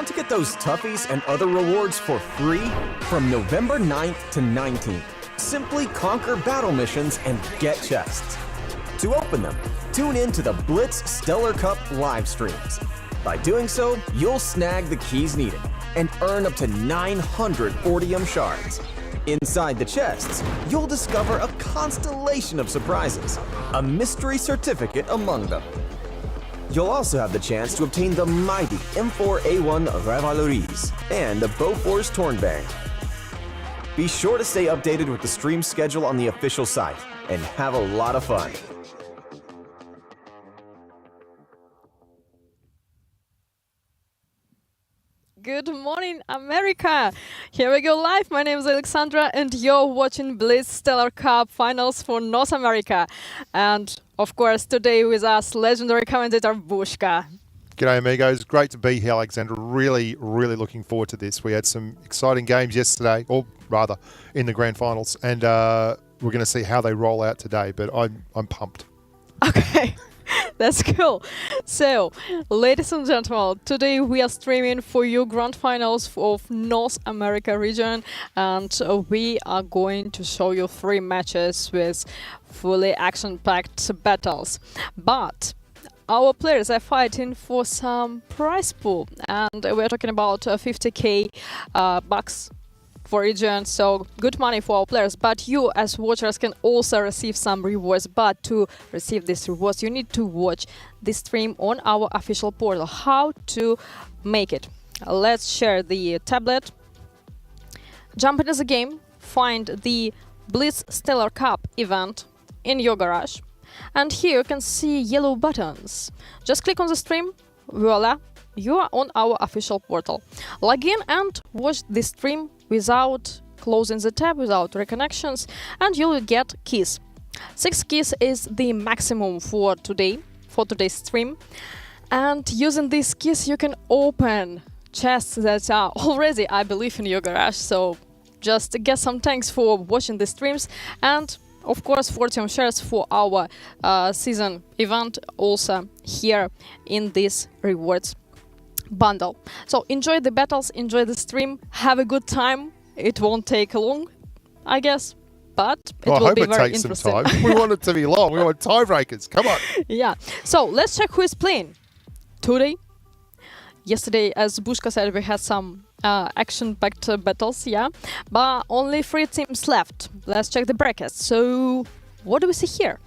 Want to get those toughies and other rewards for free? From November 9th to 19th, simply conquer battle missions and get chests. To open them, tune in to the Blitz Stellar Cup live streams. By doing so, you'll snag the keys needed and earn up to 900 Ordium shards. Inside the chests, you'll discover a constellation of surprises, a mystery certificate among them. You'll also have the chance to obtain the mighty M4A1 Revalories and the Bofors Tornbang. Be sure to stay updated with the stream schedule on the official site and have a lot of fun. Good morning, America! Here we go live. My name is Alexandra, and you're watching Blitz Stellar Cup Finals for North America. And of course, today with us, legendary commentator Bushka. G'day, amigos. Great to be here, Alexandra. Really looking forward to this. We had some exciting games yesterday, or rather, in the grand finals, and we're going to see how they roll out today. But I'm pumped. Okay. That's cool. So, ladies and gentlemen, today we are streaming for you grand finals of North America region, and we are going to show you 3 matches with fully action-packed battles. But our players are fighting for some prize pool, and we're talking about 50k bucks for region, so good money for our players. But you as watchers can also receive some rewards. But to receive these rewards, you need to watch the stream on our official portal. How to make it? Let's share the tablet. Jump into the game, find the Blitz Stellar Cup event in your garage, and here you can see yellow buttons. Just click on the stream, voila, you are on our official portal. Log in and watch the stream without closing the tab, without reconnections, and you'll get keys. 6 keys is the maximum for today's stream. And using these keys, you can open chests that are already, I believe, in your garage. So just get some thanks for watching the streams, and of course 40 shares for our season event also here in this rewards bundle. So enjoy the battles, enjoy the stream, have a good time. It won't take long, I guess, but it will be very interesting. I hope it takes some time. We want it to be long. We want tiebreakers. Come on. Yeah. So let's check who is playing today. Yesterday, as Bushka said, we had some action-packed battles, yeah, but only 3 teams left. Let's check the brackets. So what do we see here?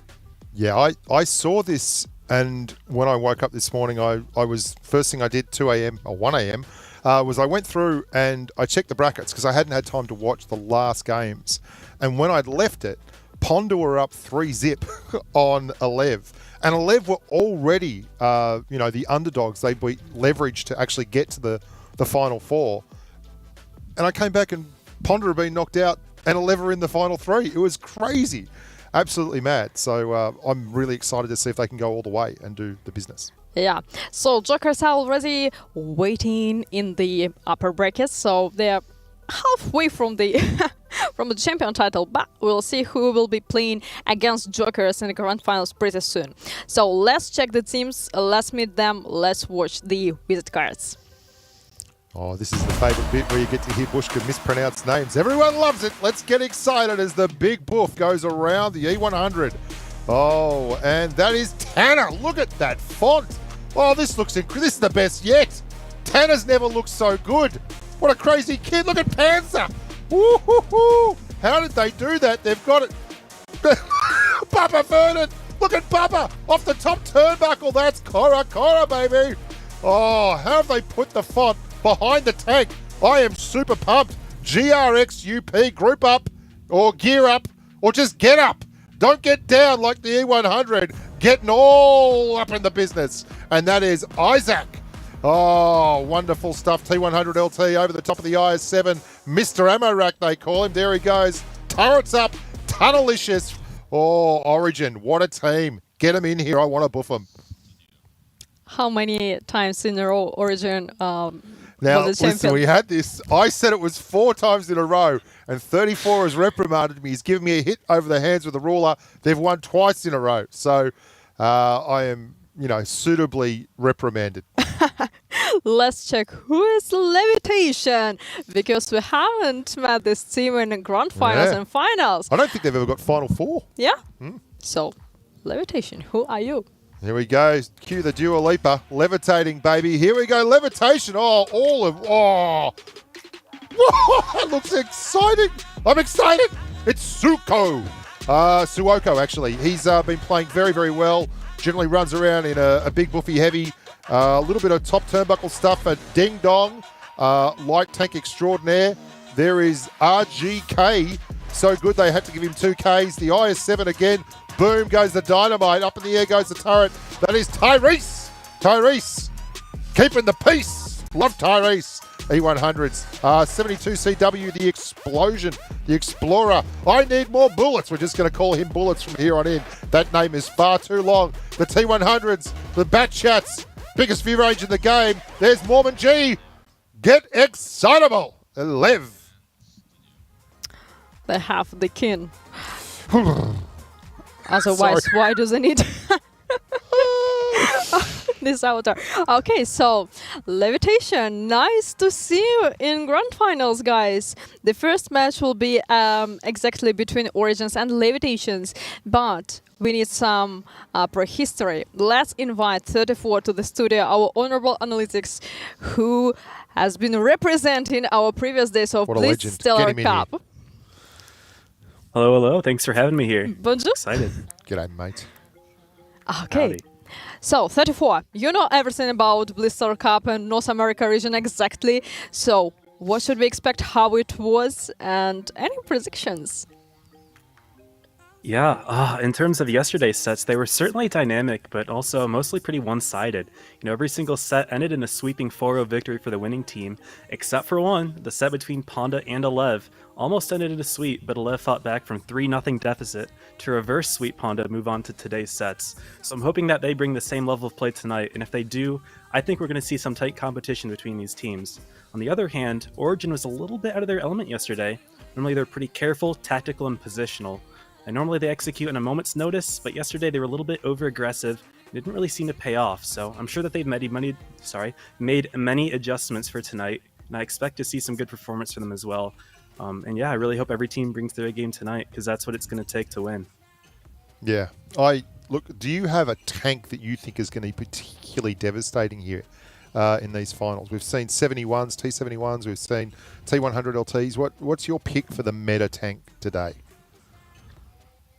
Yeah, I saw this. And when I woke up this morning, I was, first thing I did, 2 a.m. or 1 a.m., was I went through and I checked the brackets because I hadn't had time to watch the last games. And when I'd left it, Ponda were up 3-zip on Alev. And Alev were already, the underdogs. They beat leverage to actually get to the Final Four. And I came back and Ponda had been knocked out and Alev were in the Final 3. It was crazy. Absolutely mad. So I'm really excited to see if they can go all the way and do the business. Yeah. So Jokers are already waiting in the upper brackets. So they're halfway from the from the champion title. But we'll see who will be playing against Jokers in the grand finals pretty soon. So let's check the teams. Let's meet them. Let's watch the visit cards. Oh, this is the favourite bit where you get to hear Bushka mispronounce names. Everyone loves it. Let's get excited as the big boof goes around the E100. Oh, and that is Tanner. Look at that font. Oh, this looks incredible. This is the best yet. Tanner's never looked so good. What a crazy kid. Look at Panzer. Woo-hoo-hoo. How did they do that? They've got it. Bubba Vernon. Look at Bubba off the top turnbuckle. That's Cora, baby. Oh, how have they put the font behind the tank? I am super pumped. GRXUP, group up or gear up or just get up. Don't get down like the E100. Getting all up in the business. And that is Isaac. Oh, wonderful stuff. T100 LT over the top of the IS7. Mr. Ammo Rack, they call him. There he goes. Turrets up. Tunnelicious. Oh, Origin. What a team. Get him in here. I want to boof him. How many times in a row Origin Now, listen, we had this. I said it was 4 times in a row, and 34 has reprimanded me. He's given me a hit over the hands with a ruler. They've won twice in a row. So I am, suitably reprimanded. let's check who is Levitation, because we haven't met this team in the grand finals and finals. I don't think they've ever got Final Four. Yeah? So, Levitation, who are you? Here we go. Cue the Dua Lipa. Levitating, baby. Here we go. Levitation. Oh, all of... Oh. Whoa, it looks exciting. I'm excited. It's Suoko, actually. He's been playing very, very well. Generally runs around in a big buffy heavy. A little bit of top turnbuckle stuff. A ding dong. Light tank extraordinaire. There is RGK. So good they had to give him 2Ks. The IS-7 again. Boom goes the dynamite. Up in the air goes the turret. That is Tyrese. Tyrese. Keeping the peace. Love Tyrese. E100s. 72 CW, the Explosion, the Explorer. I need more bullets. We're just going to call him Bullets from here on in. That name is far too long. The T100s, the Bat Chats, biggest view range in the game. There's Mormon G. Get excitable. Lev. They have the kin. Otherwise, why does it need this avatar? Okay, so Levitation, nice to see you in grand finals, guys. The first match will be exactly between Origins and Levitations, but we need some prehistory. Let's invite 34 to the studio, our honorable analytics, who has been representing our previous days of Blitz Stellar Cup. Hello, hello. Thanks for having me here. Bonjour. Excited. G'day, mate. Okay. Howdy. So, 34, you know everything about Blister Cup and North America region exactly. So, what should we expect, how it was, and any predictions? Yeah, in terms of yesterday's sets, they were certainly dynamic, but also mostly pretty one-sided. You know, every single set ended in a sweeping 4-0 victory for the winning team, except for one. The set between Ponda and Alev almost ended in a sweep, but Alev fought back from 3-0 deficit to reverse sweep Ponda and move on to today's sets. So I'm hoping that they bring the same level of play tonight, and if they do, I think we're going to see some tight competition between these teams. On the other hand, Origin was a little bit out of their element yesterday. Normally they're pretty careful, tactical, and positional. And normally they execute in a moment's notice, but yesterday they were a little bit over-aggressive. It didn't really seem to pay off, so I'm sure that they've made many adjustments for tonight, and I expect to see some good performance from them as well. And yeah, I really hope every team brings their game tonight, because that's what it's going to take to win. Yeah. Look, do you have a tank that you think is going to be particularly devastating here in these finals? We've seen 71s, T71s, we've seen T100 LTs. What's your pick for the meta tank today?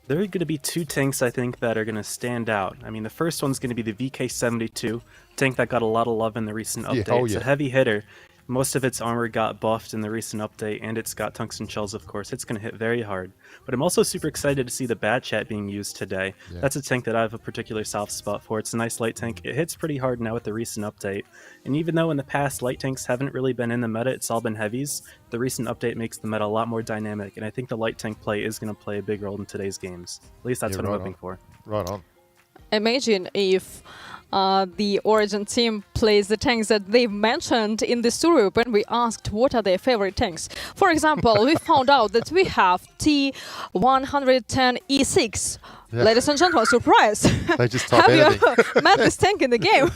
There are going to be two tanks, I think, that are going to stand out. I mean, the first one's going to be the VK72, tank that got a lot of love in the recent update. It's a heavy hitter. Most of its armor got buffed in the recent update, and it's got tungsten shells, of course. It's going to hit very hard. But I'm also super excited to see the Bad Chat being used today. Yeah. That's a tank that I have a particular soft spot for. It's a nice light tank. It hits pretty hard now with the recent update. And even though in the past light tanks haven't really been in the meta, it's all been heavies, the recent update makes the meta a lot more dynamic, and I think the light tank play is going to play a big role in today's games. At least that's what I'm hoping for. Right on. Imagine if the Origin team plays the tanks that they've mentioned in the story when we asked what are their favorite tanks. For example, we found out that we have T110E6. Yeah. Ladies and gentlemen, surprise! They just type Have you met this tank in the game?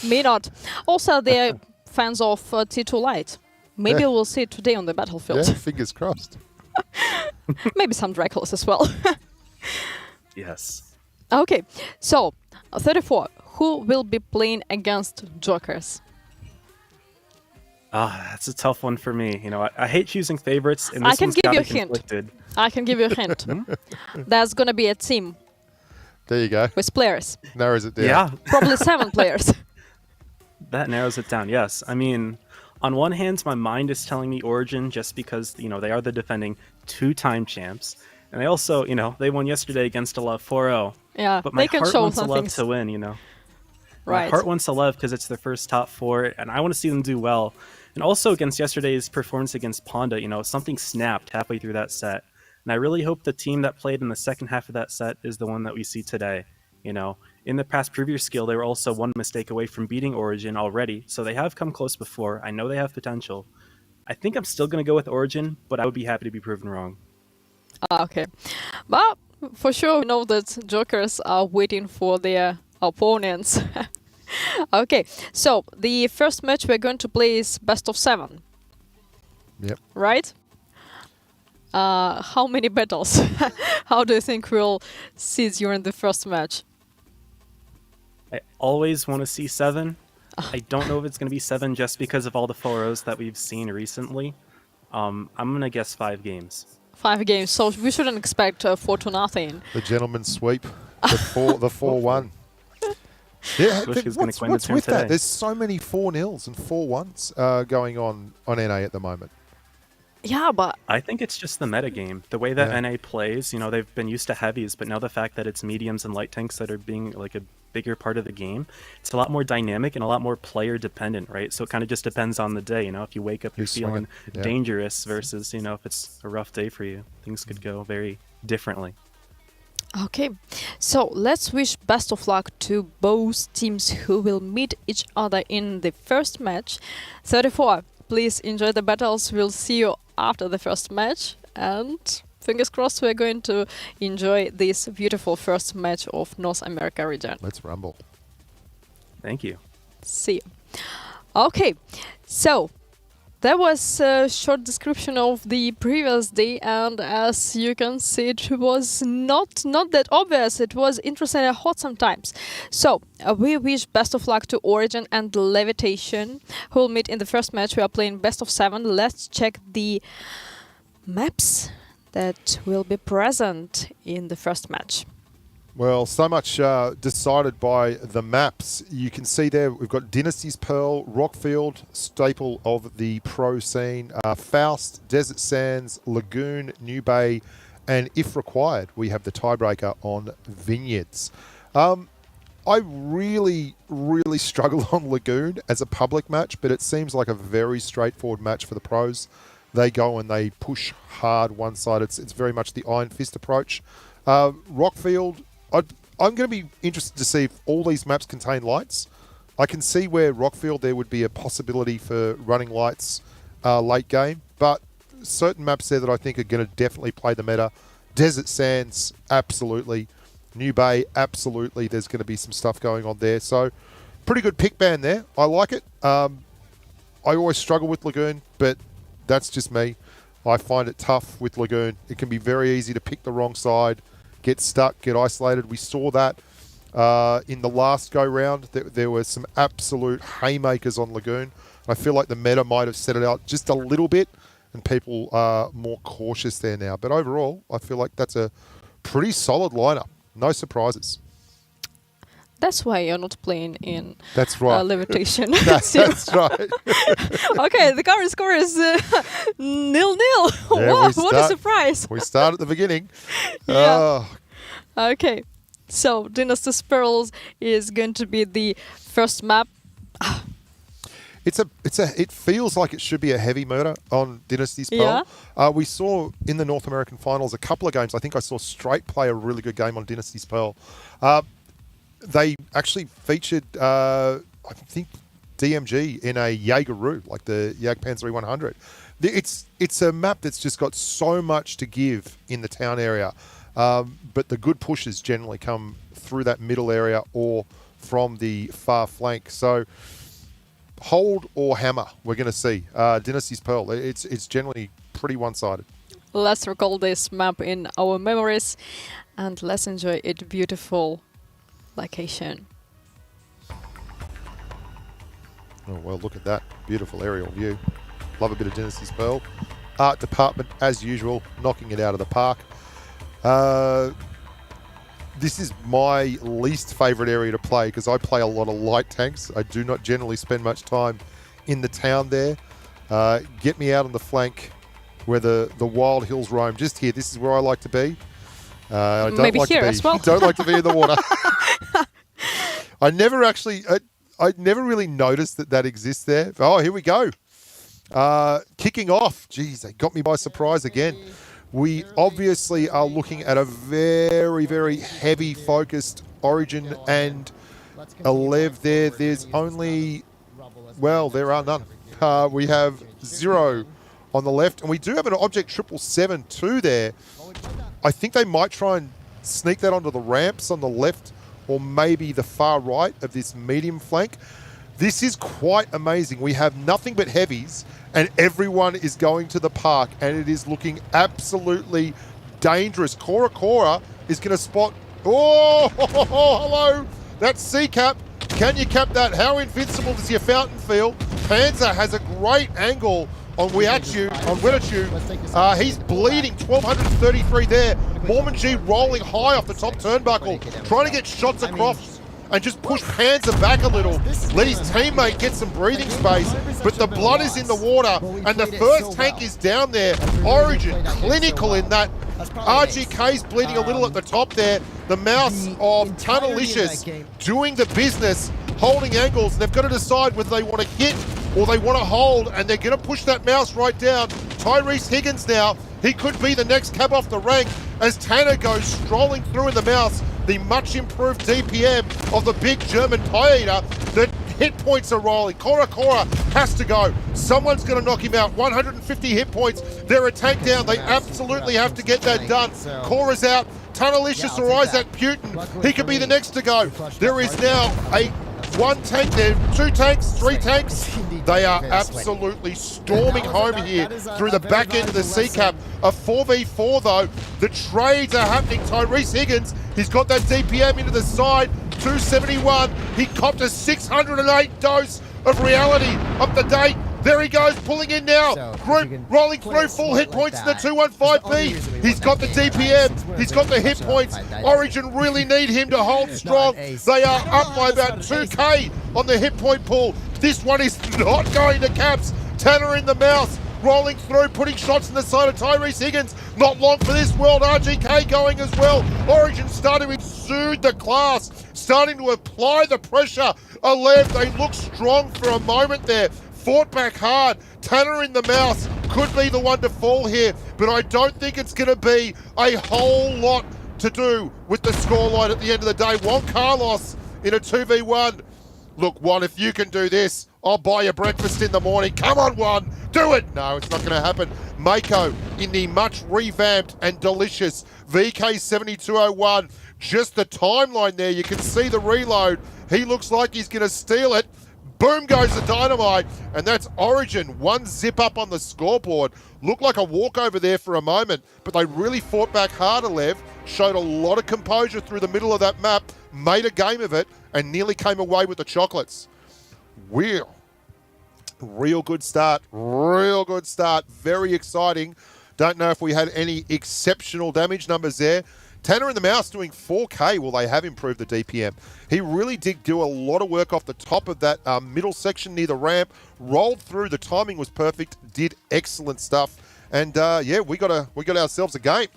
Me not. Also, they're fans of T2 Light. Maybe we'll see it today on the battlefield. Yeah, fingers crossed. Maybe some Draculas as well. Yes. Okay, so 34. Who will be playing against Jokers? That's a tough one for me. You know, I hate choosing favorites, and this I can one's give you a conflicted. hint. I can give you a hint. There's gonna be a team. There you go. With players. Narrows it down. Yeah. Probably 7 players. That narrows it down, yes. I mean, on one hand, my mind is telling me Origin just because, you know, they are the defending 2-time champs. And they also, you know, they won yesterday against Alev 4-0. Yeah, but my they can heart show wants some Alev things to win, you know. Right. My heart wants Alev because it's their first top 4, and I want to see them do well. And also against yesterday's performance against Ponda, you know, something snapped halfway through that set. And I really hope the team that played in the second half of that set is the one that we see today. You know, in the past previous skill, they were also one mistake away from beating Origin already, so they have come close before. I know they have potential. I think I'm still going to go with Origin, but I would be happy to be proven wrong. Okay. But for sure, we know that Jokers are waiting for their opponents. Okay, so the first match we're going to play is best of 7, Yep. right? How many battles? How do you think we'll see during the first match? I always want to see 7. I don't know if it's going to be 7 just because of all the 4-0s that we've seen recently. I'm going to guess 5 games. 5 games, so we shouldn't expect 4-0. The gentleman's sweep, the 4-1. Yeah, Bushka's gonna claim what's the with today. that? There's so many 4-0s and 4-1s going on NA at the moment. Yeah, but I think it's just the meta game. The way that Yeah. NA plays, you know, they've been used to heavies, but now the fact that it's mediums and light tanks that are being like a bigger part of the game, it's a lot more dynamic and a lot more player dependent, right? So it kind of just depends on the day, you know, if you wake up, you're Who's feeling swinging. Yeah. dangerous versus, you know, if it's a rough day for you, things could go very differently. okay, so let's wish best of luck to both teams who will meet each other in the first match. 34, please enjoy the battles. We'll see you after the first match, and fingers crossed we're going to enjoy this beautiful first match of North America region. Let's rumble. Thank you. See you. Okay, so that was a short description of the previous day, and as you can see, it was not that obvious. It was interesting and hot sometimes. So we wish best of luck to Origin and Levitation, who will meet in the first match. We are playing best of 7. Let's check the maps that will be present in the first match. Well, so much decided by the maps. You can see there we've got Dynasty's Pearl, Rockfield, staple of the pro scene, Faust, Desert Sands, Lagoon, New Bay, and if required, we have the tiebreaker on Vineyards. I really struggle on Lagoon as a public match, but it seems like a very straightforward match for the pros. They go and they push hard one side. It's very much the Iron Fist approach. Rockfield, I'm going to be interested to see if all these maps contain lights. I can see where Rockfield there would be a possibility for running lights late game, but certain maps there that I think are going to definitely play the meta. Desert Sands, absolutely. New Bay, absolutely. There's going to be some stuff going on there. So, pretty good pick band there. I like it. I always struggle with Lagoon, but that's just me. I find it tough with Lagoon. It can be very easy to pick the wrong side, get stuck, get isolated. We saw that in the last go-round. There were some absolute haymakers on Lagoon. I feel like the meta might have set it out just a little bit, and people are more cautious there now. But overall, I feel like that's a pretty solid lineup. No surprises. That's why you're not playing in That's right. Levitation. That's right. Okay, the current score is 0-0. Yeah, Wow, we what a start- surprise. We start at the beginning. Yeah. Oh, Okay, so Dynasty's Pearls is going to be the first map. it feels like it should be a heavy murder on Dynasty's Pearl. We saw in the North American finals a couple of games. I think I saw Straight play a really good game on Dynasty's Pearl. They actually featured, I think, DMG in a Jaegeru, like the Jagdpanzer 100. It's a map that's just got so much to give in the town area, but the good pushes generally come through that middle area or from the far flank. So hold or hammer, we're going to see. Dynasty's Pearl, it's generally pretty one-sided. Let's recall this map in our memories and let's enjoy its beautiful location. Oh, well, look at that. Beautiful aerial view. Love a bit of Dynasty's Pearl. Art department, as usual, knocking it out of the park. This is my least favourite area to play because I play a lot of light tanks. I do not generally spend much time in the town there. Get me out on the flank where the wild hills roam. Just here, this is where I like to be. I don't Maybe like here to be, as well. don't like to be in the water. I never really noticed that exists there. Oh, here we go. Kicking off. Geez, they got me by surprise again. We obviously are looking at a very, very heavy focused Origin and Elev there. There's only, well, there are none. We have 0 on the left, and we do have an Object 777-2 there. I think they might try and sneak that onto the ramps on the left or maybe the far right of this medium flank. This is quite amazing. We have nothing but heavies, and everyone is going to the park, and it is looking absolutely dangerous. Cora is going to spot... Oh, hello. That's C-Cap. Can you cap that? How invincible does your fountain feel? Panzer has a great angle on Wiachu. He's bleeding. 1,233 there. Mormon G rolling high off the top turnbuckle, trying to get shots across and just push Panzer back a little. Let his teammate get some breathing space. But the blood is in the water, and the first tank is down there. Origin, clinical in that. RGK's bleeding a little at the top there. The mouse of Tunnelicious doing the business, holding angles. They've got to decide whether they want to hit or they want to hold, and they're going to push that mouse right down. Tyrese Higgins now, he could be the next cab off the rank as Tanner goes strolling through in the mouse. The much improved DPM of the big German pie eater. The hit points are rolling. Cora has to go. Someone's going to knock him out. 150 hit points. They're a tank down. They absolutely have to get that done. Cora's out. Tunnelicious or Isaac Putin. He could be the next to go. There is now one tank there, 2 tanks, 3 tanks. They are absolutely storming home here through the back end of the C-Cap. A 4v4 though. The trades are happening. Tyrese Higgins, he's got that DPM into the side. 271. He copped a 608 dose of reality up the date. There he goes, pulling in now. Group rolling through, full hit points in the 215B. He's got the DPM, he's got the hit points. Origin really need him to hold strong. They are up by about 2K on the hit point pool. This one is not going to caps. Tanner in the mouse, rolling through, putting shots in the side of Tyrese Higgins. Not long for this world. RGK going as well. Origin starting to exude the class, starting to apply the pressure. Alev, they look strong for a moment there. Fought back hard. Tanner in the mouse could be the one to fall here, but I don't think it's going to be a whole lot to do with the scoreline at the end of the day. Juan Carlos in a 2v1. Look, Juan, if you can do this, I'll buy you breakfast in the morning. Come on, Juan, do it. No, it's not going to happen. Mako in the much revamped and delicious VK7201. Just the timeline there. You can see the reload. He looks like he's going to steal it. Boom goes the dynamite, and that's Origin. 1 zip up on the scoreboard. Looked like a walkover there for a moment, but they really fought back hard, Alev. Showed a lot of composure through the middle of that map, made a game of it, and nearly came away with the chocolates. Real good start. Real good start. Very exciting. Don't know if we had any exceptional damage numbers there. Tanner and the Mouse doing 4K. Well, they have improved the DPM. He really did do a lot of work off the top of that middle section near the ramp. Rolled through. The timing was perfect. Did excellent stuff. And yeah, we got ourselves a game.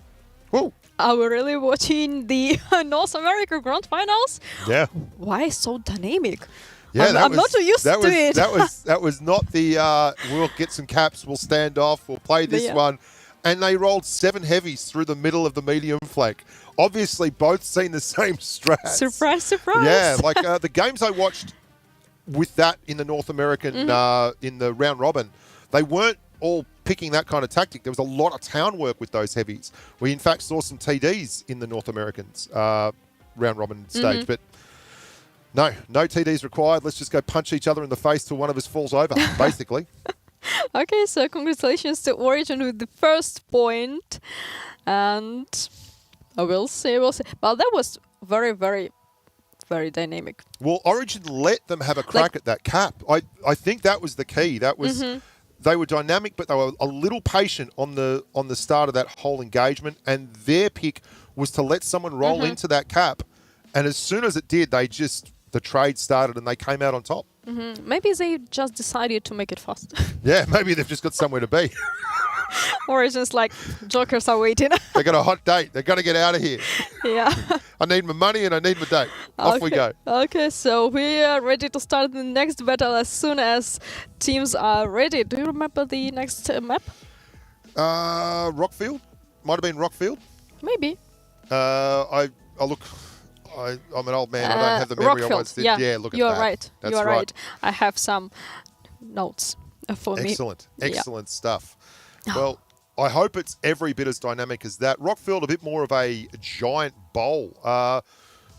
Woo. Are we really watching the North America Grand Finals? Yeah. Why so dynamic? Yeah, I'm not so used to it. That was not the we'll get some caps, we'll stand off, we'll play this one. And they rolled 7 heavies through the middle of the medium flank. Obviously, both seen the same strats. Surprise, surprise. Yeah, like the games I watched with that in the North American, in the round robin, they weren't all picking that kind of tactic. There was a lot of town work with those heavies. We, in fact, saw some TDs in the North Americans round robin stage. But no TDs required. Let's just go punch each other in the face till one of us falls over, basically. Okay, so congratulations to Origin with the first point. And we'll see. Well, that was very, very, very dynamic. Well, Origin let them have a crack at that cap. I think that was the key. That was they were dynamic, but they were a little patient on the start of that whole engagement. And their pick was to let someone roll into that cap. And as soon as it did, the trade started and they came out on top. Maybe they just decided to make it fast. Yeah, maybe they've just got somewhere to be. Origin's like, jokers are waiting. They got a hot date. They've got to get out of here. Yeah. I need my money and I need my date. Off we go. Okay, so we are ready to start the next battle as soon as teams are ready. Do you remember the next map? Rockfield? Might have been Rockfield. Maybe. I'm an old man. I don't have the memory I once did. Yeah, look at that. You're right. That's You're right. I have some notes for me. Excellent stuff. Well, I hope it's every bit as dynamic as that. Rockfield, a bit more of a giant bowl.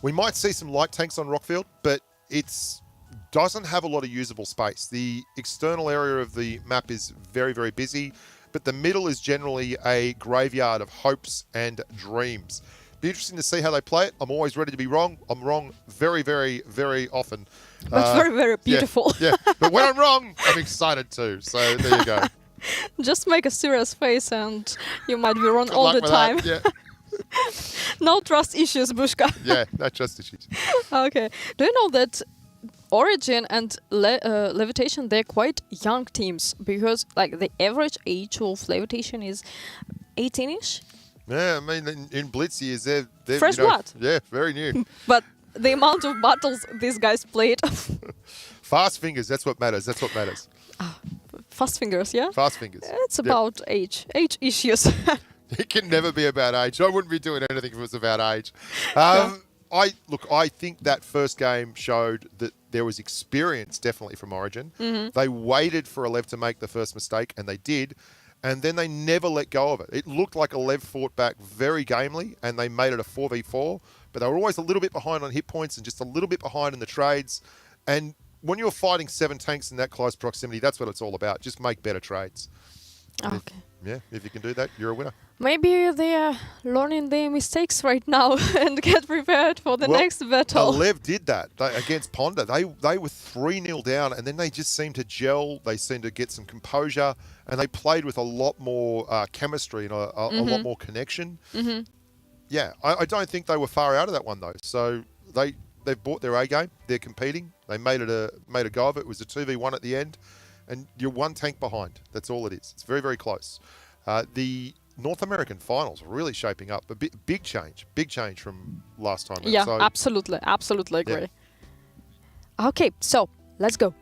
We might see some light tanks on Rockfield, but it's doesn't have a lot of usable space. The external area of the map is very, very busy, but the middle is generally a graveyard of hopes and dreams. Be interesting to see how they play it. I'm always ready to be wrong. I'm wrong very, very, very often. But very, very beautiful. Yeah, but when I'm wrong, I'm excited too. So there you go. Just make a serious face and you might be wrong Good all luck the with time. that. Yeah, No trust issues, Bushka. yeah, no trust issues. Okay. Do you know that Origin and Levitation, they're quite young teams because like the average age of Levitation is 18-ish? Yeah, I mean, in Blitz years, they're Fresh blood. Yeah, very new. But the amount of battles these guys played. Fast fingers, that's what matters. That's what matters. Fast fingers, yeah? Fast fingers. It's Yep. about age issues. It can never be about age. I wouldn't be doing anything if it was about age. I think that first game showed that there was experience definitely from Origin. They waited for Alev to make the first mistake, and they did. And then they never let go of it. It looked like Alev fought back very gamely, and they made it a 4v4. But they were always a little bit behind on hit points and just a little bit behind in the trades. And when you're fighting 7 tanks in that close proximity, that's what it's all about. Just make better trades. Okay. If you can do that, you're a winner. Maybe they are learning their mistakes right now and get prepared for the next battle. Alev did that against Ponda. They were 3-0 down, and then they just seemed to gel. They seemed to get some composure, and they played with a lot more chemistry and a lot more connection. Yeah, I don't think they were far out of that one, though. So they've bought their A game. They're competing. They made a go of it. It was a 2v1 at the end, and you're 1 tank behind. That's all it is. It's very, very close. The North American finals are really shaping up. A big change from last time. Yeah, so, absolutely agree. Okay, so let's go.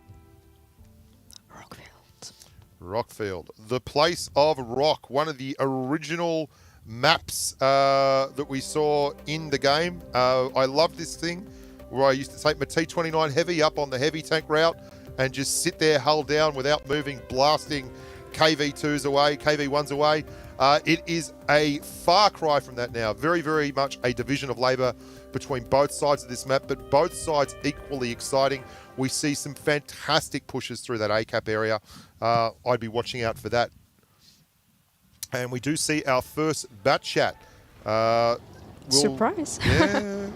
Rockfield, the place of rock, one of the original maps that we saw in the game. I love this thing where I used to take my T29 heavy up on the heavy tank route and just sit there hull down without moving, blasting KV2s away, KV1s away. It is a far cry from that now. Very, very much a division of labour between both sides of this map, but both sides equally exciting. We see some fantastic pushes through that ACAP area. I'd be watching out for that. And we do see our first bat chat. Surprise. Yeah.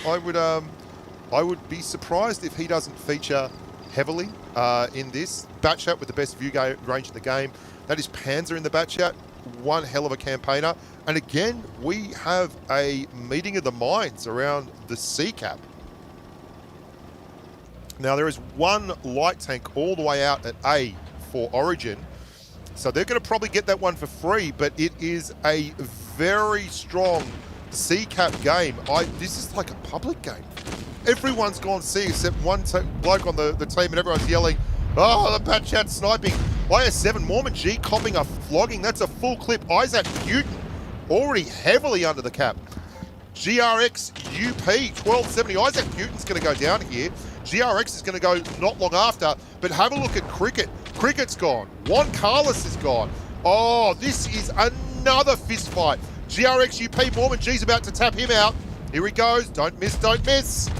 I would be surprised if he doesn't feature heavily in this. Bat chat with the best view range in the game. That is Panzer in the bat chat. One hell of a campaigner. And again, we have a meeting of the minds around the C cap. Now, there is one light tank all the way out at A for Origin. So they're going to probably get that one for free, but it is a very strong C cap game. This is like a public game. Everyone's gone C except one bloke on the team, and everyone's yelling, "Oh, the bat chat sniping." IS7, Mormon G copping a flogging. That's a full clip. Isaac Newton already heavily under the cap. GRX UP 1270. Isaac Newton's going to go down here. GRX is going to go not long after, but have a look at Cricket. Cricket's gone. Juan Carlos is gone. Oh, this is another fist fight. GRX UP, Mormon G's about to tap him out. Here he goes. Don't miss, don't miss.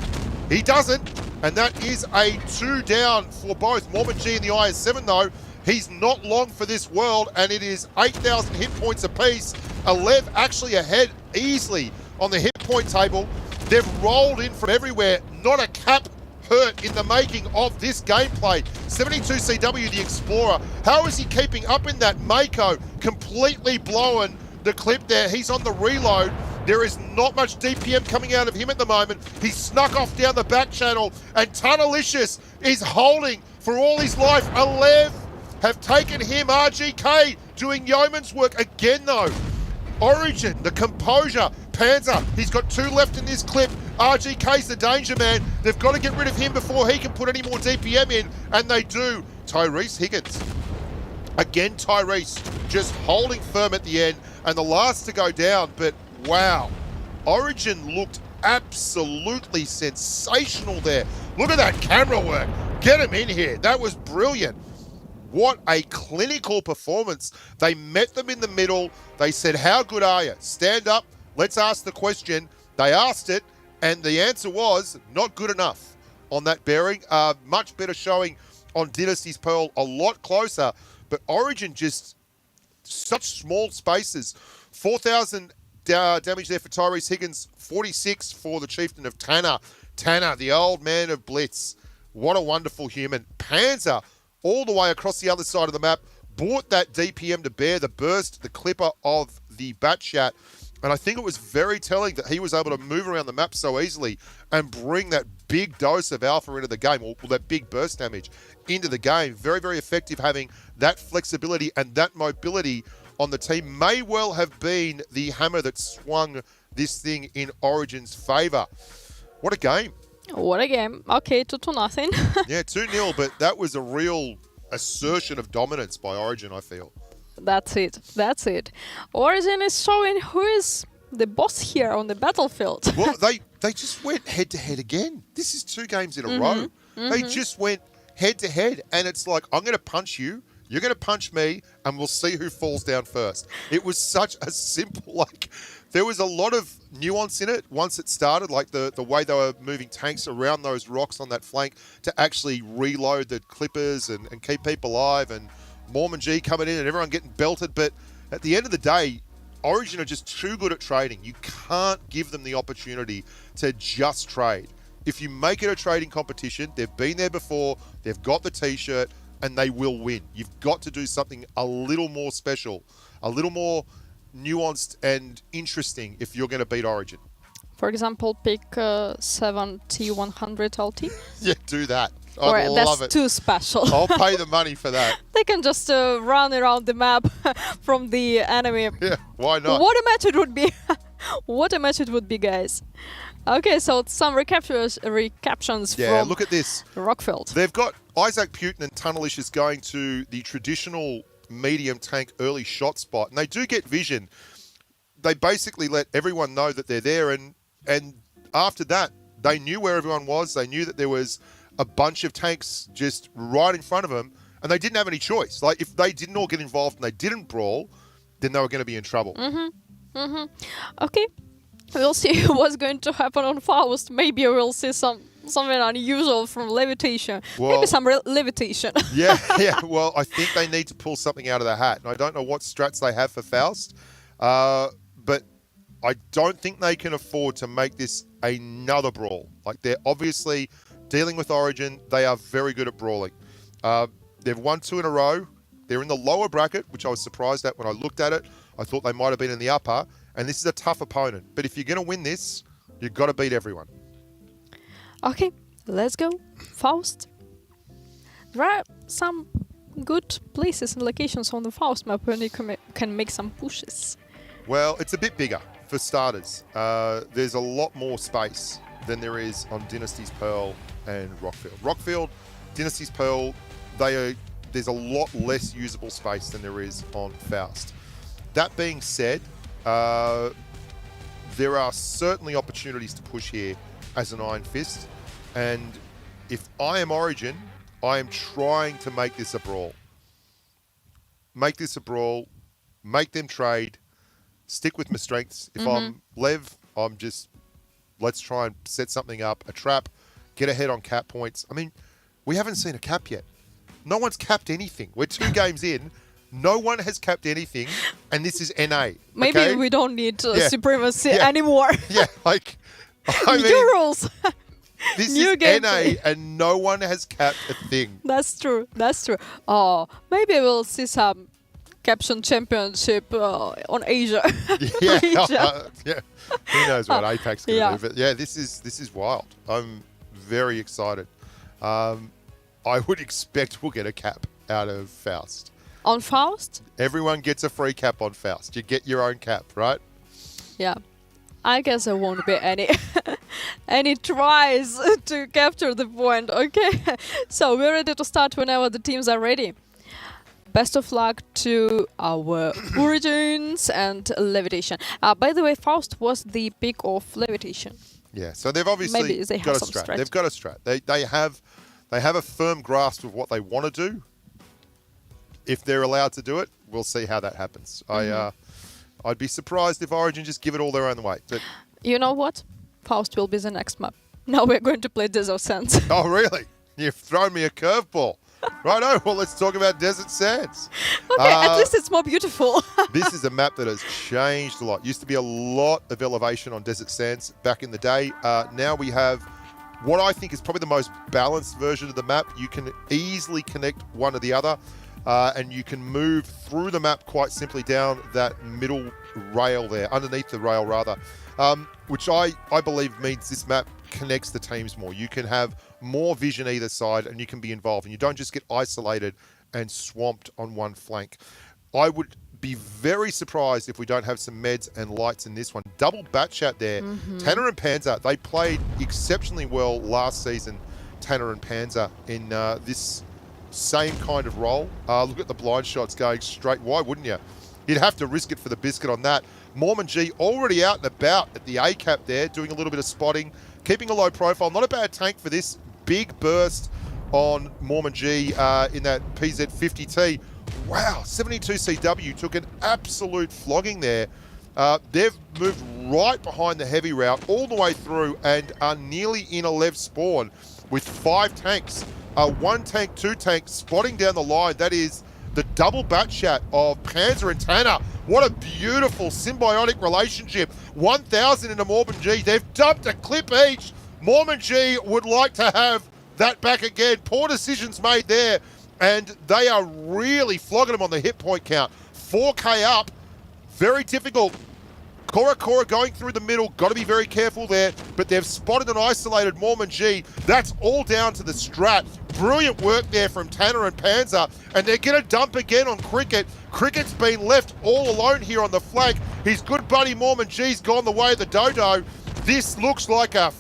He doesn't. And that is a 2 down for both Mormon G and the IS7, though. He's not long for this world, and it is 8,000 hit points apiece. Alev actually ahead easily on the hit point table. They've rolled in from everywhere. Not a cap hurt in the making of this gameplay. 72CW, the Explorer. How is he keeping up in that? Mako completely blowing the clip there. He's on the reload. There is not much DPM coming out of him at the moment. He snuck off down the back channel, and Tunnelicious is holding for all his life. Alev have taken him. RGK doing yeoman's work again, though. Origin, the composure. Panzer, he's got 2 left in this clip. RGK's the danger man. They've got to get rid of him before he can put any more DPM in, and they do. Tyrese Higgins. Again, Tyrese just holding firm at the end, and the last to go down, but wow. Origin looked absolutely sensational there. Look at that camera work. Get him in here. That was brilliant. What a clinical performance. They met them in the middle. They said, how good are you? Stand up. Let's ask the question. They asked it, And the answer was not good enough on that bearing. Much better showing on Dynasty's Pearl, a lot closer. But Origin just such small spaces. 4,000 damage there for Tyrese Higgins, 46 for the Chieftain of Tanner. Tanner, the old man of Blitz. What a wonderful human. Panzer, all the way across the other side of the map, brought that DPM to bear, the burst, the clipper of the Batchat. And I think it was very telling that he was able to move around the map so easily and bring that big dose of alpha into the game, or that big burst damage into the game. Very, very effective having that flexibility and that mobility on the team. May well have been the hammer that swung this thing in Origin's favour. What a game. What a game. Okay, 2-0. Yeah, 2-0, but that was a real assertion of dominance by Origin, I feel. That's it. That's it. Origin is showing who is the boss here on the battlefield. Well, they just went head-to-head again. This is 2 games in a row. They just went head-to-head, and it's like, I'm going to punch you, you're going to punch me, and we'll see who falls down first. It was such a simple, there was a lot of nuance in it once it started, like the way they were moving tanks around those rocks on that flank to actually reload the clippers and keep people alive, and Mormon G coming in and everyone getting belted. But at the end of the day, Origin are just too good at trading. You can't give them the opportunity to just trade. If you make it a trading competition, they've been there before, they've got the t-shirt, and they will win. You've got to do something a little more special, a little more nuanced and interesting if you're going to beat Origin. For example, pick 70-100 LT. Yeah, do that. Or I love that's it. too special. I'll pay the money for that. They can just run around the map from the enemy. Yeah, why not? What a match it would be. What a match it would be, guys. Okay, so some recaptions Yeah, from look at this. Rockfield. They've got Isaac Putin and Tunnelicious going to the traditional medium tank early shot spot, and they do get vision. They basically let everyone know that they're there, and after that, they knew where everyone was. They knew that there was a bunch of tanks just right in front of them, and they didn't have any choice. Like, if they didn't all get involved and they didn't brawl, then they were going to be in trouble. Okay, we'll see what's going to happen on Faust. Maybe we'll see something unusual from Levitation. Well, maybe some Levitation. Yeah. Well, I think they need to pull something out of the hat. And I don't know what strats they have for Faust, but I don't think they can afford to make this another brawl. Like, they're obviously dealing with Origin. They are very good at brawling. They've won 2 in a row. They're in the lower bracket, which I was surprised at when I looked at it. I thought they might have been in the upper. And this is a tough opponent. But if you're going to win this, you've got to beat everyone. Okay, let's go. Faust. There are some good places and locations on the Faust map where you can make some pushes. Well, it's a bit bigger, for starters. There's a lot more space than there is on Dynasty's Pearl and Rockfield. Rockfield, Dynasty's Pearl, there's a lot less usable space than there is on Faust. That being said, there are certainly opportunities to push here as an Iron Fist. And if I am Origin, I am trying to make this a brawl. Make this a brawl. Make them trade. Stick with my strengths. If I'm Lev, I'm just, let's try and set something up, a trap, get ahead on cap points. I mean, we haven't seen a cap yet. No one's capped anything. We're 2 games in. No one has capped anything, and this is NA. Maybe okay? we don't need supremacy anymore. Yeah, like, I mean, New rules. this New is gameplay. NA, and no one has capped a thing. That's true. That's true. Oh, maybe we'll see some caption championship on Asia. Yeah, region. yeah. Who knows what Apac's going to Yeah. do? But yeah, this is wild. I'm very excited. I would expect we'll get a cap out of Faust. On Faust? Everyone gets a free cap on Faust. You get your own cap, right? Yeah. I guess there won't be any tries to capture the point. Okay. So we're ready to start whenever the teams are ready. Best of luck to our Origins and Levitation. By the way, Faust was the pick of Levitation. Yeah. So they've obviously Maybe they have got a some strat. strat. They've got a strat. They have a firm grasp of what they want to do. If they're allowed to do it, we'll see how that happens. I'd be surprised if Origin just give it all their own way. But You know what? Faust will be the next map. Now we're going to play Desert Sands. Oh, really? You've thrown me a curveball. Righto, well, let's talk about Desert Sands. Okay, at least it's more beautiful. This is a map that has changed a lot. Used to be a lot of elevation on Desert Sands back in the day. Now we have what I think is probably the most balanced version of the map. You can easily connect one to the other, and you can move through the map quite simply down that middle rail there, underneath the rail rather, which I believe means this map connects the teams more. You can have more vision either side and you can be involved, and you don't just get isolated and swamped on one flank. I would be very surprised if we don't have some meds and lights in this one. Double bat chat there. Tanner and Panzer, they played exceptionally well last season, Tanner and Panzer, in this same kind of role. Look at the blind shots going straight. Why wouldn't you? You'd have to risk it for the biscuit on that. Mormon G already out and about at the A cap there, doing a little bit of spotting, keeping a low profile. Not a bad tank for this big burst on Mormon G in that PZ50T. Wow, 72CW took an absolute flogging there. They've moved right behind the heavy route all the way through and are nearly in a Lev spawn with 5 tanks. 1 tank, 2 tanks spotting down the line. That is the double bat chat of Panzer and Tanner. What a beautiful symbiotic relationship. 1,000 into Mormon G. They've dumped a clip each. Mormon G would like to have that back again. Poor decisions made there. And they are really flogging them on the hit point count. 4K up. Very difficult. Cora going through the middle. Got to be very careful there. But they've spotted and isolated Mormon G. That's all down to the strat. Brilliant work there from Tanner and Panzer. And they're going to dump again on Cricket. Cricket's been left all alone here on the flank. His good buddy Mormon G's gone the way of the dodo. This looks like an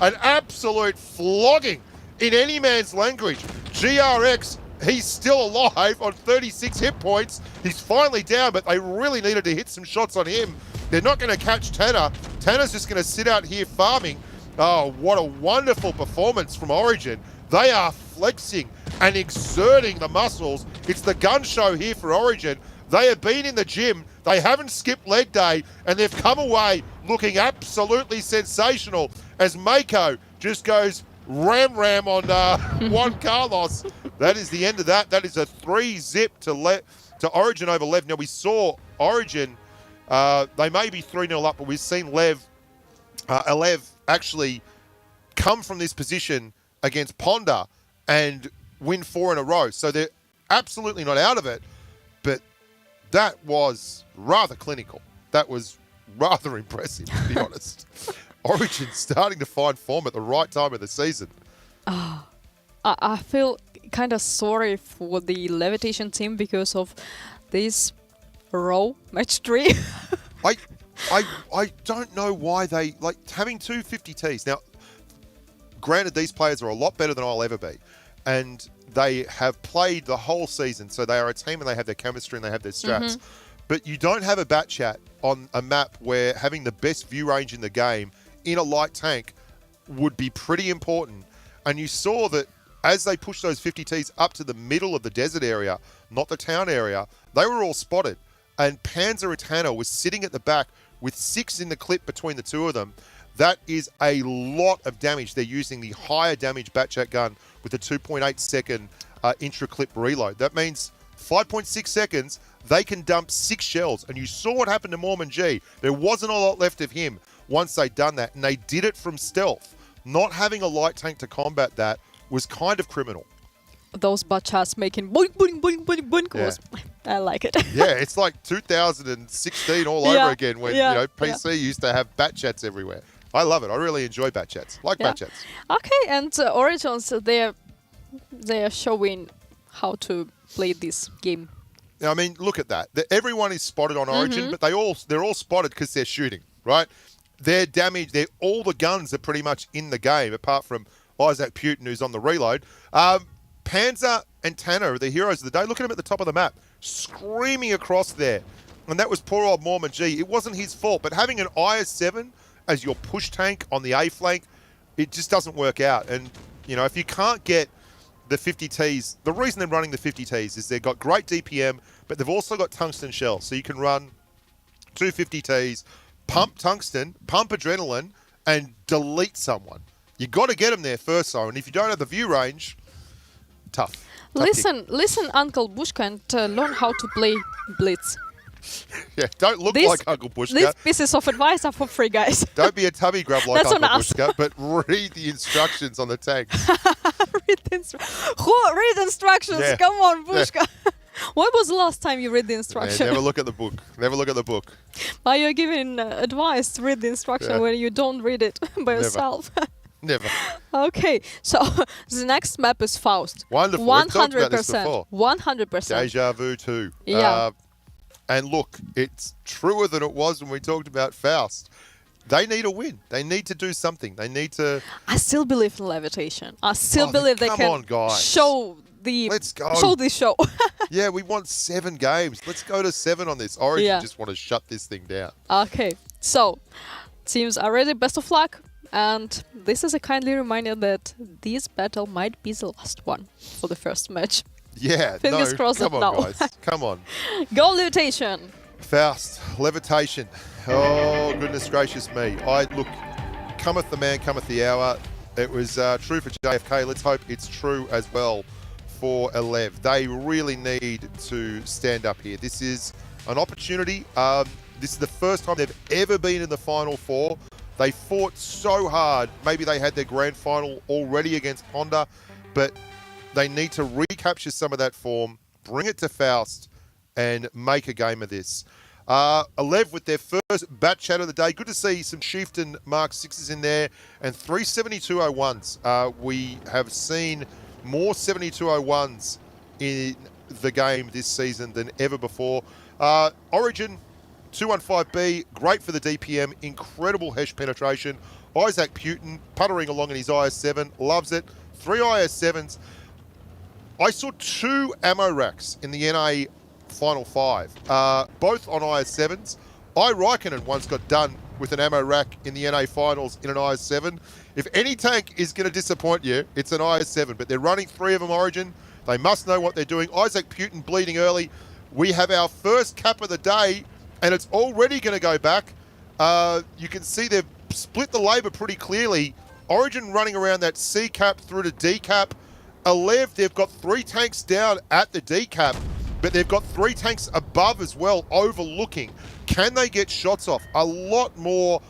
absolute flogging in any man's language. GRX, he's still alive on 36 hit points. He's finally down, but they really needed to hit some shots on him. They're not going to catch Tanner. Tanner's just going to sit out here farming. Oh, what a wonderful performance from Origin. They are flexing and exerting the muscles. It's the gun show here for Origin. They have been in the gym. They haven't skipped leg day, and they've come away looking absolutely sensational as Mako just goes ram on Juan Carlos. That is the end of that. That is a 3-zip to Origin over Lev. Now, we saw Origin, they may be 3-0 up, but we've seen Lev actually come from this position against Ponda and win 4 in a row. So they're absolutely not out of it, but that was rather clinical. That was rather impressive, to be honest. Origin starting to find form at the right time of the season. I feel kind of sorry for the Levitation team because of this row match 3. I don't know why they like having 2 50Ts. Now, granted, these players are a lot better than I'll ever be, and they have played the whole season, so they are a team and they have their chemistry and they have their strats. But you don't have a bat chat on a map where having the best view range in the game in a light tank would be pretty important. And you saw that as they pushed those 50Ts up to the middle of the desert area, not the town area, they were all spotted. And Panzer and Tanner was sitting at the back with 6 in the clip between the two of them. That is a lot of damage. They're using the higher damage bat chat gun with a 2.8 second intra-clip reload. That means 5.6 seconds, they can dump 6 shells. And you saw what happened to Mormon G. There wasn't a lot left of him once they'd done that. And they did it from stealth. Not having a light tank to combat that was kind of criminal. Those bachas making boink, boink, boink, boink, boink. Yeah. I like it. Yeah, it's like 2016 all over again when PC used to have bat chats everywhere. I love it. I really enjoy bat chats. Like bat chats. Okay, and Origins, they're showing how to play this game. Now, I mean, look at that. Everyone is spotted on Origin, but they're all spotted because they're shooting, right? Their damage, all the guns are pretty much in the game, apart from Isaac Putin, who's on the reload. Panzer and Tanner are the heroes of the day. Look at him at the top of the map, screaming across there. And that was poor old Mormon G. It wasn't his fault, but having an IS-7 as your push tank on the A flank, it just doesn't work out. And, you know, if you can't get the 50Ts, the reason they're running the 50Ts is they've got great DPM, but they've also got tungsten shells. So you can run 2 50Ts, pump tungsten, pump adrenaline, and delete someone. You got to get them there first, though. And if you don't have the view range, tough. Listen, Uncle Bushka, and learn how to play Blitz. Yeah, don't look like Uncle Bushka. These pieces of advice are for free, guys. Don't be a tubby grub like That's Uncle on us. Bushka, but read the instructions on the tanks. Read instructions. Yeah. Come on, Bushka. When was the last time you read the Yeah, instruction? never look at the book. Never look at the book. But you're giving advice to read the instruction Yeah. when you don't read it by yourself. Never. Okay, so the next map is Faust. Wonderful. We've talked about this 100%. before. 100%. Deja vu too. Yeah. And look, it's truer than it was when we talked about Faust. They need a win. They need to do something. They need to... I still believe in levitation. I still Oh, believe they come can on, guys. show the Let's go. show this show. Yeah, we want 7 games. Let's go to 7 on this. Origin Yeah. just want to shut this thing down. Okay, so teams are ready. Best of luck. And this is a kindly reminder that this battle might be the last one for the first match. Yeah, Fingers crossed come that on, no. guys. Come on. Go levitation. Faust, levitation. Oh, goodness gracious me. Look, cometh the man, cometh the hour. It was true for JFK. Let's hope it's true as well for Elev. They really need to stand up here. This is an opportunity. This is the first time they've ever been in the Final Four. They fought so hard. Maybe they had their grand final already against Honda, but they need to recapture some of that form, bring it to Faust, and make a game of this. Elev with their first bat chat of the day. Good to see some Chieftain Mark 6s in there and 3 7201s. We have seen more 7201s in the game this season than ever before. Origin 215B, great for the DPM, incredible Hesh penetration. Isaac Putin puttering along in his IS7, loves it. 3 IS7s. I saw 2 ammo racks in the NA Final 5, both on IS7s. Raikkonen once got done with an ammo rack in the NA Finals in an IS7. If any tank is going to disappoint you, it's an IS7, but they're running 3 of them Origin. They must know what they're doing. Isaac Putin bleeding early. We have our first cap of the day, and it's already going to go back. You can see they've split the labour pretty clearly. Origin running around that C cap through to D cap. Elev, they've got 3 tanks down at the D cap, but they've got 3 tanks above as well, overlooking. Can they get shots off? A lot more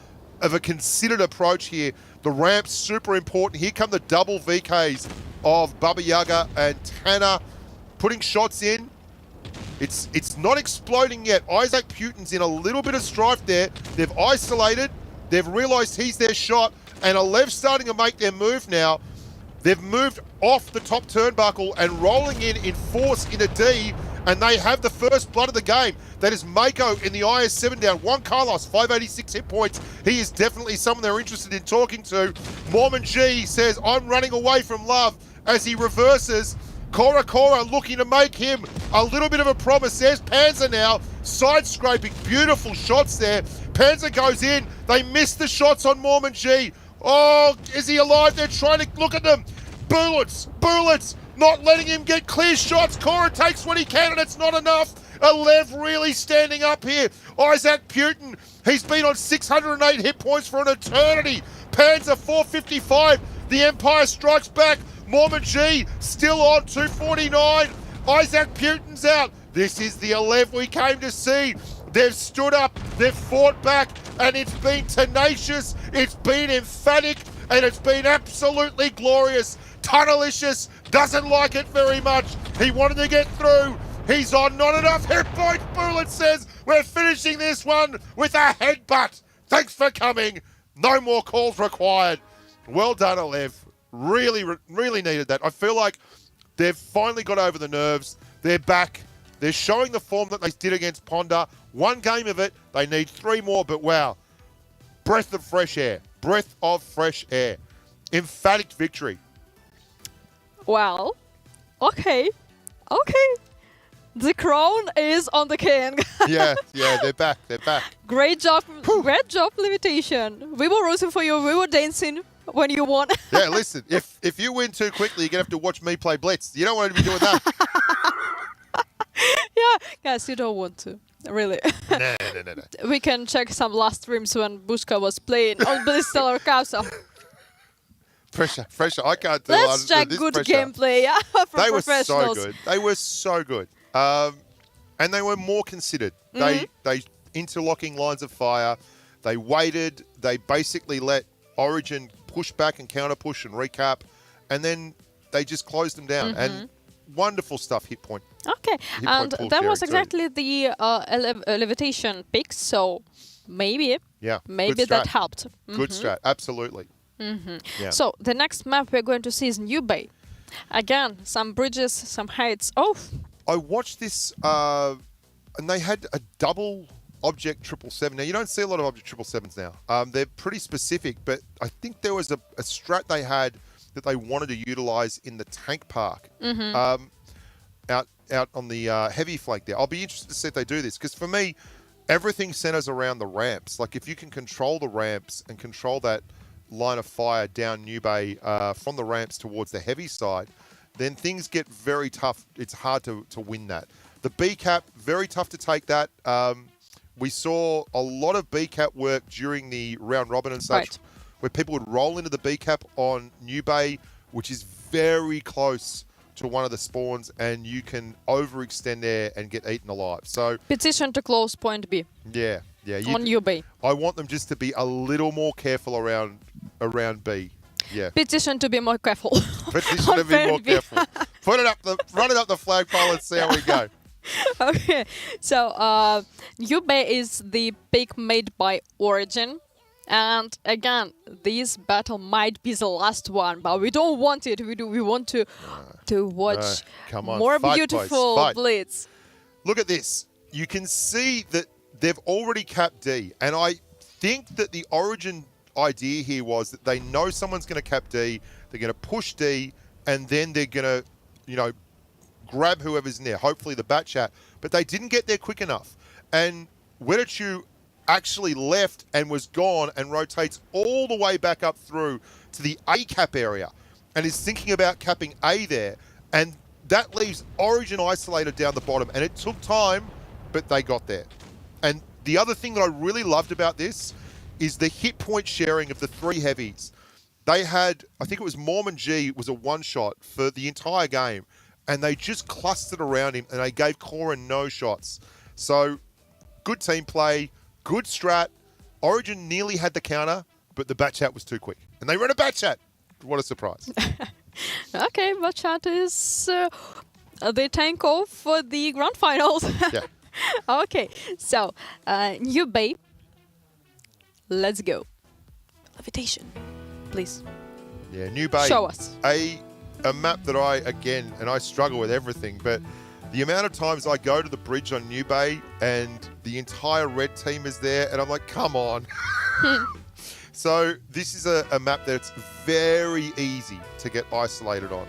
of a considered approach here. The ramp's super important. Here come the double VKs of Baba Yaga and Tanner putting shots in. It's not exploding yet. Isaac Putin's in a little bit of strife there. They've isolated. They've realised he's their shot. And Elev's starting to make their move now. They've moved off the top turnbuckle and rolling in force into D. And they have the first blood of the game. That is Mako in the IS-7 down. Juan Carlos, 586 hit points. He is definitely someone they're interested in talking to. Mormon G says, I'm running away from love as he reverses. Cora looking to make him a little bit of a promise. There's Panzer now, side scraping, beautiful shots there. Panzer goes in. They miss the shots on Mormon G. Oh, is he alive? They're trying to look at them. Bullets, not letting him get clear shots. Cora takes what he can and it's not enough. Elev really standing up here. Isaac Putin, he's been on 608 hit points for an eternity. Panzer 455. The Empire strikes back. Mormon G still on 249. Isaac Putin's out. This is the Elev we came to see. They've stood up, they've fought back, and it's been tenacious, it's been emphatic, and it's been absolutely glorious. Tunnelicious doesn't like it very much. He wanted to get through. He's on not enough hit points. Bullet says we're finishing this one with a headbutt. Thanks for coming. No more calls required. Well done, Elev. Really needed that. I feel like they've finally got over the nerves. They're back. They're showing the form that they did against Ponda. 1 game of it. They need 3 more, but wow. Breath of fresh air. Breath of fresh air. Emphatic victory. Well, okay. The crown is on the king. Yeah, they're back. Great job, Levitation. We were rooting for you. We were dancing when you won. Yeah, listen, if you win too quickly, you're going to have to watch me play Blitz. You don't want to be doing that. Yeah, Guys, you don't want to. Really. No. We can check some last streams when Bushka was playing on Blizzard Castle. Pressure. I can't do Let's check this good pressure. gameplay from They were so professionals. good. They were so good. And they were more considered. They interlocking lines of fire. They waited. They basically let Origin push back and counter push and recap. And then they just closed them down. And wonderful stuff, hit point. Okay, Hit and point pull that was sharing exactly the levitation pick, so maybe Yeah. maybe good that strat. helped. Good strat. Absolutely. Yeah. So the next map we're going to see is New Bay. Again, some bridges, some heights. Oh, I watched this, and they had a double object 777. Now, you don't see a lot of object 777s now. They're pretty specific, but I think there was a strat they had that they wanted to utilize in the tank park out on the heavy flank there. I'll be interested to see if they do this, because for me, everything centers around the ramps. Like, if you can control the ramps and control that line of fire down New Bay from the ramps towards the heavy side, then things get very tough. It's hard to win that. The B cap, very tough to take that. We saw a lot of B cap work during the round robin and such, Right. where people would roll into the B cap on New Bay, which is very close to one of the spawns, and you can overextend there and get eaten alive. So petition to close point B yeah. on New Bay. I want them just to be a little more careful around B. Yeah. Petition to be more careful. Petition to be more Point B. careful. Run it up the flagpole and see how we go. Okay, so New Bay is the pick made by Origin. And again, this battle might be the last one, but we don't want it. We want to watch come on, more fight, beautiful boys, fight. Blitz. Look at this. You can see that they've already capped D. And I think that the Origin idea here was that they know someone's going to cap D, they're going to push D, and then they're going to, grab whoever's in there, hopefully the bat chat. But they didn't get there quick enough. And Wedachu actually left and was gone and rotates all the way back up through to the A cap area and is thinking about capping A there. And that leaves Origin isolated down the bottom. And it took time, but they got there. And the other thing that I really loved about this is the hit point sharing of the three heavies. They had, I think it was Mormon G was a one-shot for the entire game, and they just clustered around him, and they gave Corin no shots. So, good team play, good strat. Origin nearly had the counter, but the bat chat was too quick. And they ran a bat chat. What a surprise. Okay, but chat is the tank of the grand finals. Yeah. Okay, so New Bay. Let's go. Levitation, please. Yeah, New Bay. Show us. A map that I struggle with everything, but the amount of times I go to the bridge on New Bay and the entire red team is there, and I'm like, come on. So this is a map that's very easy to get isolated on.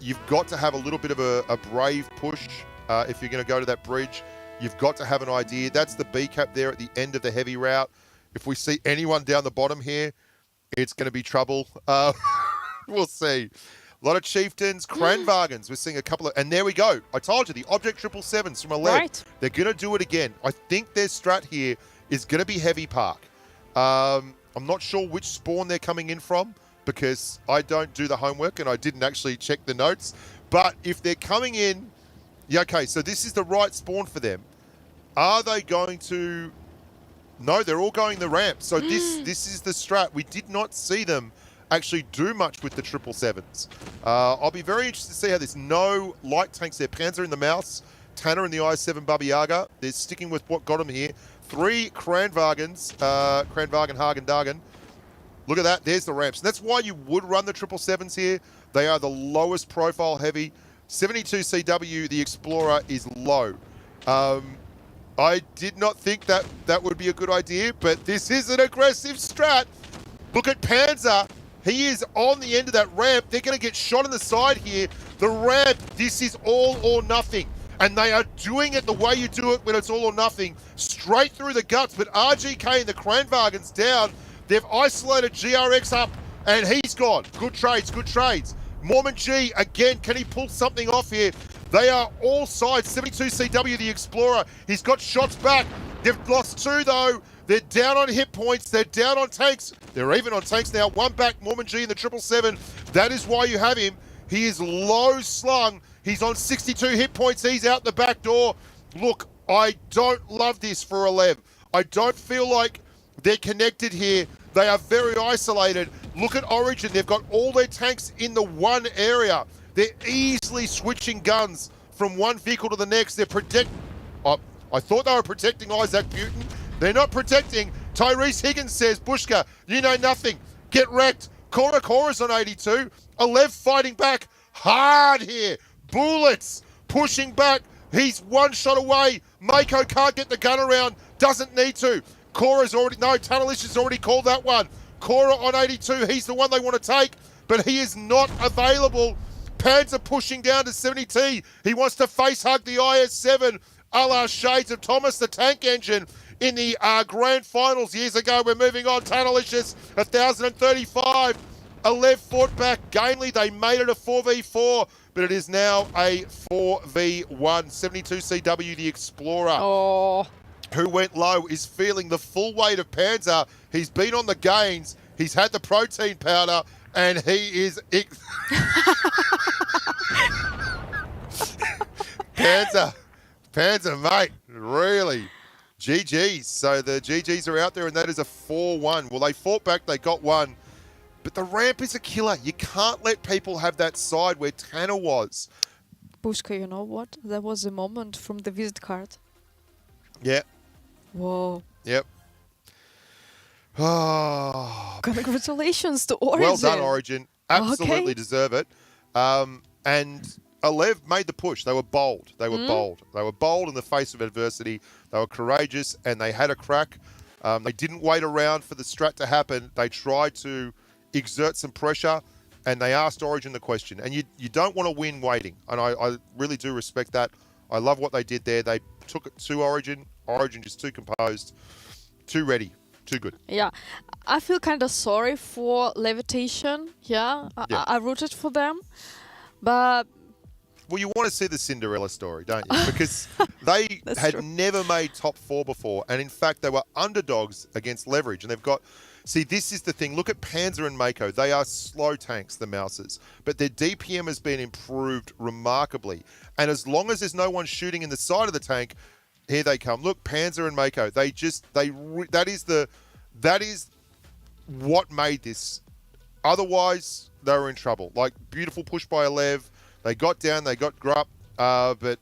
You've got to have a little bit of a brave push if you're going to go to that bridge. You've got to have an idea. That's the B cap there at the end of the heavy route. If we see anyone down the bottom here, it's going to be trouble. We'll see. A lot of chieftains, Kranvagans. We're seeing a couple of... And there we go. I told you, the object 777s from a leg. Right. They're going to do it again. I think their strat here is going to be heavy park. I'm not sure which spawn they're coming in from because I don't do the homework and I didn't actually check the notes. But if they're coming in... Yeah, okay, so this is the right spawn for them. Are they going to... No, they're all going the ramp. So this is the strat. We did not see them actually do much with the 777s. I'll be very interested to see how this. No light tanks there. Panzer in the Mouse, Tanner in the I-7 Baba Yaga. They're sticking with what got them here. 3 Kranvagans, Kranvagen, Hagen, Dagen. Look at that. There's the ramps. And that's why you would run the 777s here. They are the lowest profile heavy. 72 CW, the Explorer, is low. I did not think that would be a good idea, but this is an aggressive strat. Look at Panzer. He is on the end of that ramp. They're going to get shot in the side here. The ramp, this is all or nothing. And they are doing it the way you do it when it's all or nothing. Straight through the guts. But RGK and the Kranvagen's down. They've isolated GRX up, and he's gone. Good trades, good trades. Mormon G, again, can he pull something off here? They are all sides. 72CW, the Explorer. He's got shots back. They've lost 2, though. They're down on hit points. They're down on tanks. They're even on tanks now. 1 back, Mormon G in the 777. That is why you have him. He is low slung. He's on 62 hit points. He's out the back door. Look, I don't love this for Alev. I don't feel like they're connected here. They are very isolated. Look at Origin. They've got all their tanks in the one area. They're easily switching guns from one vehicle to the next. They're I thought they were protecting Isaac Buton. They're not protecting. Tyrese Higgins says, Bushka, you know nothing. Get wrecked. Cora's on 82. Alev fighting back hard here. Bullets pushing back. He's 1 shot away. Mako can't get the gun around. Doesn't need to. Tunnelicious already called that one. Cora on 82. He's the one they want to take, but he is not available. Panzer pushing down to 70T. He wants to face hug the IS-7 a la Shades of Thomas the Tank Engine in the grand finals years ago. We're moving on. Tunnelicious, 1,035. Alev fought back gamely. They made it a 4v4, but it is now a 4v1. 72CW, the Explorer, who went low, is feeling the full weight of Panzer. He's been on the gains. He's had the protein powder, and he is... Panzer, mate, really. GG's. So the GG's are out there, and that is a 4-1. Well, they fought back. They got one. But the ramp is a killer. You can't let people have that side where Tanner was. Bushka, you know what? That was a moment from the visit card. Yeah. Whoa. Yep. Oh. Congratulations to Origin. Well done, Origin. Absolutely deserve it. And Alev made the push. They were bold. They were bold. They were bold in the face of adversity. They were courageous, and they had a crack. They didn't wait around for the strat to happen. They tried to exert some pressure, and they asked Origin the question. And you don't want to win waiting, and I really do respect that. I love what they did there. They took it to Origin. Origin just too composed, too ready, too good. Yeah, I feel kind of sorry for Levitation. Yeah, I rooted for them, but... Well, you want to see the Cinderella story, don't you? Because they had never made top 4 before. And in fact, they were underdogs against Leverage. And they've got... See, this is the thing. Look at Panzer and Mako. They are slow tanks, the Mouses. But their DPM has been improved remarkably. And as long as there's no one shooting in the side of the tank, here they come. Look, Panzer and Mako. That is what made this. Otherwise, they were in trouble. Like, beautiful push by Alev. They got down, they got grupp, but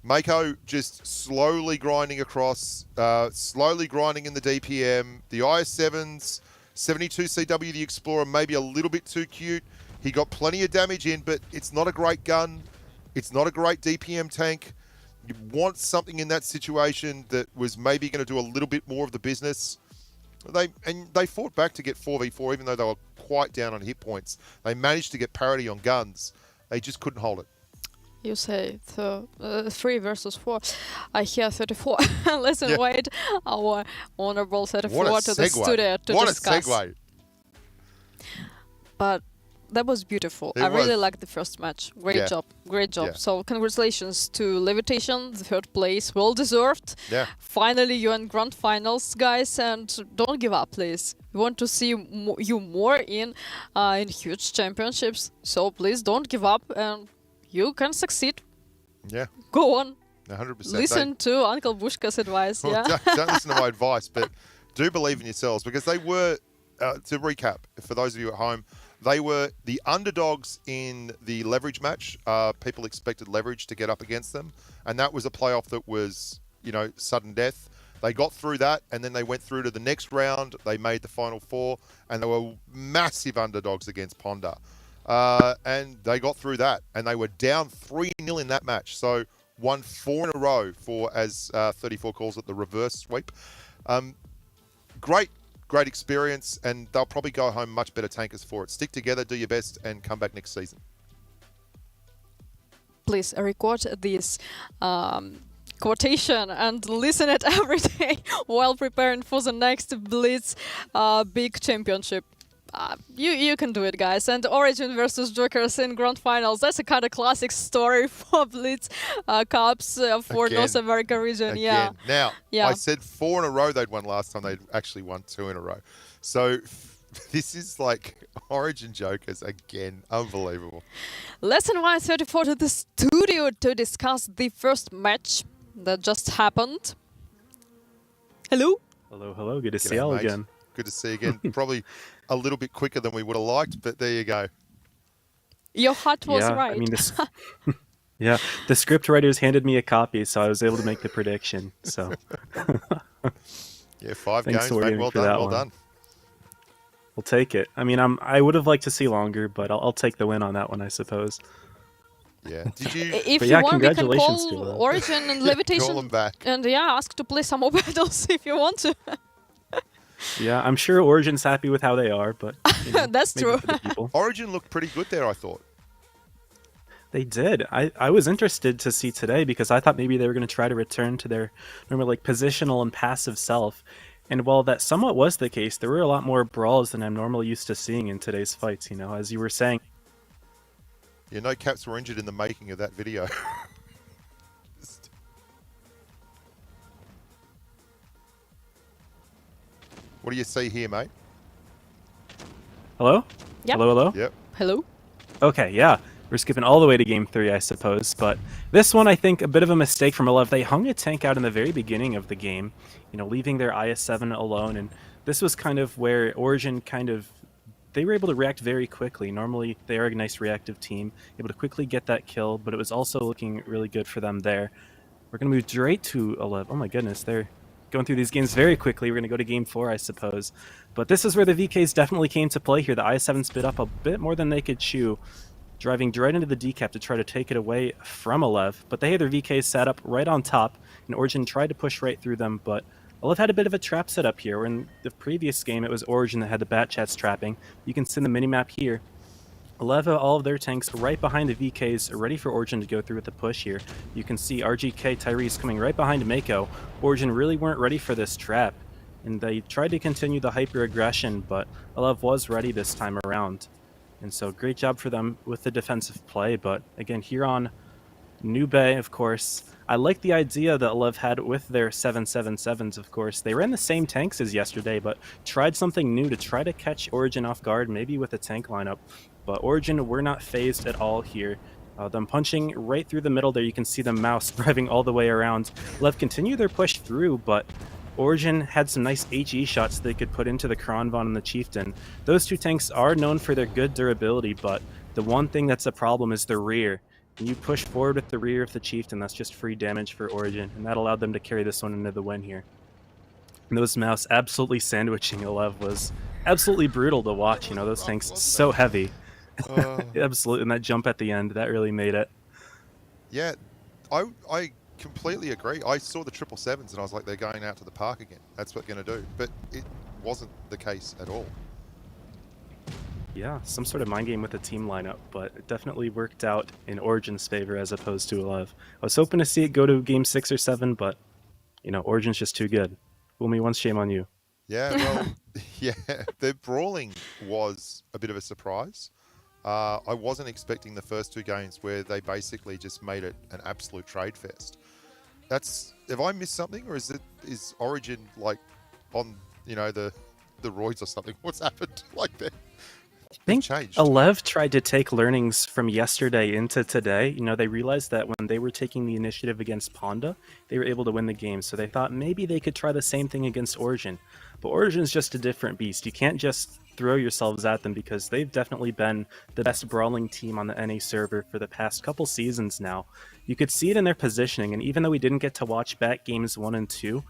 Mako just slowly grinding across, slowly grinding in the DPM. The IS-7s, 72CW, the Explorer, maybe a little bit too cute. He got plenty of damage in, but it's not a great gun. It's not a great DPM tank. You want something in that situation that was maybe going to do a little bit more of the business. They fought back to get 4v4, even though they were quite down on hit points. They managed to get parity on guns. They just couldn't hold it. You say 3 versus 4. I hear 34. Let's invite our honorable 34 to the studio to discuss. What a segue. But that was beautiful. I really liked the first match. Great job. Great job. Yeah. So congratulations to Levitation, the 3rd place. Well deserved. Yeah. Finally, you're in grand finals, guys, and don't give up, please. We want to see you more in huge championships. So please don't give up, and you can succeed. Yeah. Go on. 100%. Listen to Uncle Bushka's advice. Well, yeah. don't listen to my advice, but do believe in yourselves, because they were, to recap, for those of you at home, they were the underdogs in the Leverage match. People expected Leverage to get up against them, and that was a playoff that was, sudden death. They got through that, and then they went through to the next round. They made the Final 4, and they were massive underdogs against Ponda. And they got through that, and they were down 3-0 in that match. So won 4 in a row for, as 34 calls it, the reverse sweep. Great experience, and they'll probably go home much better tankers for it. Stick together, do your best, and come back next season. Please record this quotation and listen it every day while preparing for the next Blitz big championship. You can do it, guys. And Origin versus Jokers in Grand Finals. That's a kind of classic story for Blitz Cups for Again. North America region. Yeah. Again. Now, Yeah. I said 4 in a row they'd won last time. They'd actually won 2 in a row. So this is like Origin Jokers again. Unbelievable. Let's invite 34 to the studio to discuss the first match that just happened. Hello? Hello, hello. Good to see G'day, y'all mate. again. Good to see you again. Probably a little bit quicker than we would have liked, but there you go. Your heart was yeah, right. I mean, yeah, the script writers handed me a copy, so I was able to make the prediction. So Yeah, 5 Thanks, games, Torian, mate. Well for done, that well one. done. we'll take it. I mean, I would have liked to see longer, but I'll take the win on that one, I suppose. Yeah. Did you If But you yeah, want, we can congratulations to call them. Origin and call Levitation them back? and ask to play some more battles if you want to. Yeah, I'm sure Origin's happy with how they are, but you know, That's maybe true. for the people. Origin looked pretty good there, I thought. They did. I was interested to see today because I thought maybe they were going to try to return to their normal like positional and passive self. And while that somewhat was the case, there were a lot more brawls than I'm normally used to seeing in today's fights, you know, as you were saying. Yeah, no caps were injured in the making of that video. What do you see here, mate? Hello? Yep. Hello, hello? Yep. Hello? Okay, yeah. We're skipping all the way to game 3, I suppose. But this one, I think, a bit of a mistake from Elev. They hung a tank out in the very beginning of the game, you know, leaving their IS-7 alone. And this was kind of where Origin they were able to react very quickly. Normally, they are a nice reactive team, able to quickly get that kill, but it was also looking really good for them there. We're going to move straight to Elev. Oh my goodness, they're going through these games very quickly. We're going to go to game 4, I suppose. But this is where the VKs definitely came to play here. The IS-7 spit up a bit more than they could chew, driving right into the decap to try to take it away from Elev. But they had their VKs set up right on top, and Origin tried to push right through them, but Elev had a bit of a trap set up here, where in the previous game it was Origin that had the bat chats trapping. You can see the minimap here. Elev, all of their tanks right behind the VKs, ready for Origin to go through with the push here. You can see RGK Tyrese coming right behind Mako. Origin really weren't ready for this trap, and they tried to continue the hyper-aggression, but Elev was ready this time around. And so great job for them with the defensive play, but again, here on New Bay, of course, I like the idea that Elev had with their 777s, of course. They ran the same tanks as yesterday, but tried something new to try to catch Origin off guard, maybe with a tank lineup. But Origin were not phased at all here. Them punching right through the middle there, you can see the mouse driving all the way around. Elev continued their push through, but Origin had some nice HE shots they could put into the Kronvon and the Chieftain. Those two tanks are known for their good durability, but the one thing that's a problem is the rear. When you push forward with the rear of the Chieftain, that's just free damage for Origin, and that allowed them to carry this one into the win here. And those mouse absolutely sandwiching Elev was absolutely brutal to watch. You know, those tanks so heavy. Absolutely, and that jump at the end, that really made it. Yeah, I completely agree. I saw the 777s and I was like, they're going out to the park again. That's what they're going to do. But it wasn't the case at all. Yeah, some sort of mind game with the team lineup, but it definitely worked out in Origin's favor as opposed to Elev. I was hoping to see it go to game 6 or 7, but, you know, Origin's just too good. Fool me once, shame on you. Yeah, well, yeah, the brawling was a bit of a surprise. I wasn't expecting the first 2 games where they basically just made it an absolute trade fest. Have I missed something, or is Origin like on, you know, the roids or something? What's happened? Like that? I think changed. Elev tried to take learnings from yesterday into today. You know, they realized that when they were taking the initiative against Ponda, they were able to win the game. So they thought maybe they could try the same thing against Origin. But Origin's just a different beast. You can't just throw yourselves at them because they've definitely been the best brawling team on the NA server for the past couple seasons now. You could see it in their positioning, and even though we didn't get to watch back games 1 and 2,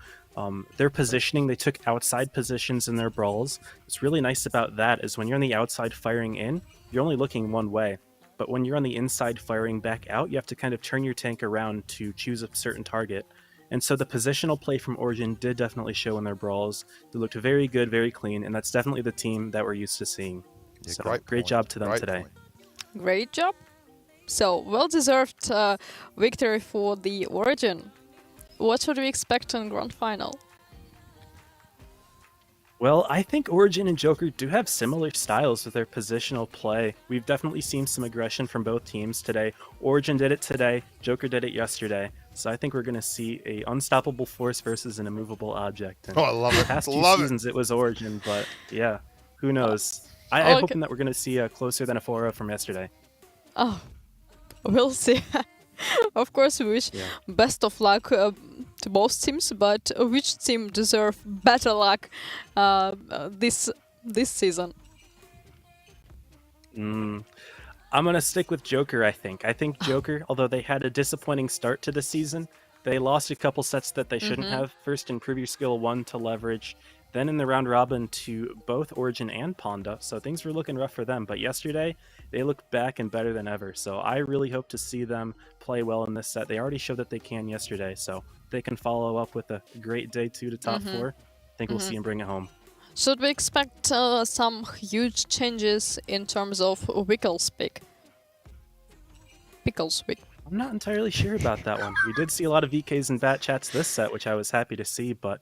their positioning, they took outside positions in their brawls. What's really nice about that is when you're on the outside firing in, you're only looking one way. But when you're on the inside firing back out, you have to kind of turn your tank around to choose a certain target. And so the positional play from Origin did definitely show in their brawls. They looked very good, very clean, and that's definitely the team that we're used to seeing. Yeah, So great job to them today. Point. Great job. So, well-deserved victory for the Origin. What should we expect in Grand Final? Well, I think Origin and Joker do have similar styles with their positional play. We've definitely seen some aggression from both teams today. Origin did it today, Joker did it yesterday. So I think we're going to see a unstoppable force versus an immovable object. And Oh, I love it. the past two Love it. seasons it was Origin, but yeah, who knows? I'm Okay. hoping that we're going to see a closer than a 4-0 from yesterday. Oh, we'll see. Of course, we wish Yeah. best of luck to both teams, but which team deserve better luck this season? I'm gonna stick with Joker, I think. I think Joker, although they had a disappointing start to the season, they lost a couple sets that they shouldn't have. First in Preview Skill 1 to Leverage, then in the round robin to both Origin and Ponda, so things were looking rough for them. But yesterday, they looked back and better than ever, so I really hope to see them play well in this set. They already showed that they can yesterday, so if they can follow up with a great day 2 to top 4, I think we'll see them bring it home. Should we expect some huge changes in terms of Wickles pick? Pickles pick. I'm not entirely sure about that one. We did see a lot of VKs and bat chats this set, which I was happy to see, but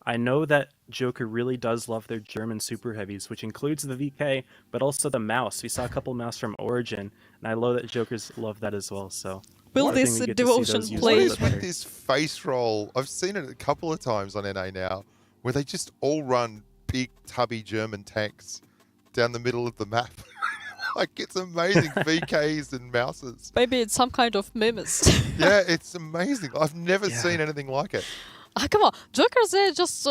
I know that Joker really does love their German super heavies, which includes the VK, but also the mouse. We saw a couple mouse from Origin, and I know that Jokers love that as well. So Will hoping this we get to see devotion those used What a play? is little bit with better. this face roll? I've seen it a couple of times on NA now, where they just all run big, tubby German tanks down the middle of the map. Like, it's amazing. VKs and mouses. Maybe it's some kind of memes. Yeah, it's amazing. I've never Yeah. seen anything like it. Ah, come on, Jokers, they're just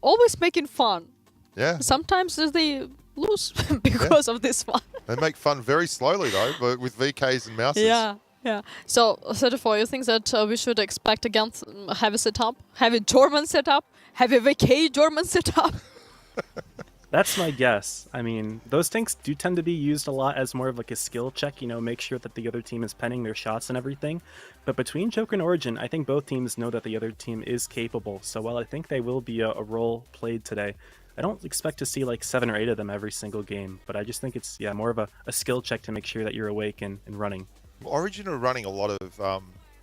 always making fun. Yeah. Sometimes they lose because of this fun. They make fun very slowly, though, but with VKs and mouses. Yeah, yeah. So, 34, you think that we should expect again heavy setup, heavy German setup, heavy VK German setup? That's my guess. I mean, those tanks do tend to be used a lot as more of like a skill check, you know, make sure that the other team is penning their shots and everything. But between Joker and Origin, I think both teams know that the other team is capable. So while I think they will be a role played today, I don't expect to see like 7 or 8 of them every single game. But I just think it's, yeah, more of a skill check to make sure that you're awake and running. Origin are running a lot of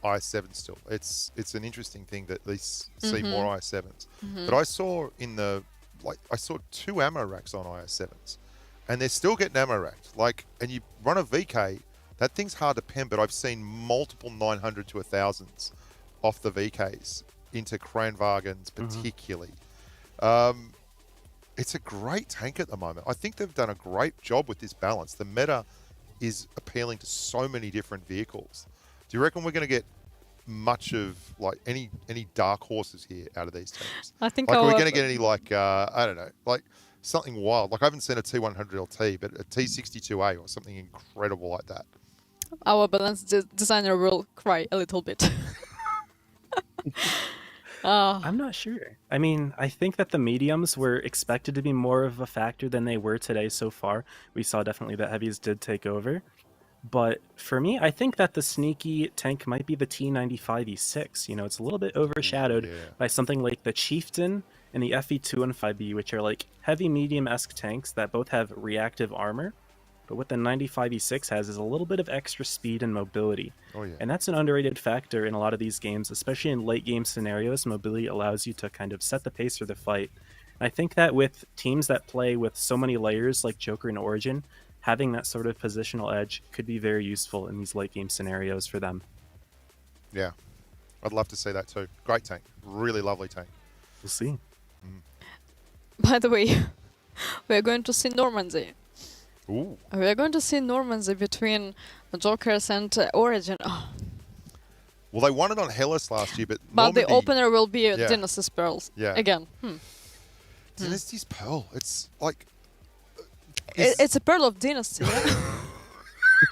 IS7 still. It's an interesting thing that they see more IS7s. But I saw I saw 2 ammo racks on IS7s, and they're still getting ammo racked. Like, and you run a VK, that thing's hard to pen, but I've seen multiple 900 to 1000s off the VKs into Kranwagens particularly. It's a great tank at the moment. I think they've done a great job with this balance. The meta is appealing to so many different vehicles. Do you reckon we're going to get much of like any dark horses here out of these teams? I think Like, are we our- going to get any like I don't know, like something wild? Like, I haven't seen a T100 LT, but a T62A or something incredible like that. Our balance designer will cry a little bit. I'm not sure. I mean, I think that the mediums were expected to be more of a factor than they were today so far. We saw definitely that heavies did take over. But for me, I think that the sneaky tank might be the T95E6. You know, it's a little bit overshadowed Yeah. by something like the Chieftain and the FE2 and 5B, which are like heavy medium-esque tanks that both have reactive armor. But what the 95E6 has is a little bit of extra speed and mobility. Oh yeah. And that's an underrated factor in a lot of these games, especially in late game scenarios. Mobility allows you to kind of set the pace for the fight. And I think that with teams that play with so many layers like Joker and Origin, having that sort of positional edge could be very useful in these late game scenarios for them. Yeah. I'd love to see that too. Great tank. Really lovely tank. We'll see. By the way, we're going to see Normandy. Ooh. We're going to see Normandy between Jokers and Origin. Oh, Well, they won it on Hellas last year, but but the Normandy- opener will be Yeah. Dynasty's Pearls. Yeah. Again. Dynasty's Pearl. It's like It's a Pearl of Dynasty. Yeah?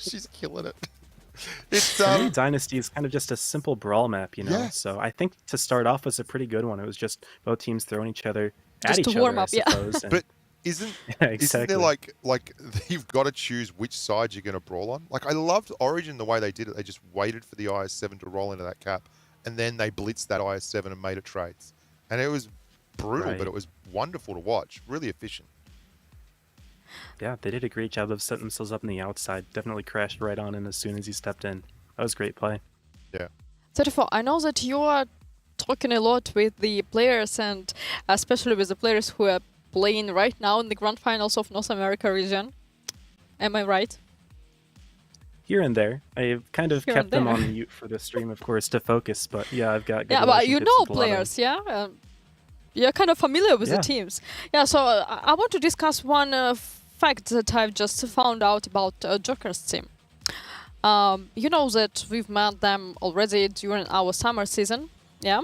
she's killing it. It's For me, Dynasty is kind of just a simple brawl map, you know? Yeah. So I think to start off was a pretty good one. It was just both teams throwing each other at Just each to other, warm I up, yeah. suppose. and- but isn't Yeah, isn't exactly. there like you've got to choose which side you're going to brawl on? Like, I loved Origin the way they did it. They just waited for the IS7 to roll into that cap, and then they blitzed that IS7 and made it trades. And it was brutal, Right. but it was wonderful to watch. Really efficient. Yeah, they did a great job of setting themselves up on the outside. Definitely crashed right on in as soon as he stepped in. That was great play. Yeah. 34, I know that you are talking a lot with the players and especially with the players who are playing right now in the Grand Finals of North America region. Am I right? Here and there. I've kind of Here kept and them there. on mute for the stream, of course, to focus. But yeah, I've got good Yeah, but you relationships know with a lot of them. players, yeah? You're kind of familiar with the Yeah. teams. Yeah, so I want to discuss one fact that I've just found out about Joker's team. You know that we've met them already during our summer season, yeah?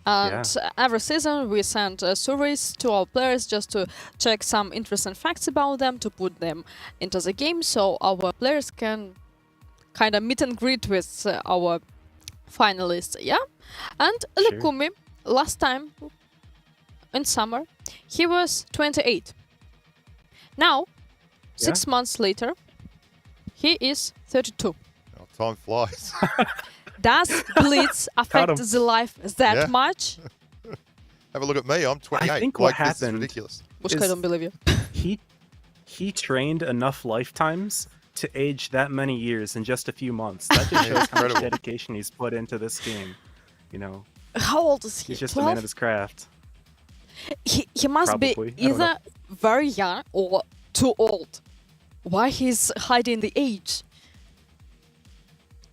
And every season we send surveys to our players just to check some interesting facts about them, to put them into the game so our players can kind of meet and greet with our finalists, yeah? And Sure. Likumi, last time in summer, he was 28. Now, 6 months later, he is 32. Oh, time flies. Does Blitz affect him. the life that Yeah. much? Have a look at me. I'm 28. think what This is happened- ridiculous. Bushka, I don't believe you. He trained enough lifetimes to age that many years in just a few months. That just shows how much Incredible. dedication he's put into this game. You know, How old is he? he's just a man 12? of his craft. He must Probably. be I don't know. either very young or too old. Why he's hiding the age?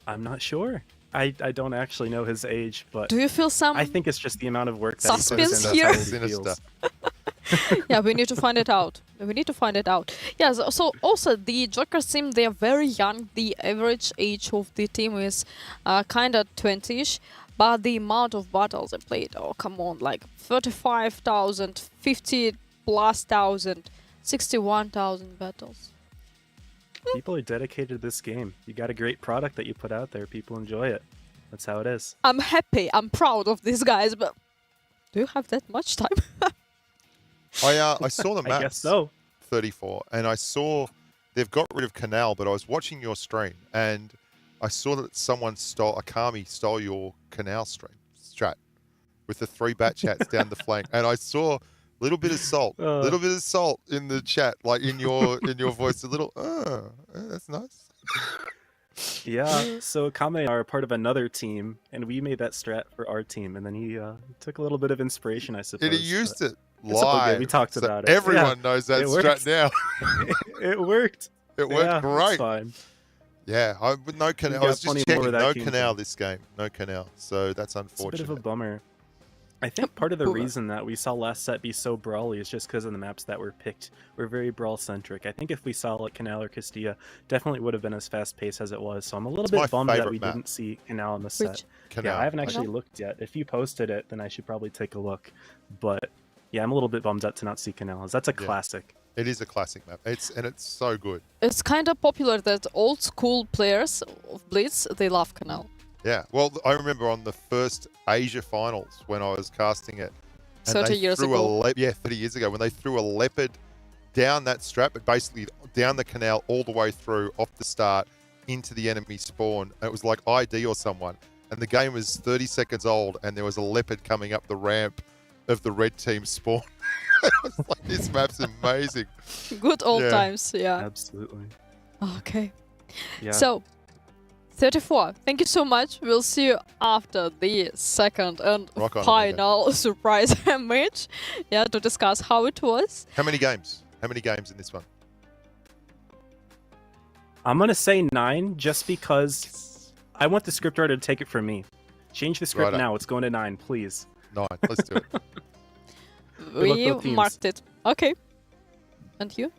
I'm not sure. I don't actually know his age, but Do you feel some? I think it's just the amount of work that he puts in. Suspense That's here. how he Sinister. feels. Yeah, we need to find it out. We need to find it out. Yeah, so also the Joker team, they are very young. The average age of the team is kind of 20ish, but the amount of battles they played, oh come on, like 35,000, 50 plus thousand, 61,000 battles. People are dedicated to this game. You got a great product that you put out there. People enjoy it. That's how it is. I'm happy, I'm proud of these guys, but do you have that much time? I saw the I maps. guess so. 34, and I saw they've got rid of Canal, but I was watching your stream and I saw that someone Akami stole your Canal strat with the 3 bat chats down the flank, and I saw a little bit of salt in the chat, like in your voice, a little that's nice. Yeah, so Kame are a part of another team, and we made that strat for our team, and then he took a little bit of inspiration, I suppose. And he used it it's all good, live. we talked so about it. Everyone Yeah, knows that it strat works. now. It worked. It worked Yeah, great. It's fine. Yeah, with no Canal. got I was just plenty more checking, where that no came Canal from. this game. No Canal. So that's It's a bit unfortunate. of a bummer. I think part of the Boomer. reason that we saw last set be so brawly is just because of the maps that were picked. We're very brawl-centric. I think if we saw like Canal or Castilla, definitely would have been as fast-paced as it was. So I'm a little It's my bit bummed that favorite we map. didn't see Canal in the set. Which? Canal. Yeah, I haven't actually Canal? looked yet. If you posted it, then I should probably take a look. But yeah, I'm a little bit bummed out to not see Canals. That's a Yeah. classic. It is a classic map. It's so good. It's kind of popular that old school players of Blitz, they love Canal. Yeah. Well, I remember on the first Asia finals when I was casting it. And 30 they years threw ago. 30 years ago, when they threw a leopard down that strap, but basically down the canal all the way through, off the start, into the enemy spawn. It was like ID or someone. And the game was 30 seconds old, and there was a leopard coming up the ramp of the red team spawn. I was like, this map's amazing. Good old Yeah. times, yeah. Absolutely. Okay. Yeah. So, 34. Thank you so much. We'll see you after the second and Rock on, final surprise match. Yeah, to discuss how it was. How many games? How many games in this one? I'm going to say 9 just because I want the scriptwriter to take it from me. Change the script Righto. now. It's going to 9, please. 9. Let's do it. luck, We both teams. marked it. Okay. And you?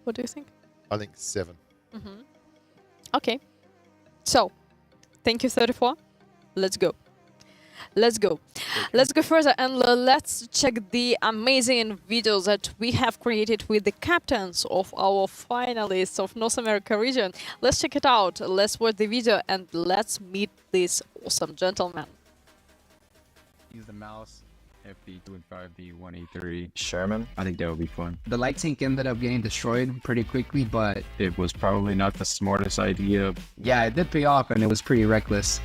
What do you think? I think 7. Okay. So, thank you, 34. Let's go. Let's go. Let's go further and let's check the amazing videos that we have created with the captains of our finalists of North America region. Let's check it out. Let's watch the video and let's meet this awesome gentleman. Use the mouse, FD2 and 5D 183. Sherman. I think that would be fun. The light tank ended up getting destroyed pretty quickly, but It was probably not the smartest idea. yeah, it did pay off and it was pretty reckless.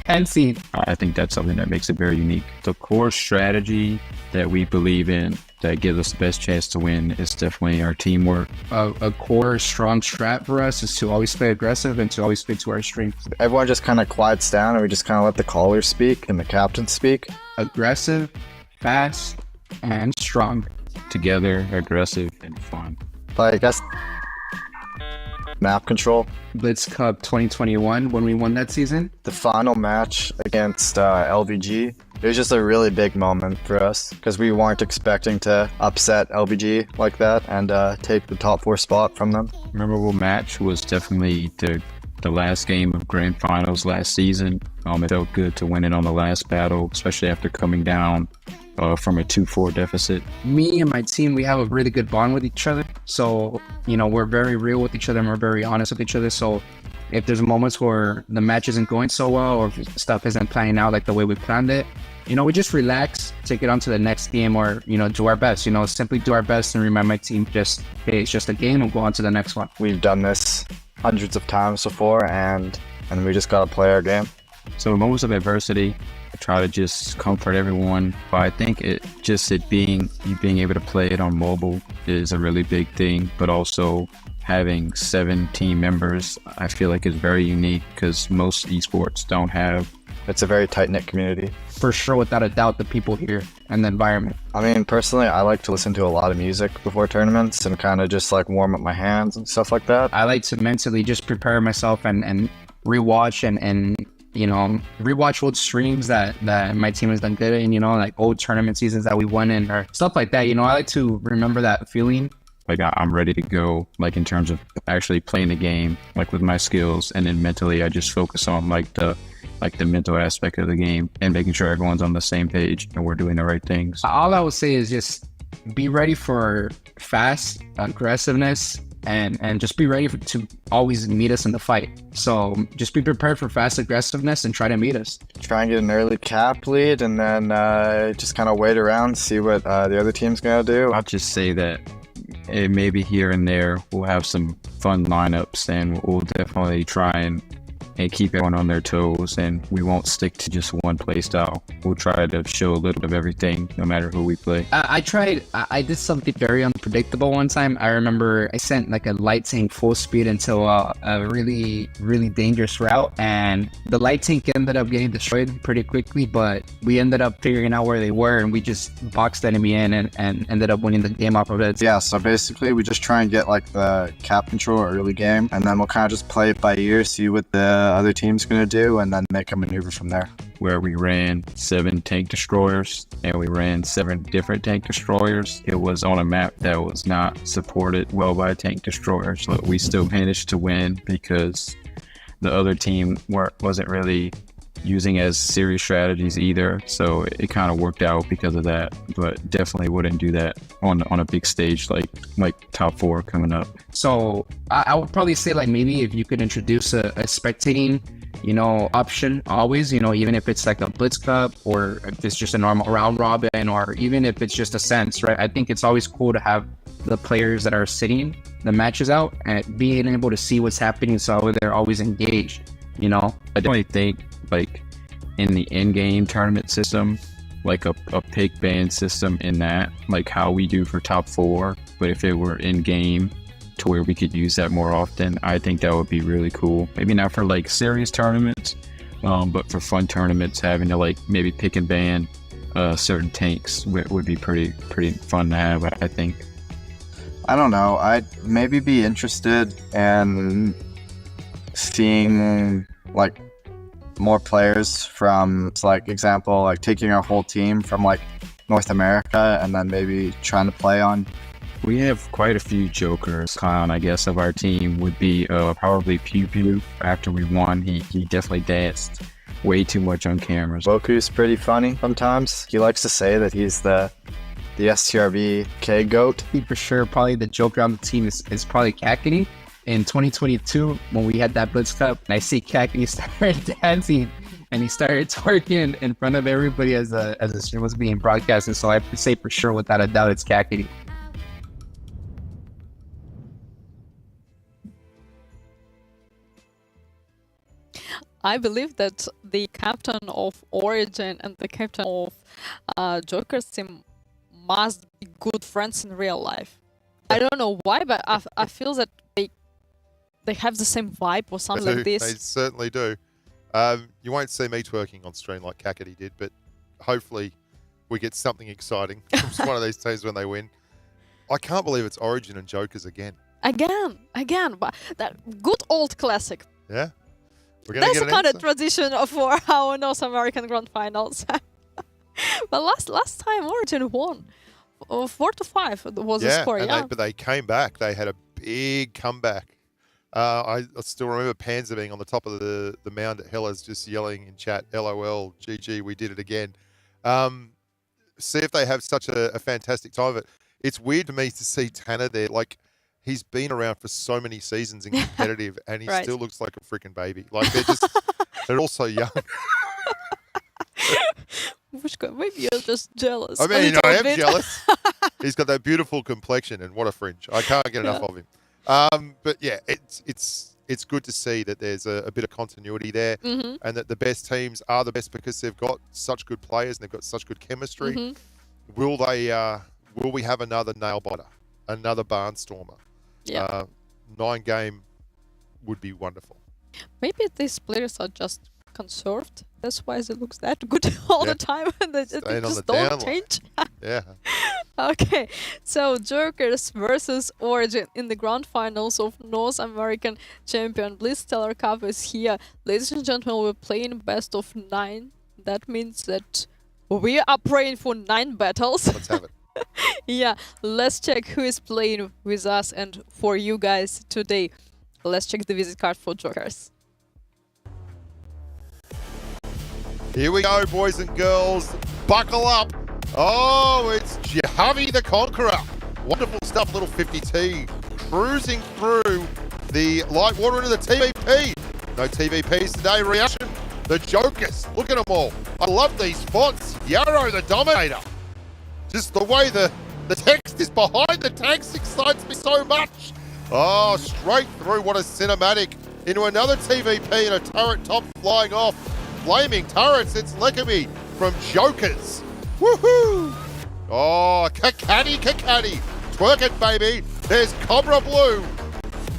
And seen. I think that's something that makes it very unique. The core strategy that we believe in that gives us the best chance to win is definitely our teamwork. A core strong strat for us is to always play aggressive and to always play to our strengths. Everyone just kind of quiets down and we just kind of let the callers speak and the captain speak. Aggressive, fast, and strong. together, aggressive, and fun. But I guess map control. Blitz Cup 2021 when we won that season. The final match against LVG, it was just a really big moment for us because we weren't expecting to upset LVG like that and take the top 4 spot from them. Memorable match was definitely the last game of Grand Finals last season. It felt good to win it on the last battle, especially after coming down from a 2-4 deficit. Me and my team, we have a really good bond with each other. So, we're very real with each other and we're very honest with each other. So if there's moments where the match isn't going so well or if stuff isn't playing out like the way we planned it, we just relax, take it on to the next game or, do our best, simply do our best and remind my team just, hey, it's just a game and go on to the next one. We've done this hundreds of times before and we just got to play our game. So in moments of adversity, I try to just comfort everyone. But I think being able to play it on mobile is a really big thing. But also having 7 team members, I feel like is very unique because most esports don't have. It's a very tight-knit community. For sure, without a doubt, the people here and the environment. I mean, personally, I like to listen to a lot of music before tournaments and kind of just like warm up my hands and stuff like that. I like to mentally just prepare myself and rewatch and rewatch old streams that my team has done good in, like old tournament seasons that we won in or stuff like that. I like to remember that feeling. Like I'm ready to go, like in terms of actually playing the game, like with my skills, and then mentally I just focus on like the mental aspect of the game and making sure everyone's on the same page and we're doing the right things. All I would say is just be ready for fast aggressiveness and just be ready to always meet us in the fight. So just be prepared for fast aggressiveness and try to meet us. Try and get an early cap lead and then just kind of wait around, see what the other team's going to do. I'll just say that maybe here and there we'll have some fun lineups and we'll definitely try and keep everyone on their toes, and we won't stick to just one play style. We'll try to show a little bit of everything, no matter who we play. I did something very unpredictable one time. I remember I sent like a light tank full speed into a really, really dangerous route, and the light tank ended up getting destroyed pretty quickly, but we ended up figuring out where they were, and we just boxed the enemy in and ended up winning the game off of it. Yeah, so basically we just try and get like the cap control early game, and then we'll kind of just play it by ear, see what the other team's going to do, and then make a maneuver from there. Where we ran 7 tank destroyers and we ran 7 different tank destroyers. It was on a map that was not supported well by tank destroyers, but we still managed to win because the other team wasn't really using as serious strategies either, so it kind of worked out because of that. But definitely wouldn't do that on a big stage like top 4 coming up. So I would probably say like maybe if you could introduce a spectating option always, even if it's like a Blitz Cup or if it's just a normal round robin or even if it's just a sense, right? I think it's always cool to have the players that are sitting the matches out and being able to see what's happening, so they're always engaged. I definitely think like in the in-game tournament system, like a pick ban system in that, like how we do for top 4, but if it were in-game to where we could use that more often, I think that would be really cool. Maybe not for like serious tournaments, but for fun tournaments, having to like maybe pick and ban certain tanks would be pretty fun to have, I think. I don't know, I'd maybe be interested in seeing like more players from, like, example, like taking our whole team from like North America and then maybe trying to play on. We have quite a few jokers. Clown, I guess, of our team would be probably Pew Pew. After we won, he definitely danced way too much on cameras. Boku's pretty funny sometimes. He likes to say that he's the STRV K GOAT. For sure, probably the joker on the team is probably Kakini. In 2022, when we had that Blitz Cup, and I see Kakini started dancing and he started twerking in front of everybody as the stream was being broadcasted. So I have to say for sure, without a doubt, it's Kakini. I believe that the captain of Origin and the captain of Joker's team must be good friends in real life. I don't know why, but I feel that they have the same vibe or something like this. They certainly do. You won't see me twerking on stream like Kakity did, but hopefully we get something exciting from one of these teams when they win. I can't believe it's Origin and Jokers again. Again, but that good old classic. Yeah? We're going to That's get a an kind of answer? tradition for our North American Grand Finals. But last time Origin won. 4-5 was the score, and yeah. but they came back. They had a big comeback. I still remember Panzer being on the top of the mound at Hellas just yelling in chat, LOL, GG, we did it again. See if they have such a fantastic time of it. It's weird to me to see Tanner there. Like, he's been around for so many seasons in competitive, and he Right. still looks like a freaking baby. Like, they're all so young. Vushka, maybe you're just jealous. I a mean, little I am bit. jealous. He's got that beautiful complexion, and what a fringe. I can't get enough of him. But yeah, it's good to see that there's a bit of continuity there, Mhm. and that the best teams are the best because they've got such good players and they've got such good chemistry. Mhm. Will we have another nail biter, another barnstormer? Yeah. 9-game would be wonderful. Maybe these players are just conserved. That's why it looks that good all Yeah. the time. They Staying on just the don't down line. change. Yeah. Okay, so Jokers versus Origin in the grand finals of North American Champion Blitz Stellar Cup is here. Ladies and gentlemen, we're playing best of 9. That means that we are praying for 9 battles. Let's have it. Yeah, let's check who is playing with us and for you guys today. Let's check the visit card for Jokers. Here we go, boys and girls. Buckle up. Oh, it's Javi the Conqueror. Wonderful stuff, little 50T. Cruising through the light water into the TVP. No TVPs today, reaction. The Jokers. Look at them all. I love these fonts. Yarrow the Dominator. Just the way the text is behind the tanks excites me so much. Oh, straight through. What a cinematic. Into another TVP and a turret top flying off. Flaming turrets. It's Lekami from Jokers. Woohoo! Oh, Kakati. Twerk it, baby. There's Cobra Blue.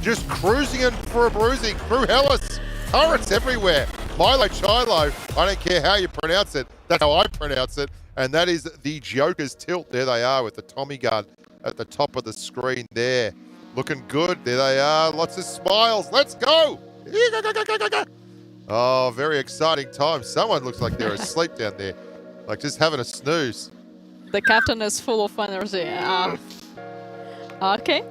Just cruising in for a bruising through Hellas. Turrets everywhere. Milo Chilo. I don't care how you pronounce it. That's how I pronounce it. And that is the Jokers tilt. There they are with the Tommy gun at the top of the screen there. Looking good. There they are. Lots of smiles. Let's go. Oh, very exciting time. Someone looks like they're asleep down there. Like just having a snooze. The captain is full of energy. Okay.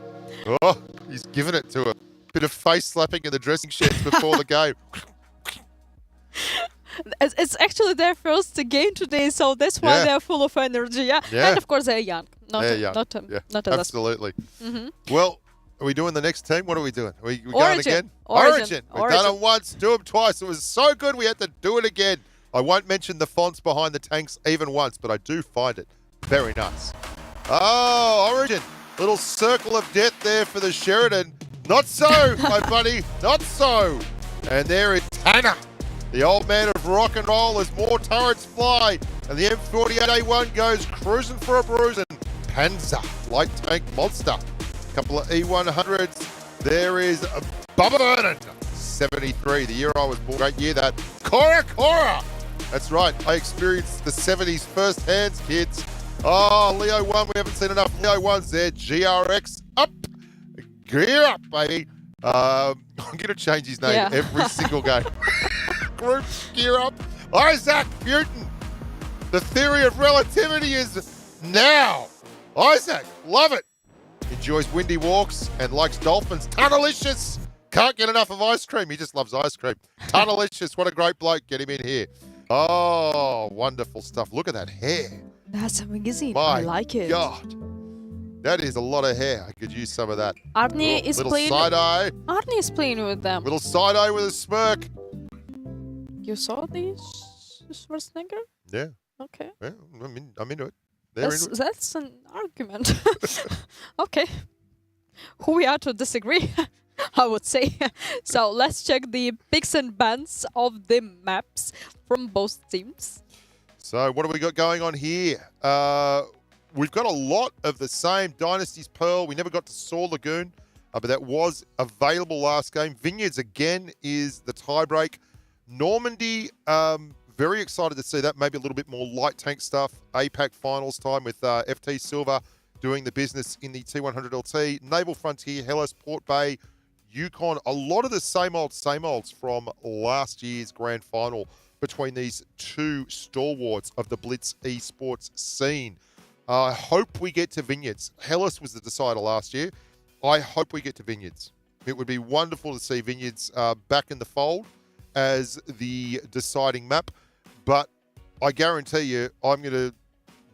Oh, he's giving it to a bit of face slapping in the dressing sheds before the game. It's actually their first game today, so that's why Yeah. they're full of energy. Yeah. Yeah. And of course they're young. They're young. Not as Absolutely. Mm-hmm. Well, are we doing the next team? What are we doing? Are we going Origin. again? Origin. We've done it once, do them twice. It was so good we had to do it again. I won't mention the fonts behind the tanks even once, but I do find it very nice. Oh, Origin. Little circle of death there for the Sheridan. Not so, my buddy. Not so. And there is Tanner, the old man of rock and roll, as more turrets fly. And the M48A1 goes cruising for a bruise. And Panzer, light tank monster. Couple of E100s. There is Bubba Vernon, 73. The year I was born. Great year that. Cora. That's right. I experienced the 70s firsthand, kids. Oh, Leo 1. We haven't seen enough Leo 1s there. GRX up. Gear up, baby. I'm going to change his name every single game. Group gear up. Isaac Newton. The theory of relativity is now. Isaac, love it. Enjoys windy walks and likes dolphins. Tunnelicious. Can't get enough of ice cream. He just loves ice cream. Tunnelicious. What a great bloke. Get him in here. Oh, wonderful stuff. Look at that hair. That's amazing. My I like it. God. That is a lot of hair. I could use some of that. Arnie is little playing. side eye. Arnie is playing with them. Little side eye with a smirk. You saw this Schwarzenegger? Yeah. Okay. Yeah, I'm into it. They're into it. That's an argument. Okay. Who we are to disagree, I would say. So let's check the picks and bans of the maps from both teams. So what have we got going on here? We've got a lot of the same. Dynasty's Pearl. We never got to Saw Lagoon, but that was available last game. Vineyards again is the tiebreak. Normandy, very excited to see that. Maybe a little bit more light tank stuff. APAC finals time with FT Silver doing the business in the T100 LT. Naval Frontier, Hellas, Port Bay, Yukon. A lot of the same olds from last year's grand final between these two stalwarts of the Blitz esports scene. I hope we get to Vineyards. Hellas was the decider last year. I hope we get to Vineyards. It would be wonderful to see Vineyards back in the fold as the deciding map, but I guarantee you I'm going to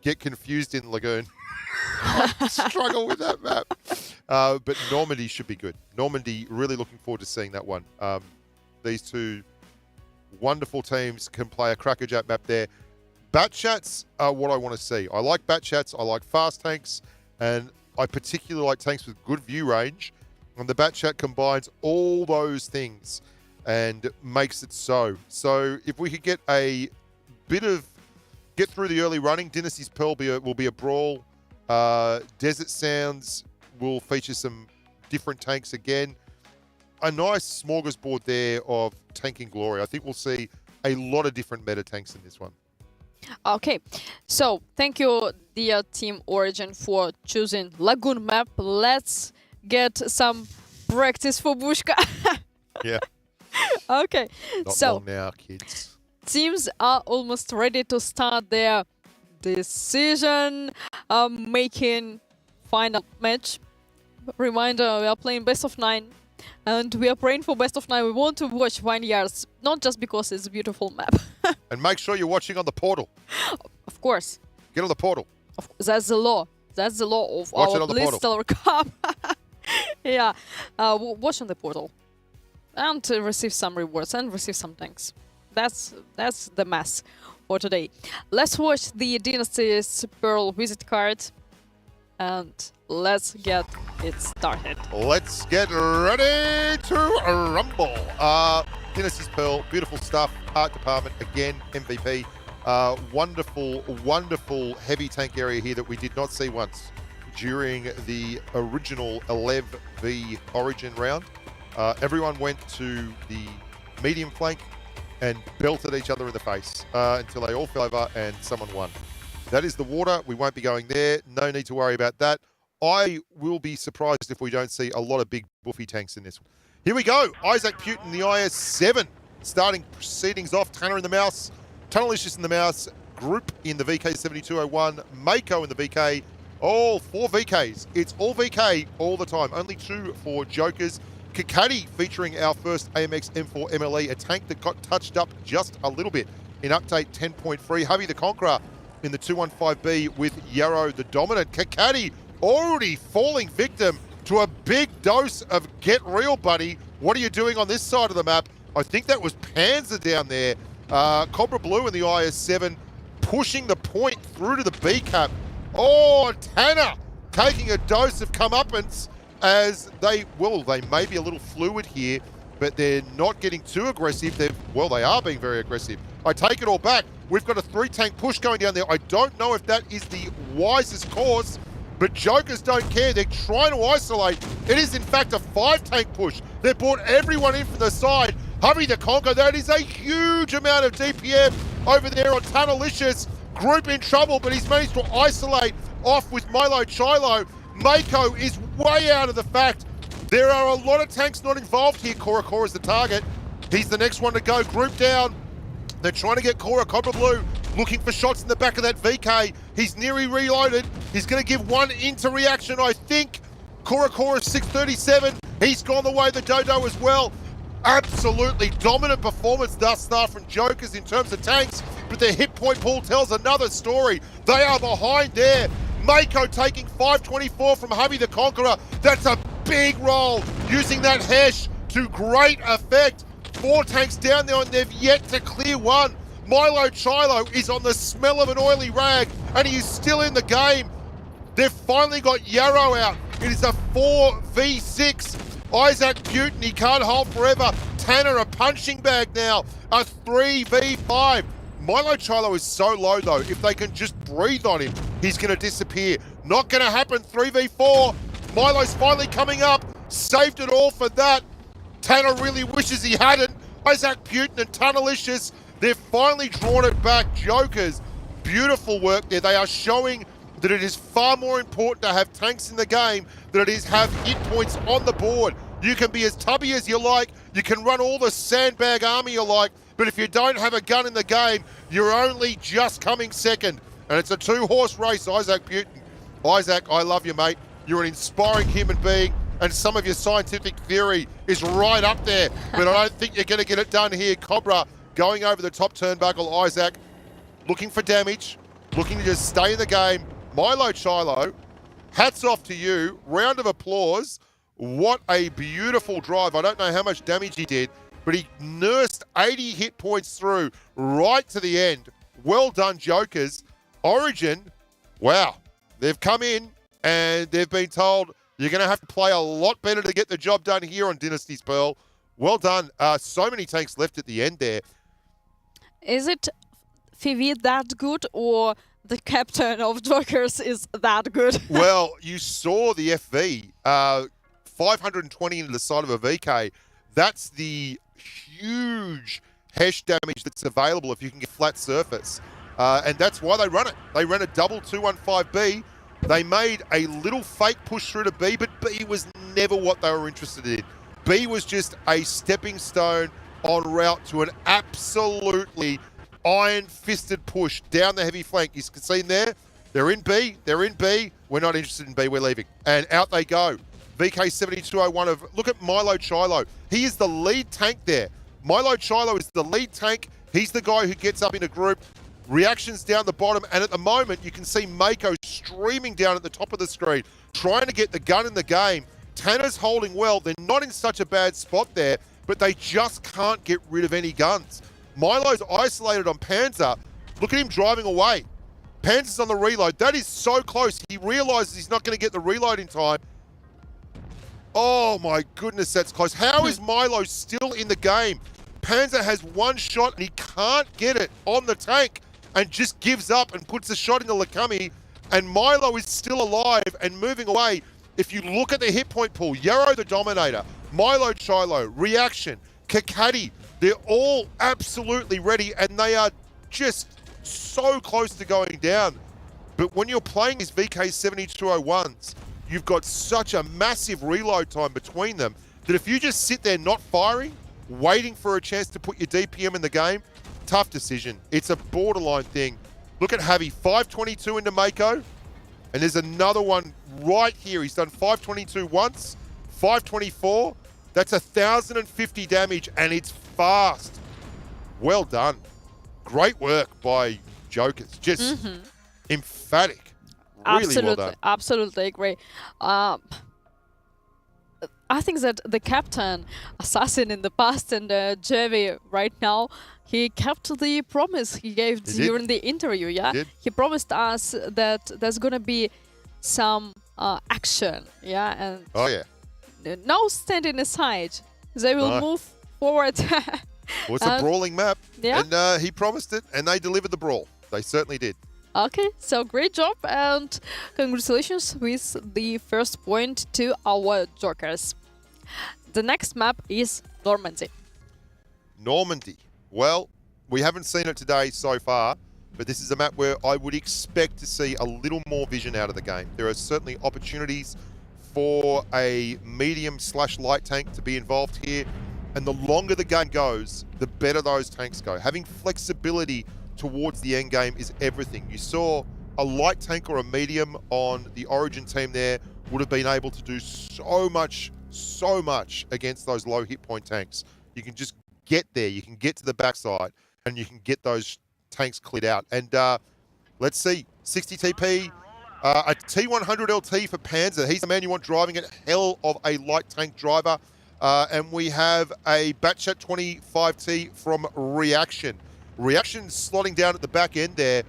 get confused in Lagoon. I struggle with that map. But Normandy should be good. Normandy, really looking forward to seeing that one. These two wonderful teams can play a crackerjack map there. Bat chats are what I want to see. I like bat chats. I like fast tanks, and I particularly like tanks with good view range. And the bat chat combines all those things and makes it so. So if we could get a bit of get through the early running, Dynasty's Pearl will be a brawl. Desert Sounds will feature some different tanks again. A nice smorgasbord there of tanking glory. I think we'll see a lot of different meta tanks in this one. Okay, so thank you, dear Team Origin, for choosing Lagoon map. Let's get some practice for Bushka. Yeah. Okay, Not so long now, kids. teams are almost ready to start their decision making final match. Reminder, we are playing best of 9 and we are praying for best of 9. We want to watch Vineyards, not just because it's a beautiful map. And make sure you're watching on the portal. Of course. Get on the portal. That's the law. That's the law of Watch it our on the Blitz portal. Stellar Cup. Yeah. Watch on the portal. And receive some rewards and receive some tanks. That's the mess for today. Let's watch the Dynasty's Pearl visit card. And let's get it started. Let's get ready to rumble. Dynasty's Pearl, beautiful stuff. Art department, again, MVP. Wonderful, wonderful heavy tank area here that we did not see once during the original 11v Origin round. Everyone went to the medium flank and belted each other in the face until they all fell over and someone won. That is the water. We won't be going there. No need to worry about that. I will be surprised if we don't see a lot of big buffy tanks in this one. Here we go. Isaac Putin, the IS-7, starting proceedings off. Tanner in the mouse. Tunnelicious in the mouse. Group in the VK7201. Mako in the VK. All 4 VKs. It's all VK all the time. Only 2 for Jokers. Kakati featuring our first AMX M4 MLE, a tank that got touched up just a little bit in update 10.3. Hubby the Conqueror in the 215B with Yarrow the Dominant. Kakati already falling victim to a big dose of get real, buddy. What are you doing on this side of the map? I think that was Panzer down there. Cobra Blue in the IS-7 pushing the point through to the B cap. Oh, Tanner taking a dose of comeuppance as they may be a little fluid here, but they're not getting too aggressive. They are being very aggressive. I take it all back. We've got a 3-tank push going down there. I don't know if that is the wisest course, but Jokers don't care. They're trying to isolate. It is, in fact, a 5-tank push. They brought everyone in from the side. Hubby the Conquer, that is a huge amount of DPM over there on Tunnelicious. Group in trouble, but he's managed to isolate off with Milo Chilo. Mako is way out of the fact. There are a lot of tanks not involved here. Cora is the target. He's the next one to go. Group down. They're trying to get Cobra Blue, looking for shots in the back of that VK. He's nearly reloaded. He's going to give one into reaction, I think. Cora 637. He's gone the way of the Dodo as well. Absolutely dominant performance thus far from Jokers in terms of tanks, but their hit point pool tells another story. They are behind there. Mako taking 524 from Hubby the Conqueror. That's a big roll, using that Hesh to great effect. 4 tanks down there and they've yet to clear one. Milo Chilo is on the smell of an oily rag and he is still in the game. They've finally got Yarrow out. It is a 4v6. Isaac Putin, he can't hold forever. Tanner, a punching bag now. A 3v5. Milo Chilo is so low though, if they can just breathe on him, he's going to disappear. Not going to happen, 3v4. Milo's finally coming up, saved it all for that. Tanner really wishes he hadn't. Isaac Putin and Tunnelicious, they've finally drawn it back. Jokers, beautiful work there. They are showing that it is far more important to have tanks in the game than it is have hit points on the board. You can be as tubby as you like, you can run all the sandbag army you like, but if you don't have a gun in the game, you're only just coming second. And it's a two-horse race, Isaac Putin. Isaac, I love you, mate. You're an inspiring human being, and some of your scientific theory is right up there, but I don't think you're going to get it done here. Cobra going over the top turnbuckle. Isaac looking for damage, looking to just stay in the game. Milo Chilo, hats off to you. Round of applause. What a beautiful drive. I don't know how much damage he did, but he nursed 80 hit points through right to the end. Well done, Jokers. Origin, wow. They've come in and they've been told you're going to have to play a lot better to get the job done here on Dynasty's Pearl. Well done. So many tanks left at the end there. Is it Phoebe that good, or the captain of Jokers is that good? Well, you saw the FV, 520 into the side of a VK. That's the huge hash damage that's available if you can get flat surface. And that's why they run it. They ran a double 215B. They made a little fake push through to B, but B was never what they were interested in. B was just a stepping stone en route to an absolutely iron-fisted push down the heavy flank. You can see in there, they're in B, we're not interested in B, we're leaving. And out they go. VK7201 of, look at Milo Chilo. He is the lead tank there. Milo Chilo is the lead tank. He's the guy who gets up in a group. Reactions down the bottom, and at the moment you can see Mako streaming down at the top of the screen, trying to get the gun in the game. Tanner's holding well. They're not in such a bad spot there, but they just can't get rid of any guns. Milo's isolated on Panzer. Look at him driving away. Panzer's on the reload. That is so close. He realizes he's not going to get the reload in time. Oh my goodness, that's close. How is Milo still in the game? Panzer has one shot and he can't get it on the tank and just gives up and puts a shot into Lakami, and Milo is still alive and moving away. If you look at the hit point pool, Yarrow the Dominator, Milo Chilo, Reaction, Kakati, they're all absolutely ready and they are just so close to going down. But when you're playing these VK7201s, you've got such a massive reload time between them that if you just sit there not firing, waiting for a chance to put your DPM in the game, tough decision. It's a borderline thing. Look at Javi, 522 into Mako, and there's another one right here. He's done 522 once, 524. That's 1,050 damage, and it's fast. Well done. Great work by Jokers. Just emphatic. Really Absolutely, well done. absolutely agree. I think that the captain, Assassin in the past and Javi right now, he kept the promise he gave during the interview, yeah? He promised us that there's gonna be some action, yeah? And Oh, yeah. no standing aside. They will move forward. Well, it's a brawling map, yeah. and he promised it, and they delivered the brawl. They certainly did. Okay, so great job and congratulations with the first point to our Jokers. The next map is Normandy. Normandy. Well, we haven't seen it today so far, but this is a map where I would expect to see a little more vision out of the game. There are certainly opportunities for a medium/light tank to be involved here, and the longer the game goes, the better those tanks go. Having flexibility towards the end game is everything. You saw a light tank or a medium on the Origin team there would have been able to do so much against those low hit point tanks. You can just get there, you can get to the backside, and you can get those tanks cleared out. And let's see, 60 TP, a T100 LT for Panzer. He's the man you want driving it. Hell of a light tank driver. And we have a Batchat 25T from Reaction. Reaction slotting down at the back end there.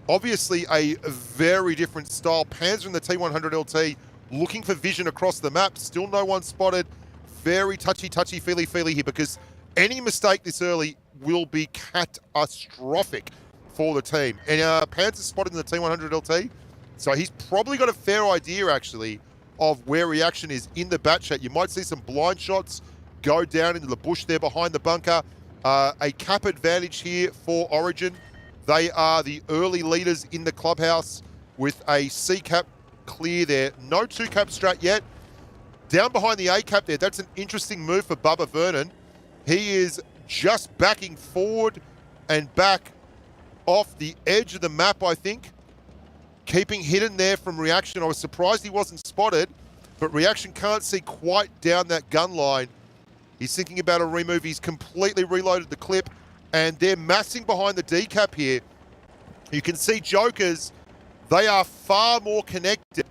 Obviously a very different style. Panzer in the T100 LT looking for vision across the map. Still no one spotted. Very touchy, feely here, because any mistake this early will be catastrophic for the team. And Panzer spotted in the T100 LT. So he's probably got a fair idea, actually, of where Reaction is in the Batchat. You might see some blind shots go down into the bush there behind the bunker. A cap advantage here for Origin. They are the early leaders in the clubhouse. with a C cap clear there. No 2 cap strat yet. Down behind the A cap there. That's an interesting move for Bubba Vernon. He is just backing forward and back off the edge of the map, I think. Keeping hidden there from Reaction. I was surprised he wasn't spotted, but Reaction can't see quite down that gun line. He's thinking about a remove. He's completely reloaded the clip, and they're massing behind the D cap here. You can see Jokers, they are far more connected.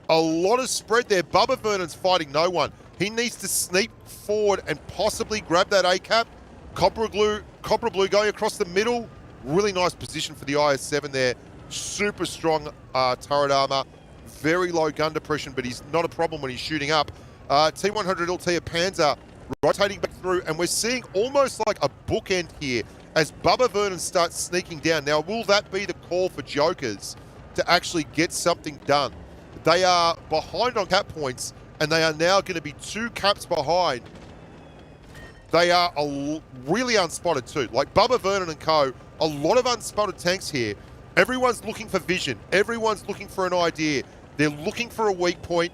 A lot of spread there. Bubba Vernon's fighting no one. He needs to sneak forward and possibly grab that A cap. Copper Blue going across the middle. Really nice position for the IS-7 there. Super strong turret armor. Very low gun depression, but he's not a problem when he's shooting up. T100 LT of Panzer rotating back through, and we're seeing almost like a bookend here as Bubba Vernon starts sneaking down. Now, will that be the call for Jokers to actually get something done? They are behind on cap points, and they are now going to be 2 caps behind. They are really unspotted too. Like Bubba Vernon and co, a lot of unspotted tanks here. Everyone's looking for vision. Everyone's looking for an idea. They're looking for a weak point.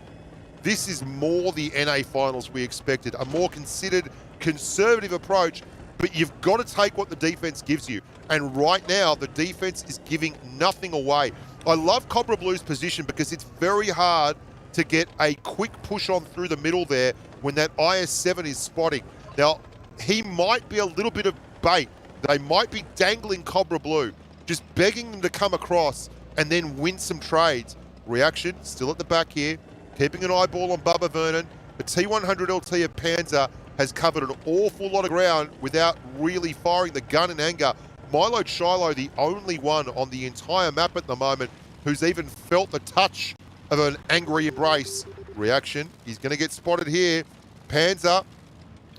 This is more the NA finals we expected. A more considered, conservative approach, but you've got to take what the defense gives you. And right now, the defense is giving nothing away. I love Cobra Blue's position because it's very hard to get a quick push on through the middle there when that IS-7 is spotting. Now, he might be a little bit of bait. They might be dangling Cobra Blue, just begging them to come across and then win some trades. Reaction, still at the back here, keeping an eyeball on Bubba Vernon. The T100 LT of Panzer has covered an awful lot of ground without really firing the gun in anger. Milo Shiloh, the only one on the entire map at the moment who's even felt the touch of an angry embrace. Reaction, he's going to get spotted here. Panzer,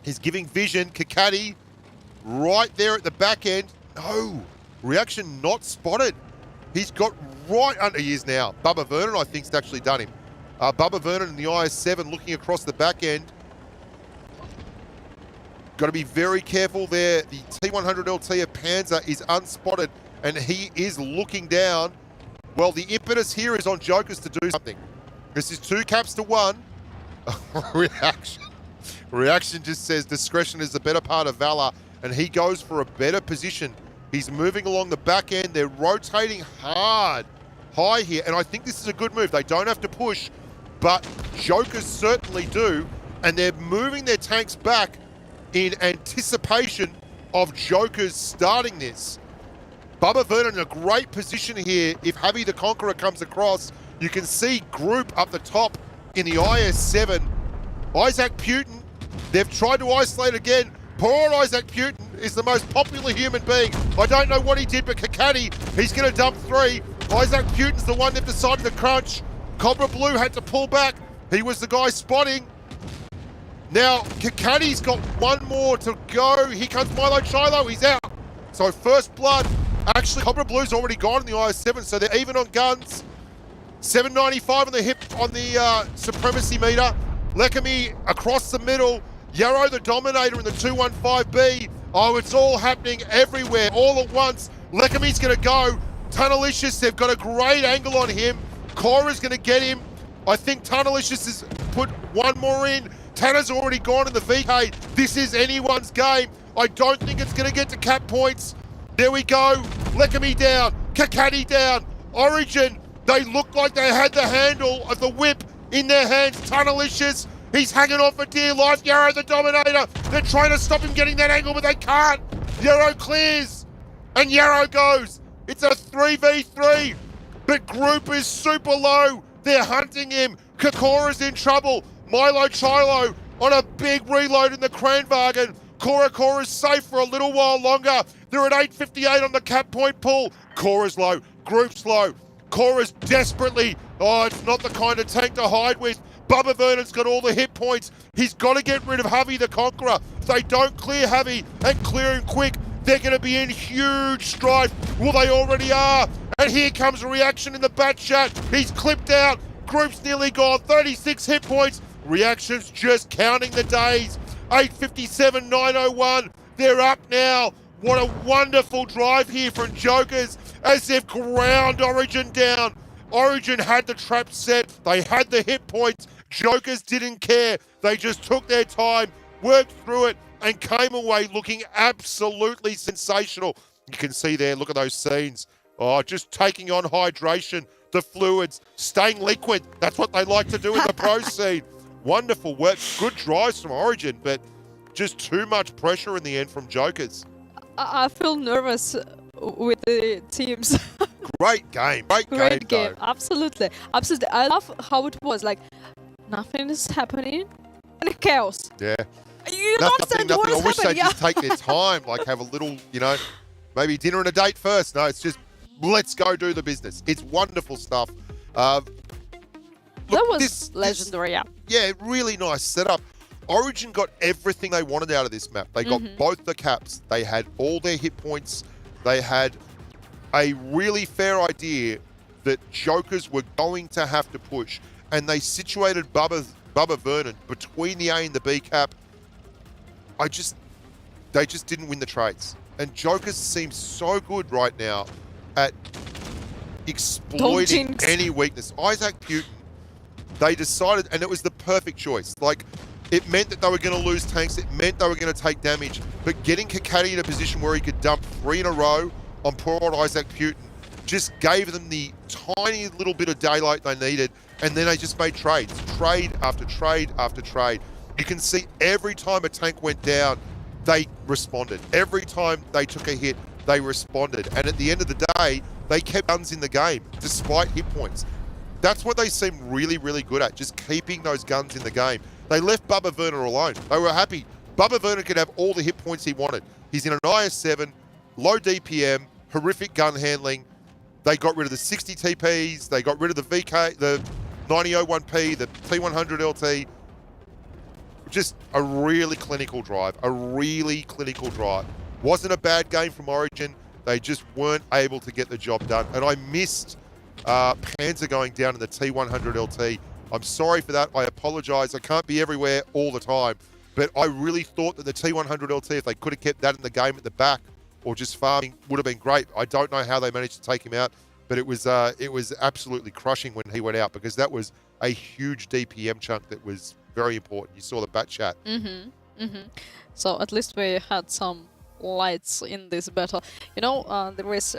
he's giving vision. Kakati, right there at the back end. No, Reaction not spotted. He's got right under, he is now. Bubba Vernon, I think, has actually done him. Bubba Vernon and the IS-7 looking across the back end. Got to be very careful there. The T100 LT of Panzer is unspotted, and he is looking down. Well, the impetus here is on Jokers to do something. This is 2 caps to 1. Reaction just says discretion is the better part of valor, and he goes for a better position. He's moving along the back end. They're rotating hard, high here, and I think this is a good move. They don't have to push, but Jokers certainly do, and they're moving their tanks back in anticipation of Jokers starting this. Bubba Vernon in a great position here. If Javi the Conqueror comes across, you can see group up the top in the IS-7. Isaac Putin, they've tried to isolate again. Poor Isaac Putin is the most popular human being. I don't know what he did, but Kakati, he's going to dump 3. Isaac Putin's the one they've decided to crunch. Cobra Blue had to pull back. He was the guy spotting. Now, Kakati's got one more to go. Here comes Milo Shiloh. He's out. So first blood. Actually, Cobra Blue's already gone in the IS-7, so they're even on guns. 795 on the hip on the supremacy meter. Lekami across the middle. Yarrow the Dominator in the 215B. Oh, it's all happening everywhere, all at once. Lekami's going to go. Tunnelicious, they've got a great angle on him. Cora's going to get him. I think Tunnelicious has put one more in. Tanner's already gone in the VK. This is anyone's game. I don't think it's going to get to cap points. There we go. Lekami down. Kakati down. Origin, they look like they had the handle of the whip in their hands. Tunnelicious, he's hanging on for dear life. Yarrow the Dominator, they're trying to stop him getting that angle, but they can't. Yarrow clears, and Yarrow goes. It's a 3v3, but group is super low. They're hunting him. Kokora's in trouble. Milo Chilo on a big reload in the Kranwagen. Cora's safe for a little while longer. They're at 858 on the cap point pull. Cora's low, group's low. Cora's desperately, oh, it's not the kind of tank to hide with. Bubba Vernon's got all the hit points. He's got to get rid of Javi the Conqueror. If they don't clear Javi and clear him quick, they're going to be in huge strife. Well, they already are. And here comes a reaction in the bat chat. He's clipped out. Group's nearly gone. 36 hit points. Reaction's just counting the days. 857, 901. They're up now. What a wonderful drive here from Jokers as they've ground Origin down. Origin had the trap set. They had the hit points. Jokers didn't care. They just took their time, worked through it, and came away looking absolutely sensational. You can see there, look at those scenes. Oh, just taking on hydration, the fluids, staying liquid. That's what they like to do in the pro scene. Wonderful work. Good drives from Origin, but just too much pressure in the end from Jokers. I feel nervous with the teams. Great game. Great game. Though. Absolutely. Absolutely. I love how it was. Like, nothing is happening. And chaos. Yeah. You don't understand what I is wish happening. they'd just take their time, like have a little, maybe dinner and a date first. No, it's just, let's go do the business. It's wonderful stuff. That was legendary, yeah. Yeah, really nice setup. Origin got everything they wanted out of this map. They got both the caps. They had all their hit points. They had a really fair idea that Jokers were going to have to push. And they situated Bubba Vernon between the A and the B cap. They just didn't win the trades. And Jokers seem so good right now at exploiting any weakness. Isaac Putin, they decided, and it was the perfect choice. Like, it meant that they were going to lose tanks. It meant they were going to take damage. But getting Kakati in a position where he could dump 3 in a row on poor old Isaac Putin just gave them the tiny little bit of daylight they needed. And then they just made trades. Trade after trade after trade. You can see every time a tank went down, they responded. Every time they took a hit, they responded. And at the end of the day, they kept guns in the game, despite hit points. That's what they seem really, really good at, just keeping those guns in the game. They left Bubba Verner alone. They were happy. Bubba Verner could have all the hit points he wanted. He's in an IS-7, low DPM, horrific gun handling. They got rid of the 60 TPs. They got rid of the VK, the 9001P, the T100 LT. Just a really clinical drive. Wasn't a bad game from Origin. They just weren't able to get the job done. And I missed Panzer going down in the T100 LT. I'm sorry for that. I apologize. I can't be everywhere all the time. But I really thought that the T100 LT, if they could have kept that in the game at the back or just farming, would have been great. I don't know how they managed to take him out, but it was absolutely crushing when he went out, because that was a huge DPM chunk that was very important. You saw the bat chat. So at least we had some lights in this battle. There is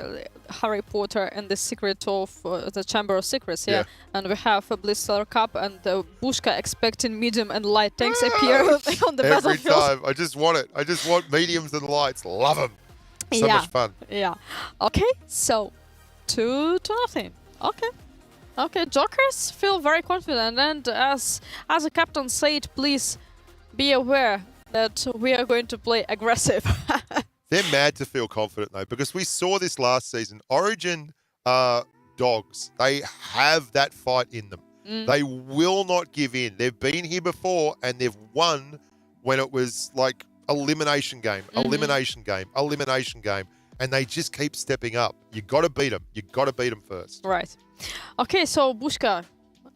Harry Potter and the secret of the Chamber of Secrets, yeah? And we have a Blister Cup and Bushka expecting medium and light tanks appear on the battlefield. Every time. I just want it. I just want mediums and lights. Love them. So much fun. Yeah. Okay, so 2-0. Okay, Jokers feel very confident, and as a captain said, please be aware that we are going to play aggressive. They're mad to feel confident, though, because we saw this last season. Origin dogs. They have that fight in them. They will not give in. They've been here before, and they've won when it was like elimination game, and they just keep stepping up. You got to beat them. You got to beat them first. Right. Okay, so Bushka,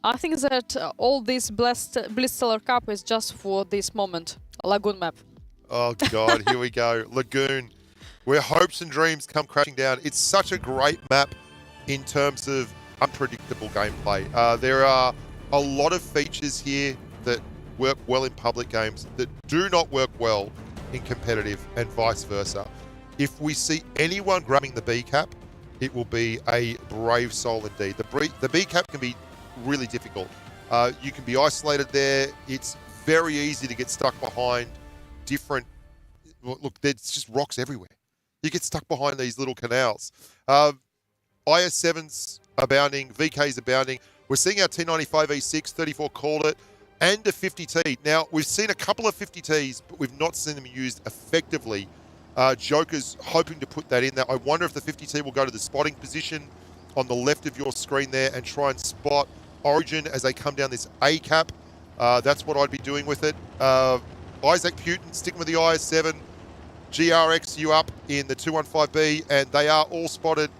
I think that all this Blitzstellar Cup is just for this moment. Lagoon map. Oh, God, here we go. Lagoon, where hopes and dreams come crashing down. It's such a great map in terms of unpredictable gameplay. There are a lot of features here that work well in public games that do not work well in competitive, and vice versa. If we see anyone grabbing the B cap, it will be a brave soul indeed. The B cap can be really difficult. You can be isolated there. It's very easy to get stuck behind different... Look, there's just rocks everywhere. You get stuck behind these little canals. IS-7s abounding, VKs abounding. We're seeing our T95 E6, 34 called it, and a 50T. Now, we've seen a couple of 50Ts, but we've not seen them used effectively. Joker's hoping to put that in there. I wonder if the 50T will go to the spotting position on the left of your screen there and try and spot Origin as they come down this A cap. That's what I'd be doing with it. Isaac Putin sticking with the IS-7. GRX you up in the 215B, and they are all spotted.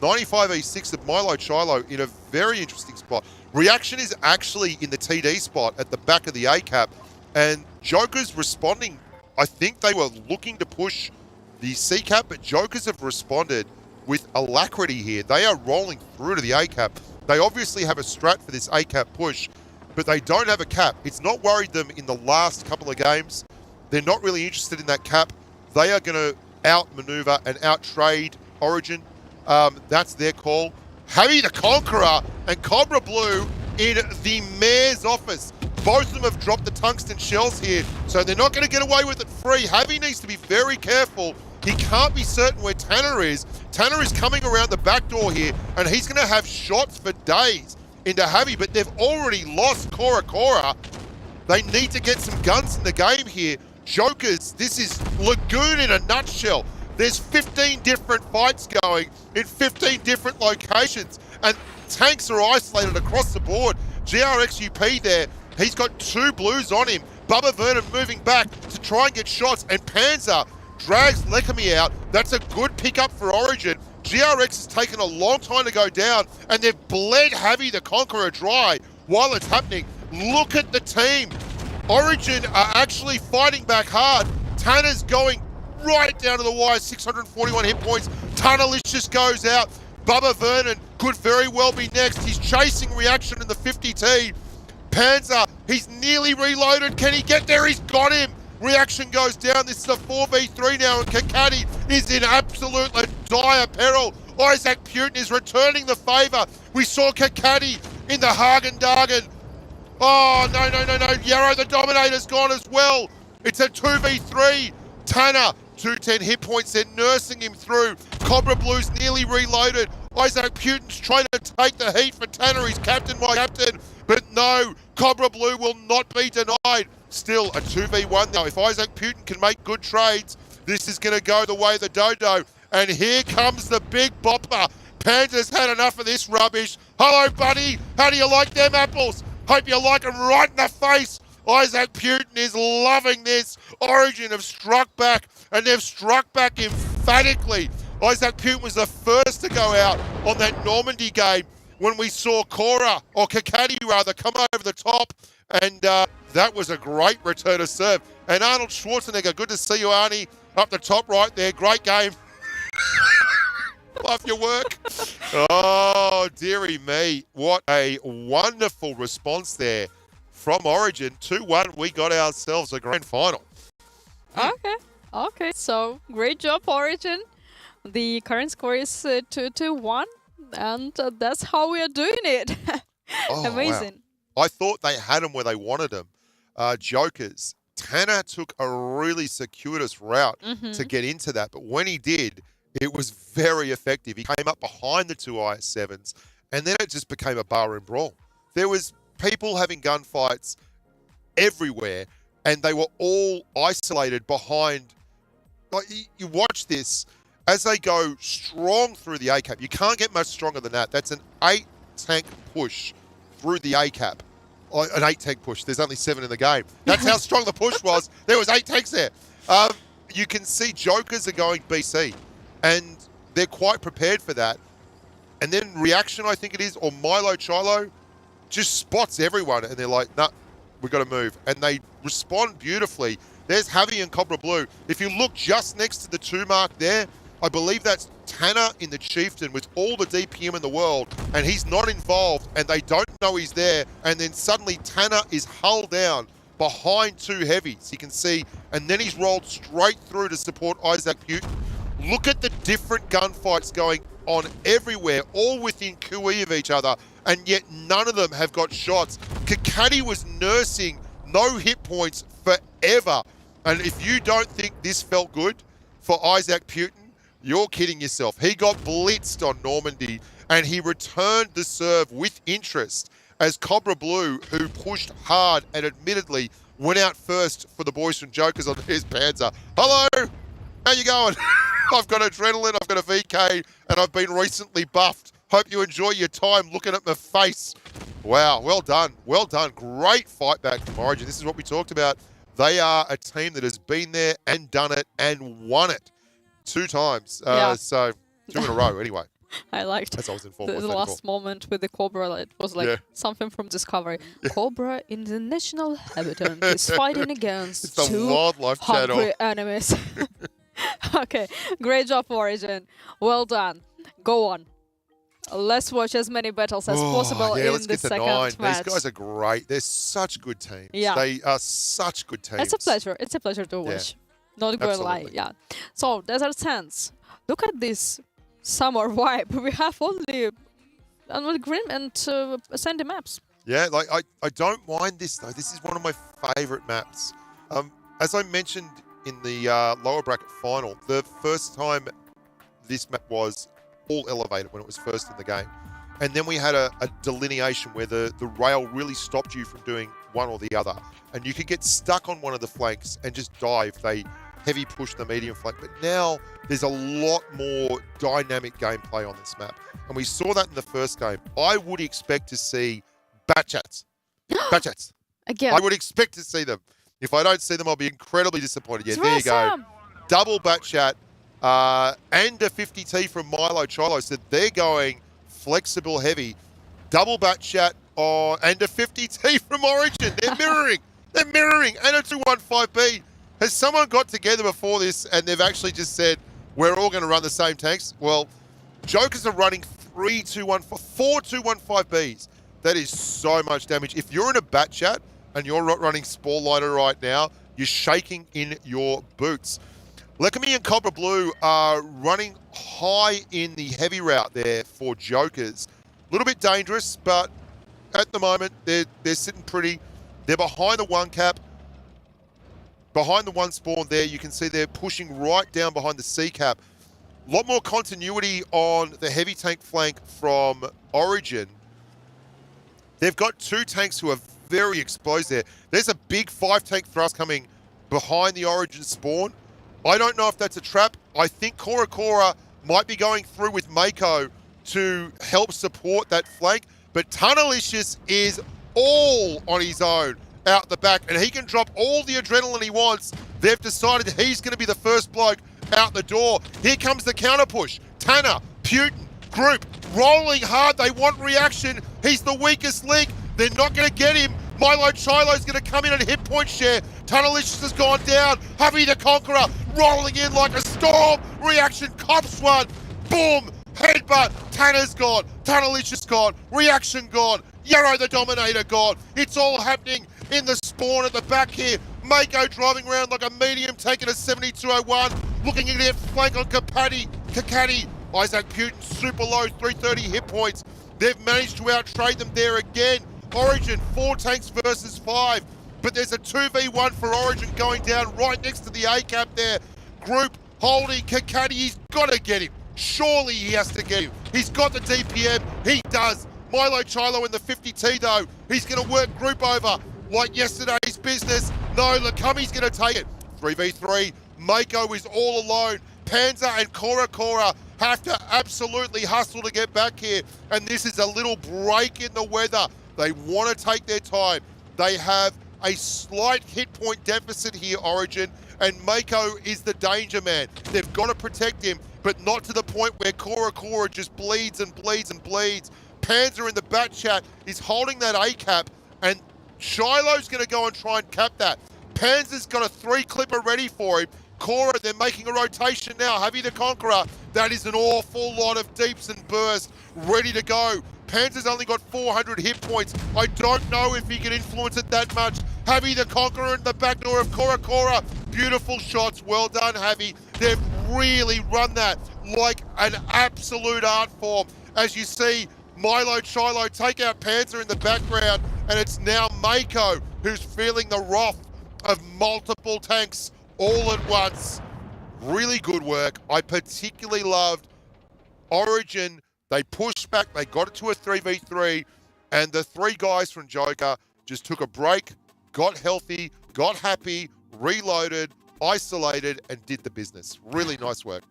95 E6 of Milo Chilo in a very interesting spot. Reaction is actually in the TD spot at the back of the A cap, and Joker's responding. I think they were looking to push the C cap, but Jokers have responded with alacrity here. They are rolling through to the A cap. They obviously have a strat for this A-cap push, but they don't have a cap. It's not worried them in the last couple of games. They're not really interested in that cap. They are going to outmaneuver and out-trade Origin. That's their call. Javi the Conqueror and Cobra Blue in the mayor's office. Both of them have dropped the tungsten shells here, so they're not going to get away with it free. Javi needs to be very careful. He can't be certain where Tanner is. Tanner is coming around the back door here, and he's going to have shots for days into Javi, but they've already lost Cora. They need to get some guns in the game here. Jokers, this is Lagoon in a nutshell. There's 15 different fights going in 15 different locations, and tanks are isolated across the board. GRXUP there, he's got 2 blues on him. Bubba Vernon moving back to try and get shots, and Panzer drags Lekami out. That's a good pickup for Origin. GRX has taken a long time to go down, and they've bled Javi the Conqueror dry while it's happening. Look at the team. Origin are actually fighting back hard. Tanner's going right down to the wire, 641 hit points. Tunnelicious goes out. Bubba Vernon could very well be next. He's chasing Reaction in the 50T. Panzer, he's nearly reloaded. Can he get there? He's got him. Reaction goes down. This is a 4v3 now, and Kakati is in absolute dire peril. Isaac Putin is returning the favour. We saw Kakati in the Hagen-Dagen. Oh, no. Yarrow the Dominator's gone as well. It's a 2v3. Tanner, 210 hit points. They're nursing him through. Cobra Blue's nearly reloaded. Isaac Putin's trying to take the heat for Tanner. He's captain, my captain. But no, Cobra Blue will not be denied. Still a 2v1 now. If Isaac Putin can make good trades, this is going to go the way of the dodo. And here comes the big bopper. Panda's had enough of this rubbish. Hello, buddy. How do you like them apples? Hope you like them right in the face. Isaac Putin is loving this. Origin have struck back, and they've struck back emphatically. Isaac Putin was the first to go out on that Normandy game when we saw Kakati rather, come over the top, and that was a great return to serve. And Arnold Schwarzenegger, good to see you, Arnie, up the top right there. Great game. Love your work. Oh, dearie me. What a wonderful response there from Origin. 2-1, we got ourselves a grand final. Okay. So, great job, Origin. The current score is 2-1, and that's how we are doing it. Amazing. Wow. I thought they had them where they wanted them. Jokers. Tanner took a really circuitous route to get into that, but when he did, it was very effective. He came up behind the 2 IS-7s, and then it just became a barroom brawl. There was people having gunfights everywhere, and they were all isolated behind. Like, you watch this as they go strong through the A-cap. You can't get much stronger than that. That's an 8-tank push through the A-cap. An 8-tank push. There's only 7 in the game. That's how strong the push was. There was 8 tanks there. You can see Jokers are going BC, and they're quite prepared for that. And then Reaction, I think it is, or Milo Chilo, just spots everyone, and they're like, nah, we've got to move. And they respond beautifully. There's Javi and Cobra Blue. If you look just next to the 2 mark there, I believe that's Tanner in the Chieftain with all the DPM in the world, and he's not involved, and they don't know he's there, and then suddenly Tanner is hulled down behind 2 heavies, you can see, and then he's rolled straight through to support Isaac Putin. Look at the different gunfights going on everywhere, all within QE of each other, and yet none of them have got shots. Kakati was nursing no hit points forever, and if you don't think this felt good for Isaac Putin, you're kidding yourself. He got blitzed on Normandy, and he returned the serve with interest as Cobra Blue, who pushed hard and admittedly went out first for the boys from Jokers on his Panzer. Hello, how you going? I've got adrenaline, I've got a VK, and I've been recently buffed. Hope you enjoy your time looking at my face. Wow, well done. Well done. Great fight back from Origin. This is what we talked about. They are a team that has been there and done it and won it 2 times. So 2 in a row anyway. I liked As I was informed, the last moment with the Cobra. It was like something from Discovery. Cobra in the national habitat is fighting against It's the 2 wildlife channel. hungry enemies. Okay, great job, Origin. Well done. Go on. Let's watch as many battles as possible yeah, in let's the get to second 9. match. These guys are great. They're such good teams. Yeah. They are such good teams. It's a pleasure. It's a pleasure to watch. Not gonna lie. Absolutely. Yeah. So Desert Sands. Look at this summer vibe. We have only green and sandy maps. Yeah, like I don't mind this though. This is one of my favorite maps. As I mentioned in the lower bracket final, the first time this map was all elevated when it was first in the game. And then we had a delineation where the rail really stopped you from doing one or the other. And you could get stuck on one of the flanks and just die if they heavy push the medium flank. But now there's a lot more dynamic gameplay on this map. And we saw that in the first game. I would expect to see Batchats. Batchats. Again. I would expect to see them. If I don't see them, I'll be incredibly disappointed. Yeah, there you go. Awesome. Double Batchat and a 50T from Milo Chilo. So they're going flexible heavy. Double Batchat and a 50T from Origin. They're mirroring. They're mirroring. And a 215B. Has someone got together before this and they've actually just said, we're all going to run the same tanks? Well, Jokers are running 4 215Bs. That is so much damage. If you're in a Batchat and you're not running Spore Lighter right now, you're shaking in your boots. Lekami and Cobra Blue are running high in the heavy route there for Jokers. A little bit dangerous, but at the moment, they're sitting pretty. They're behind the 1 cap. Behind the 1 spawn there, you can see they're pushing right down behind the C cap. A lot more continuity on the heavy tank flank from Origin. They've got 2 tanks who are very exposed there. There's a big 5-tank thrust coming behind the Origin spawn. I don't know if that's a trap. I think Kora might be going through with Mako to help support that flank, but Tunnelicious is all on his own out the back, and he can drop all the adrenaline he wants. They've decided he's going to be the first bloke out the door. Here comes the counter push. Tanner, Putin, Group, rolling hard. They want reaction. He's the weakest link. They're not going to get him. Milo Chilo's going to come in and hit point share. Tunnelicious has gone down. Hubby the Conqueror rolling in like a storm. Reaction cops one. Boom. Headbutt. Tanner's gone. Tunnelicious gone. Reaction gone. Yarrow the Dominator gone. It's all happening in the spawn at the back here. Mako driving around like a medium, taking a 7201. Looking at their flank on Kakati. Isaac Putin super low, 330 hit points. They've managed to outtrade them there again. Origin, 4 tanks versus 5. But there's a 2v1 for Origin going down right next to the A-cap there. Group holding Kakati. He's got to get him. Surely he has to get him. He's got the DPM. He does. Milo Chilo in the 50T though. He's going to work Group over like yesterday's business. No, Lakami's going to take it. 3v3. Mako is all alone. Panzer and Kora have to absolutely hustle to get back here. And this is a little break in the weather. They want to take their time. They have a slight hit point deficit here, Origin, and Mako is the danger man. They've got to protect him, but not to the point where Kora just bleeds and bleeds and bleeds. Panzer in the bat chat is holding that A-cap, and Shiloh's going to go and try and cap that. Panzer's got a 3-clipper ready for him. Kora, they're making a rotation now. Heavy the Conqueror, that is an awful lot of deeps and bursts ready to go. Panzer's only got 400 hit points. I don't know if he can influence it that much. Heavy the Conqueror in the back door of Kora. Beautiful shots. Well done, Heavy. They've really run that like an absolute art form. As you see, Milo Chilo take out Panzer in the background, and it's now Mako who's feeling the wrath of multiple tanks all at once. Really good work. I particularly loved Origin. They pushed back, they got it to a 3v3, and the 3 guys from Joker just took a break, got healthy, got happy, reloaded, isolated, and did the business. Really nice work.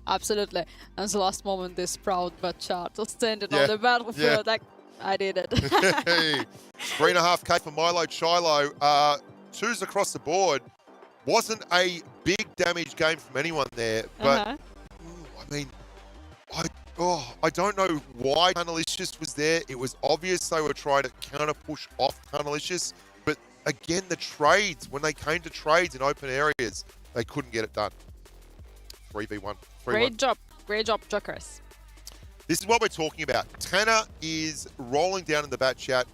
Absolutely. And the last moment, this proud but chart standing on the battlefield, like, I did it. 3.5k for Milo Chilo. 2s across the board. Wasn't a big damage game from anyone there, but I mean, I don't know why Tunnelicious was there. It was obvious they were trying to counter push off Tunnelicious, but again, the trades, when they came to trades in open areas, they couldn't get it done. 3v1. Great job, Jokers. This is what we're talking about. Tanner is rolling down in the bat chat.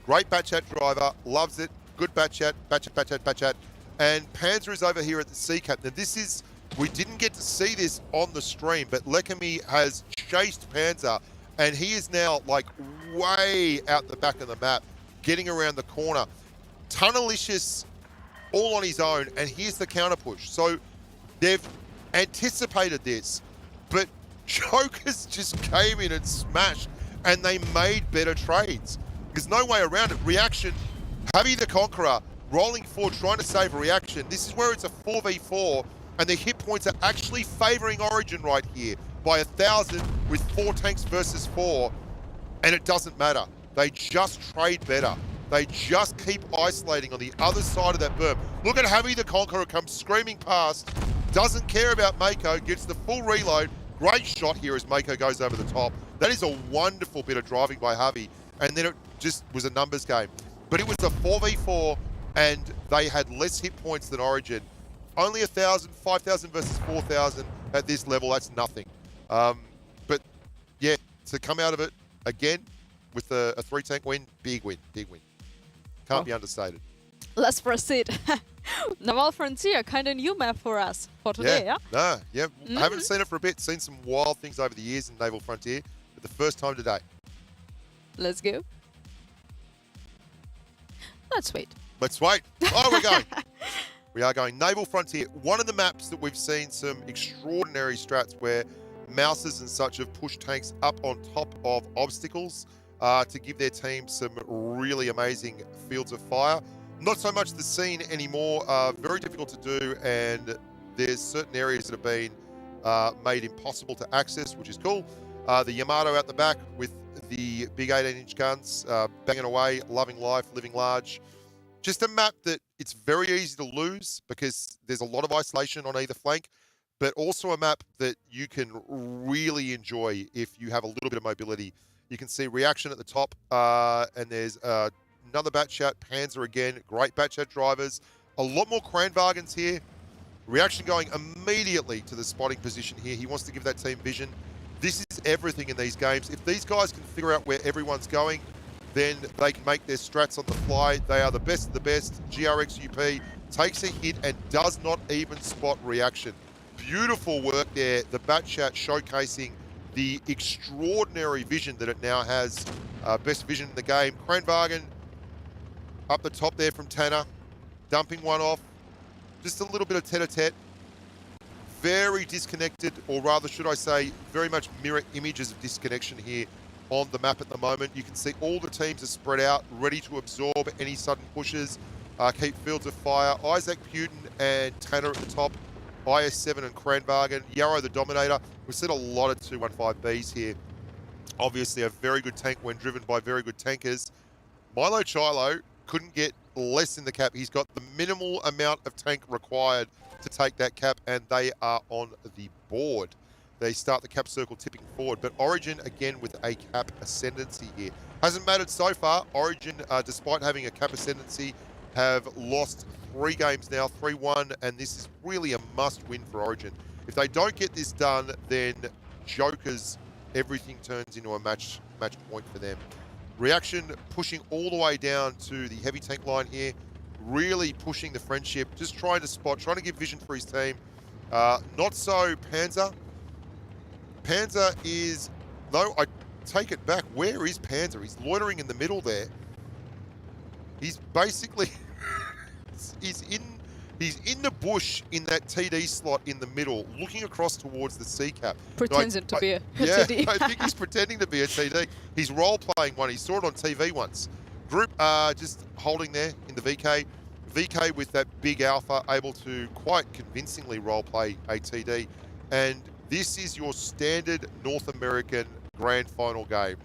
Great bat chat driver, loves it. Good bat chat, bat chat, bat chat, bat chat. And Panzer is over here at the C cap. Now this is, we didn't get to see this on the stream, but Lekami has chased Panzer, and he is now like way out the back of the map, getting around the corner. Tunnelicious all on his own, and here's the counter push. So they've anticipated this, but Jokers just came in and smashed, and they made better trades. There's no way around it. Reaction, Javi the Conqueror rolling forward, trying to save a reaction. This is where it's a 4v4, and the hit points are actually favoring Origin right here by 1,000 with 4 tanks versus 4, and it doesn't matter. They just trade better. They just keep isolating on the other side of that berm. Look at Javi the Conqueror come screaming past, doesn't care about Mako, gets the full reload. Great shot here as Mako goes over the top. That is a wonderful bit of driving by Javi, and then it just was a numbers game. But it was a 4v4, and they had less hit points than Origin. Only 1,000, 5,000 versus 4,000 at this level, that's nothing. But yeah, to come out of it again with a 3-tank win, big win, big win. Can't be understated. Let's proceed. Naval Frontier, kind of new map for us for today, yeah? No, yeah. I haven't seen it for a bit. Seen some wild things over the years in Naval Frontier, but the first time today. Let's go. Let's wait. Let's wait. Oh, we're going. We are going Naval Frontier. One of the maps that we've seen some extraordinary strats where mouses and such have pushed tanks up on top of obstacles to give their team some really amazing fields of fire. Not so much the scene anymore, very difficult to do, and there's certain areas that have been made impossible to access, which is cool. The Yamato out the back with the big 18-inch guns, banging away, loving life, living large. Just a map that it's very easy to lose because there's a lot of isolation on either flank, but also a map that you can really enjoy if you have a little bit of mobility. You can see reaction at the top, and there's another bat chat, Panzer again, great bat chat drivers. A lot more Kranwagens here. Reaction going immediately to the spotting position here. He wants to give that team vision. This is everything in these games. If these guys can figure out where everyone's going, then they can make their strats on the fly. They are the best of the best. GRXUP takes a hit and does not even spot reaction. Beautiful work there. The bat chat showcasing the extraordinary vision that it now has. Best vision in the game. Kranwagen up the top there from Tanner, dumping one off. Just a little bit of tete-a-tete. Very disconnected, or rather should I say, very much mirror images of disconnection here on the map at the moment. You can see all the teams are spread out, ready to absorb any sudden pushes, keep fields of fire. Isaac Putin and Tanner at the top, IS-7 and Kranwagen, Yarrow the Dominator. We've seen a lot of 215Bs here. Obviously a very good tank when driven by very good tankers. Milo Chilo couldn't get less in the cap. He's got the minimal amount of tank required to take that cap, and they are on the board. They start the cap circle tipping forward, but Origin again with a cap ascendancy here. Hasn't mattered so far. Origin, despite having a cap ascendancy, have lost 3 games now, 3-1, and this is really a must win for Origin. If they don't get this done, then Jokers, everything turns into a match point for them. Reaction pushing all the way down to the heavy tank line here, really pushing the friendship, just trying to spot, trying to give vision for his team. Not so Panzer. Panzer is, no, I take it back. Where is Panzer? He's loitering in the middle there. He's basically, he's in the bush in that TD slot in the middle, looking across towards the C cap. Pretending to be a yeah, TD. I think he's pretending to be a TD. He's role-playing one. He saw it on TV once. Group just holding there in the VK. VK with that big alpha, able to quite convincingly role-play a TD. And this is your standard North American Grand Final game.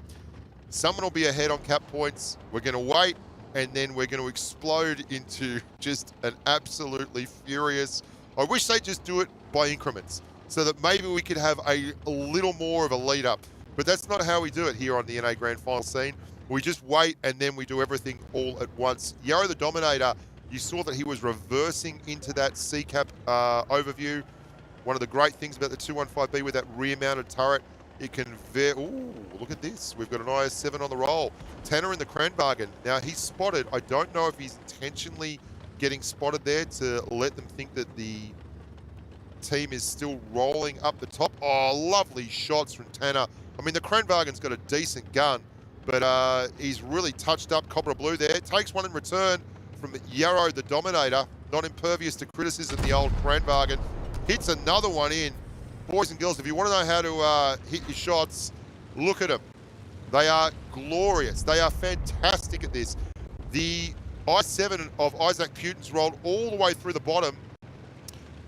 Someone will be ahead on cap points. We're going to wait, and then we're going to explode into just an absolutely furious... I wish they'd just do it by increments so that maybe we could have a little more of a lead up. But that's not how we do it here on the NA Grand Final scene. We just wait, and then we do everything all at once. Yarrow the Dominator, you saw that he was reversing into that C-cap overview. One of the great things about the 215B with that rear-mounted turret, It can ooh, look at this. We've got an IS-7 on the roll. Tanner in the Kranwagen. Now, he's spotted. I don't know if he's intentionally getting spotted there to let them think that the team is still rolling up the top. Oh, lovely shots from Tanner. I mean, the Kranwagen's got a decent gun, but he's really touched up Cobra Blue there. Takes one in return from Yarrow the Dominator. Not impervious to criticism, the old Kranwagen. Hits another one in. Boys and girls, if you want to know how to hit your shots, look at them. They are glorious. They are fantastic at this. The I-7 of Isaac Putin's rolled all the way through the bottom,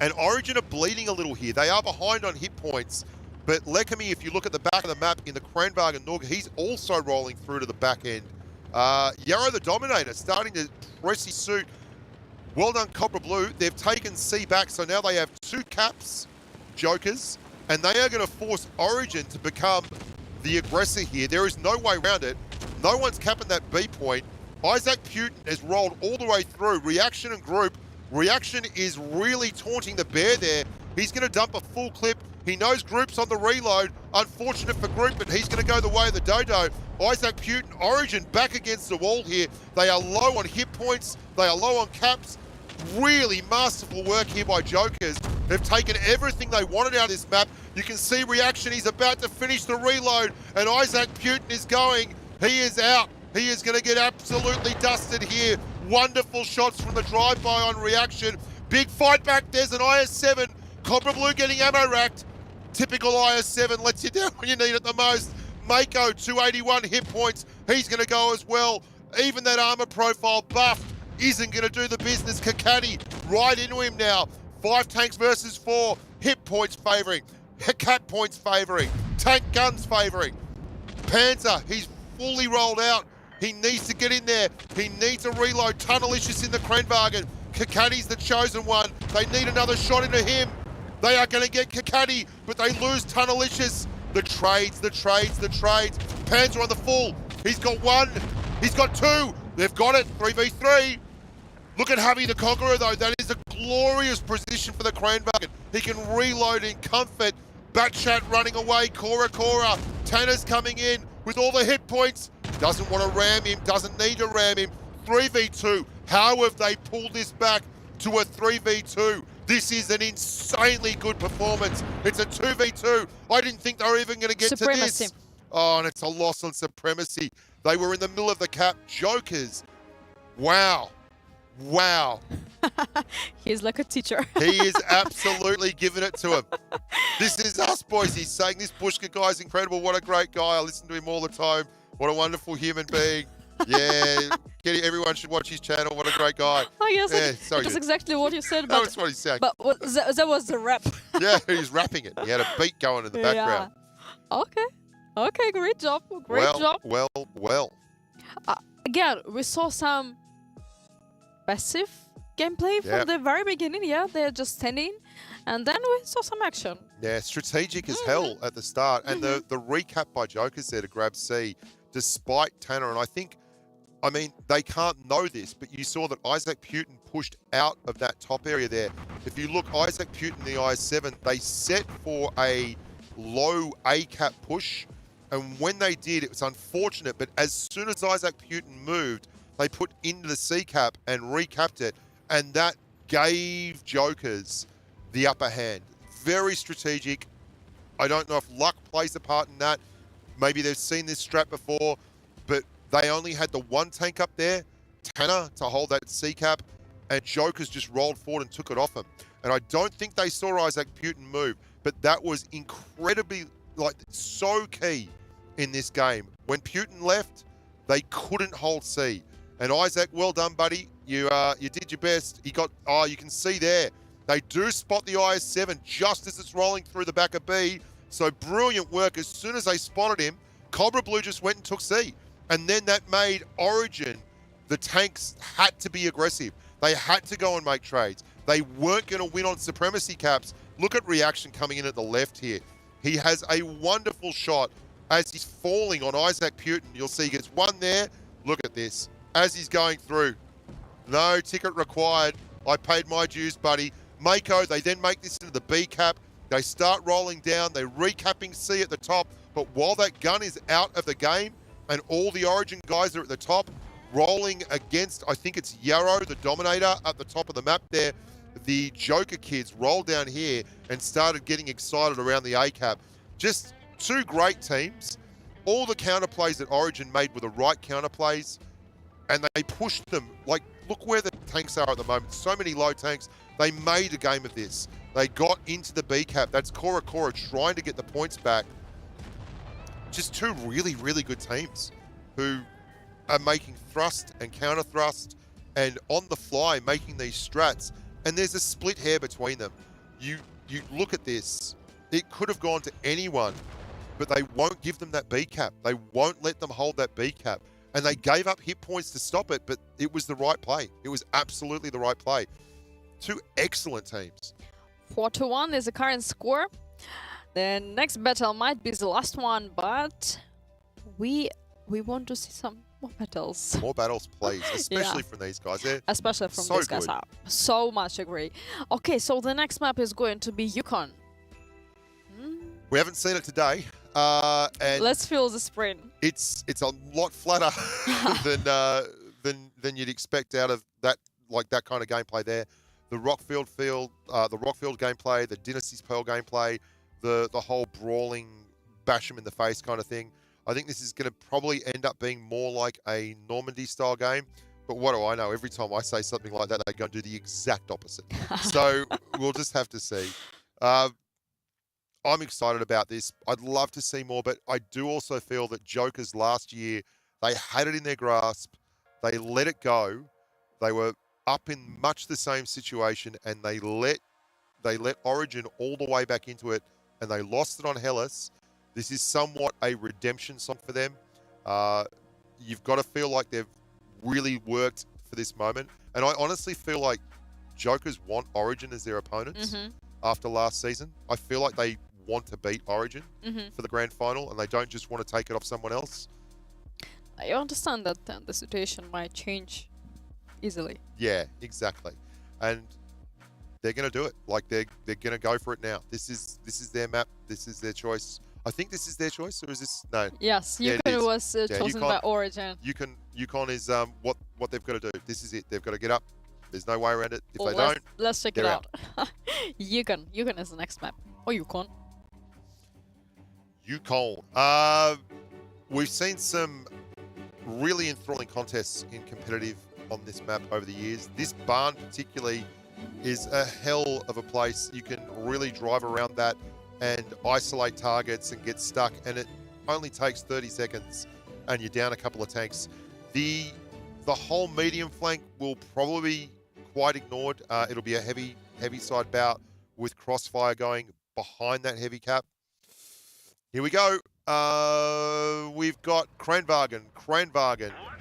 and Origin are bleeding a little here. They are behind on hit points, but Lekami, if you look at the back of the map in the Kranwagen Nog, he's also rolling through to the back end. Yarrow the Dominator starting to press his suit. Well done, Cobra Blue. They've taken C back, so now they have 2 caps, Jokers, and they are going to force Origin to become the aggressor here. There is no way around it. No one's capping that B point. Isaac Putin has rolled all the way through. Reaction and Group. Reaction is really taunting the bear there. He's going to dump a full clip. He knows Group's on the reload. Unfortunate for Group, but he's going to go the way of the dodo. Isaac Putin, Origin back against the wall here. They are low on hit points. They are low on caps. Really masterful work here by Jokers. They've taken everything they wanted out of this map. You can see Reaction. He's about to finish the reload, and Isaac Putin is going. He is out. He is going to get absolutely dusted here. Wonderful shots from the drive-by on Reaction. Big fight back. There's an IS-7. Cobra Blue getting ammo racked. Typical IS-7 lets you down when you need it the most. Mako, 281 hit points. He's going to go as well. Even that armor profile buff isn't going to do the business. Kakati right into him now. 5 tanks versus 4. Hit points favoring. Cap points favoring. Tank guns favoring. Panzer, he's fully rolled out. He needs to get in there. He needs to reload. Tunnelicious in the Kranwagen. Kakati's the chosen one. They need another shot into him. They are going to get Kakati, but they lose Tunnelicious. The trades. Panzer on the full. He's got 1. He's got 2. They've got it. 3v3. Look at Javi the Conqueror, though. That is a glorious position for the Kranwagen. He can reload in comfort. Batchat running away. Cora. Tanner's coming in with all the hit points. Doesn't want to ram him. Doesn't need to ram him. 3v2. How have they pulled this back to a 3v2? This is an insanely good performance. It's a 2v2. I didn't think they were even going to get Supremacy. to this. Oh, and it's a loss on Supremacy. They were in the middle of the cap. Jokers. Wow. He's like a teacher. He is absolutely giving it to him. This is us, boys. He's saying this Bushka guy's incredible. What a great guy. I listen to him all the time. What a wonderful human being. Yeah, everyone should watch his channel. What a great guy. Oh, yes, Yeah, sorry, that's dude. exactly what you said. That's what he's saying. But that was the rap. Yeah, he's rapping it. He had a beat going in the background. Okay, great job. Great job. Well. Again, we saw some passive gameplay from the very beginning. Yeah, they're just standing, and then we saw some action. Yeah, strategic as hell at the start. And the recap by Jokers there to grab C, despite Tanner. And I mean, they can't know this, but you saw that Isaac Putin pushed out of that top area there. If you look, Isaac Putin, the IS-7, they set for a low A-cap push. And when they did, it was unfortunate. But as soon as Isaac Putin moved, they put into the C-cap and recapped it. And that gave Jokers the upper hand. Very strategic. I don't know if luck plays a part in that. Maybe they've seen this strat before, but they only had the 1 tank up there, Tanner, to hold that C-cap, and Jokers just rolled forward and took it off him. And I don't think they saw Isaac Putin move, but that was incredibly, so key in this game. When Putin left, they couldn't hold C. And Isaac, well done, buddy. You did your best. He got, you can see there. They do spot the IS-7 just as it's rolling through the back of B. So brilliant work. As soon as they spotted him, Cobra Blue just went and took C. And then that made Origin, the tanks had to be aggressive. They had to go and make trades. They weren't going to win on Supremacy caps. Look at Reaction coming in at the left here. He has a wonderful shot as he's falling on Isaac Putin. You'll see he gets 1 there. Look at this. As he's going through. No ticket required. I paid my dues, buddy. Mako, they then make this into the B cap. They start rolling down. They're recapping C at the top. But while that gun is out of the game and all the Origin guys are at the top, rolling against, I think it's Yarrow, the Dominator, at the top of the map there, the Joker kids rolled down here and started getting excited around the A-cap. Just two great teams. All the counterplays that Origin made were the right counterplays, and they pushed them. Like, look where the tanks are at the moment. So many low tanks. They made a game of this. They got into the B-cap. That's Cora trying to get the points back. Just two really, really good teams who are making thrust and counter thrust and on the fly making these strats. And there's a split hair between them. You look at this. It could have gone to anyone, but they won't give them that B-cap. They won't let them hold that B-cap. And they gave up hit points to stop it, but it was the right play. It was absolutely the right play. Two excellent teams. 4-1 is the current score. The next battle might be the last one, but we want to see some more battles. More battles, please, especially from these guys. They're especially from so these guys. good. So much agree. Okay, so the next map is going to be Yukon. We haven't seen it today, and Let's feel the sprint. it's a lot flatter than you'd expect out of that kind of gameplay there. The Rockfield gameplay, the Dynasty's Pearl gameplay, the whole brawling, bash 'em in the face kind of thing. I think this is going to probably end up being more like a Normandy style game. But what do I know? Every time I say something like that, they go and do the exact opposite. So we'll just have to see. I'm excited about this. I'd love to see more, but I do also feel that Jokers last year, they had it in their grasp. They let it go. They were up in much the same situation, and they let Origin all the way back into it, and they lost it on Hellas. This is somewhat a redemption song for them. You've got to feel like they've really worked for this moment. And I honestly feel like Jokers want Origin as their opponents after last season. I feel like they want to beat Origin for the grand final, and they don't just want to take it off someone else. I understand that the situation might change easily. Yeah, exactly. And they're going to do it. Like, they're going to go for it now. This is their map. This is their choice. I think this is their choice, or is this no? Yes, Yeah, Yukon it is. was chosen by Origin. Yukon is what they've got to do. This is it. They've got to get up. There's no way around it. If they let's, don't, let's check it they're out. Yukon is the next map. Or Yukon. We've seen some really enthralling contests in competitive on this map over the years. This barn particularly is a hell of a place. You can really drive around that and isolate targets and get stuck, and it only takes 30 seconds and you're down a couple of tanks. The whole medium flank will probably be quite ignored. It'll be a heavy side bout with Crossfire going behind that heavy cap. Here we go. We've got Kranvagen,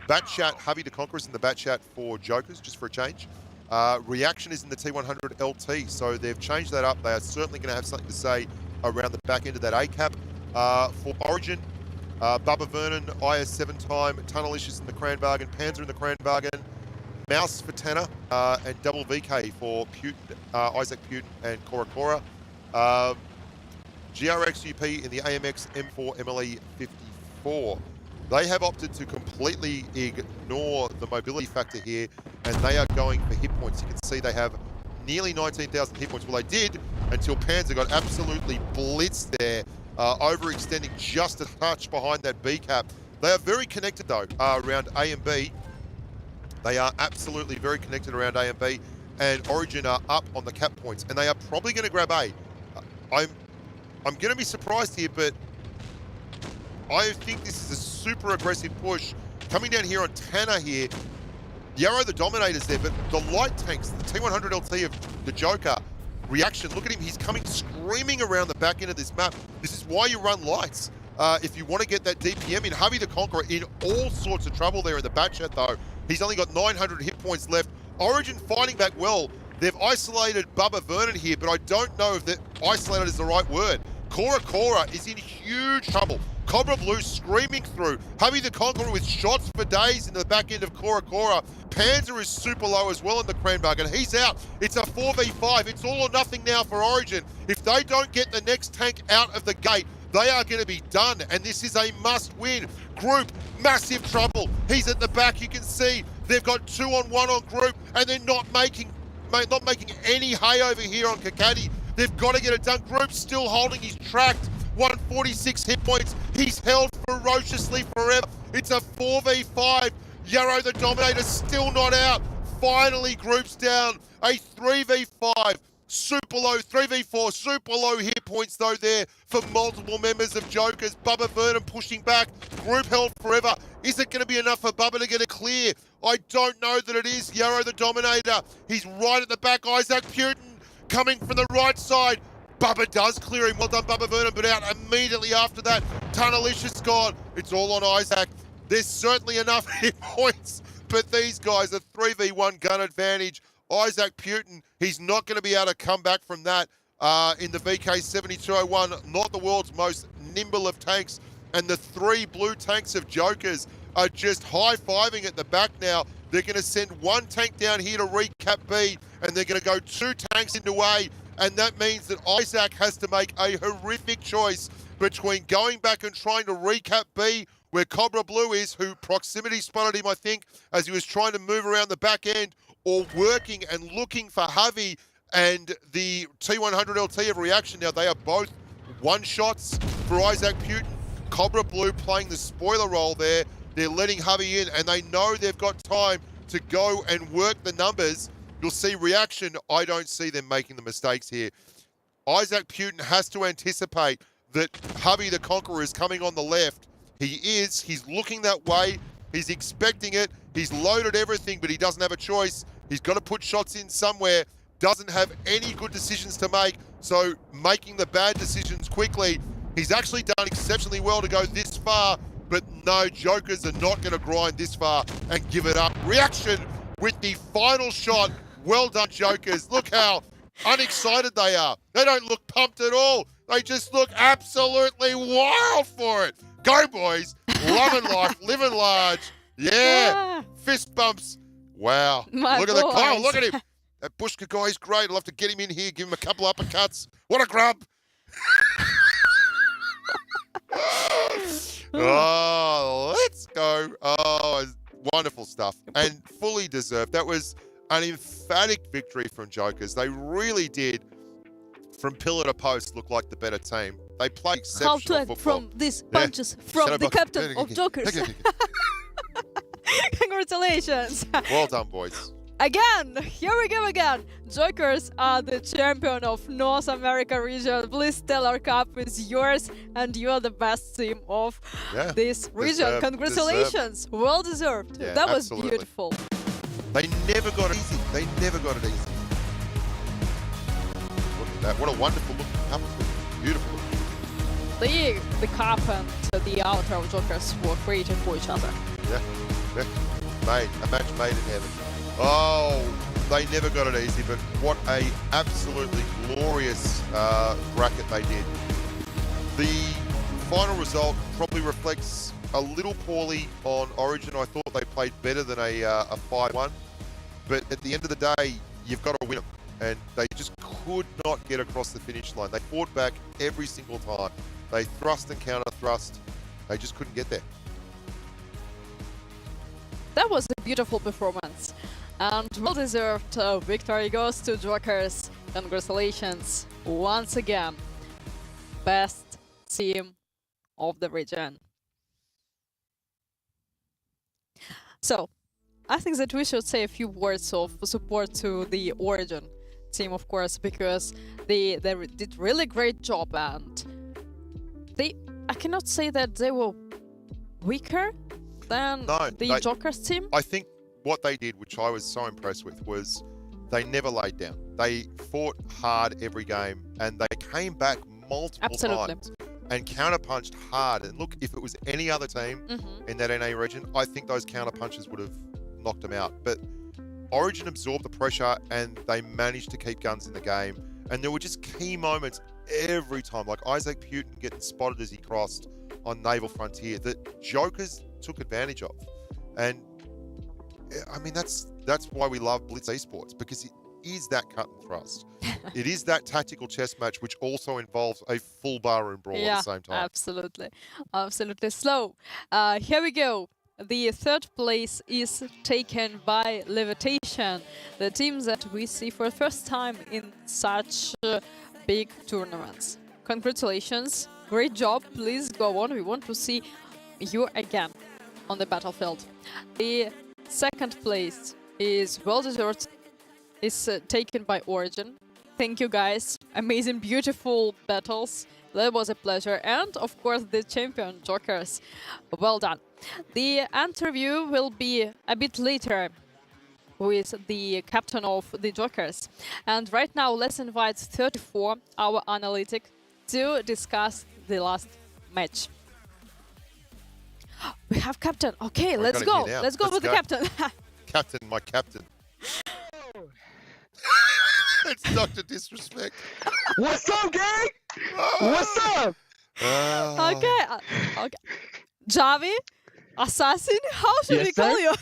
Batchat, Javi the Conqueror's in the Batchat for Jokers, just for a change. Reaction is in the T100 LT, so they've changed that up. They are certainly going to have something to say around the back end of that A-cap. For Origin, Bubba Vernon, IS7 time, Tunnelicious in the Kranvagen, Panzer in the Kranvagen, Mouse for Tanner, and Double VK for Putin, Isaac Putin and Cora. GRX UP in the AMX M4 MLE 54. They have opted to completely ignore the mobility factor here, and they are going for hit points. You can see they have nearly 19,000 hit points. Well, they did until Panzer got absolutely blitzed there, overextending just a touch behind that B cap. They are very connected though around A and B. They are absolutely very connected around A and B, and Origin are up on the cap points, and they are probably going to grab A. I'm going to be surprised here, but I think this is a super aggressive push. Coming down here on Tanner here, Yarrow the Dominator's there, but the light tanks, the T100 LT of the Joker, Reaction, look at him, he's coming screaming around the back end of this map. This is why you run lights. If you want to get that DPM in. Javi the Conqueror in all sorts of trouble there in the Batchat though. He's only got 900 hit points left. Origin fighting back well. They've isolated Bubba Vernon here, but I don't know if that isolated is the right word. Cora is in huge trouble. Cobra Blue screaming through. Javi the Conqueror with shots for days in the back end of Cora. Panzer is super low as well in the Kranbug, and he's out. It's a 4v5. It's all or nothing now for Origin. If they don't get the next tank out of the gate, They are going to be done, and this is a must-win. Group, massive trouble. He's at the back. You can see they've got 2-on-1 on Group, and they're not making any hay over here on Kakadi. They've got to get it done. Group's still holding. He's tracked. 146 hit points. He's held ferociously forever. It's a 4v5. Yarrow the Dominator still not out. Finally, Group's down. A 3v5. Super low 3v4, super low hit points though there for multiple members of Jokers. Bubba Vernon pushing back, Group held forever. Is it going to be enough for Bubba to get it clear? I don't know that it is. Yarrow the Dominator, he's right at the back. Isaac Putin coming from the right side. Bubba does clear him. Well done, Bubba Vernon, but out immediately after that. Tunnelicious gone. It's all on Isaac. There's certainly enough hit points, but these guys are 3v1 gun advantage. Isaac Putin, he's not going to be able to come back from that in the VK 7201. Not the world's most nimble of tanks. And the 3 blue tanks of Jokers are just high-fiving at the back now. They're going to send 1 tank down here to recap B, and they're going to go 2 tanks into A. And that means that Isaac has to make a horrific choice between going back and trying to recap B, where Cobra Blue is, who proximity spotted him, I think, as he was trying to move around the back end, or working and looking for Javi and the T100 LT of Reaction. Now, they are both one-shots for Isaac Putin. Cobra Blue playing the spoiler role there. They're letting Javi in, and they know they've got time to go and work the numbers. You'll see Reaction. I don't see them making the mistakes here. Isaac Putin has to anticipate that Javi the Conqueror is coming on the left. He is. He's looking that way. He's expecting it. He's loaded everything, but he doesn't have a choice. He's got to put shots in somewhere. Doesn't have any good decisions to make, so making the bad decisions quickly. He's actually done exceptionally well to go this far, but no, Jokers are not going to grind this far and give it up. Reaction with the final shot. Well done, Jokers. Look how unexcited they are. They don't look pumped at all. They just look absolutely wild for it. Go, boys. Loving life, living large. Yeah. Fist bumps. Wow. Look at the clown. Look at him. That Bushka guy's great. I'll have to get him in here, give him a couple uppercuts. What a grub. Oh, let's go. Oh, wonderful stuff. And fully deserved. That was an emphatic victory from Jokers. They really did, from pillar to post, look like the better team. They play exceptional football. From these punches from the captain of Jokers. Congratulations. Well done, boys. Again, here we go again. Jokers are the champion of North America region. Blitz Stellar Cup is yours, and you are the best team of this region. Congratulations. Deserved. Well deserved. Yeah, that absolutely. was beautiful. They never got it easy. They never got it easy. Look at that. What a wonderful looking cup. Beautiful. The cup and the outer of Jokers were created for each other. Yeah. A match made in heaven. Oh, they never got it easy, but what a absolutely glorious bracket they did. The final result probably reflects a little poorly on Origin. I thought they played better than a 5-1, but at the end of the day, you've got to win them, and they just could not get across the finish line. They fought back every single time. They thrust and counter thrust. They just couldn't get there. That was a beautiful performance, and well-deserved victory goes to Jokers. Congratulations once again, best team of the region. So, I think that we should say a few words of support to the Origin team, of course, because they did really great job, and I cannot say that they were weaker than the Jokers team. I think what they did, which I was so impressed with, was they never laid down. They fought hard every game, and they came back multiple times and counterpunched hard. And look, if it was any other team in that NA region, I think those counterpunches would have knocked them out. But Origin absorbed the pressure, and they managed to keep guns in the game. And there were just key moments every time, like Isaac Putin getting spotted as he crossed on Naval Frontier, that Jokers took advantage of. And I mean, that's why we love Blitz Esports, because is that cut and thrust. It is that tactical chess match, which also involves a full barroom brawl at the same time. Absolutely. Absolutely. So, here we go. The third place is taken by Levitation, the team that we see for the first time in such big tournaments. Congratulations. Great job. Please go on. We want to see you again on the battlefield. The second place is well-deserved, is taken by Origin. Thank you guys. Amazing, beautiful battles. That was a pleasure. And of course the champion, Jokers. Well done. The interview will be a bit later with the captain of the Jokers. And right now let's invite 34, our analytic, to discuss the last match. We have captain. Okay, let's go. Let's go with the captain. Captain, my captain. It's Dr. Disrespect. What's up, gang? What's up? Okay. Javi, Assassin, how should we call you?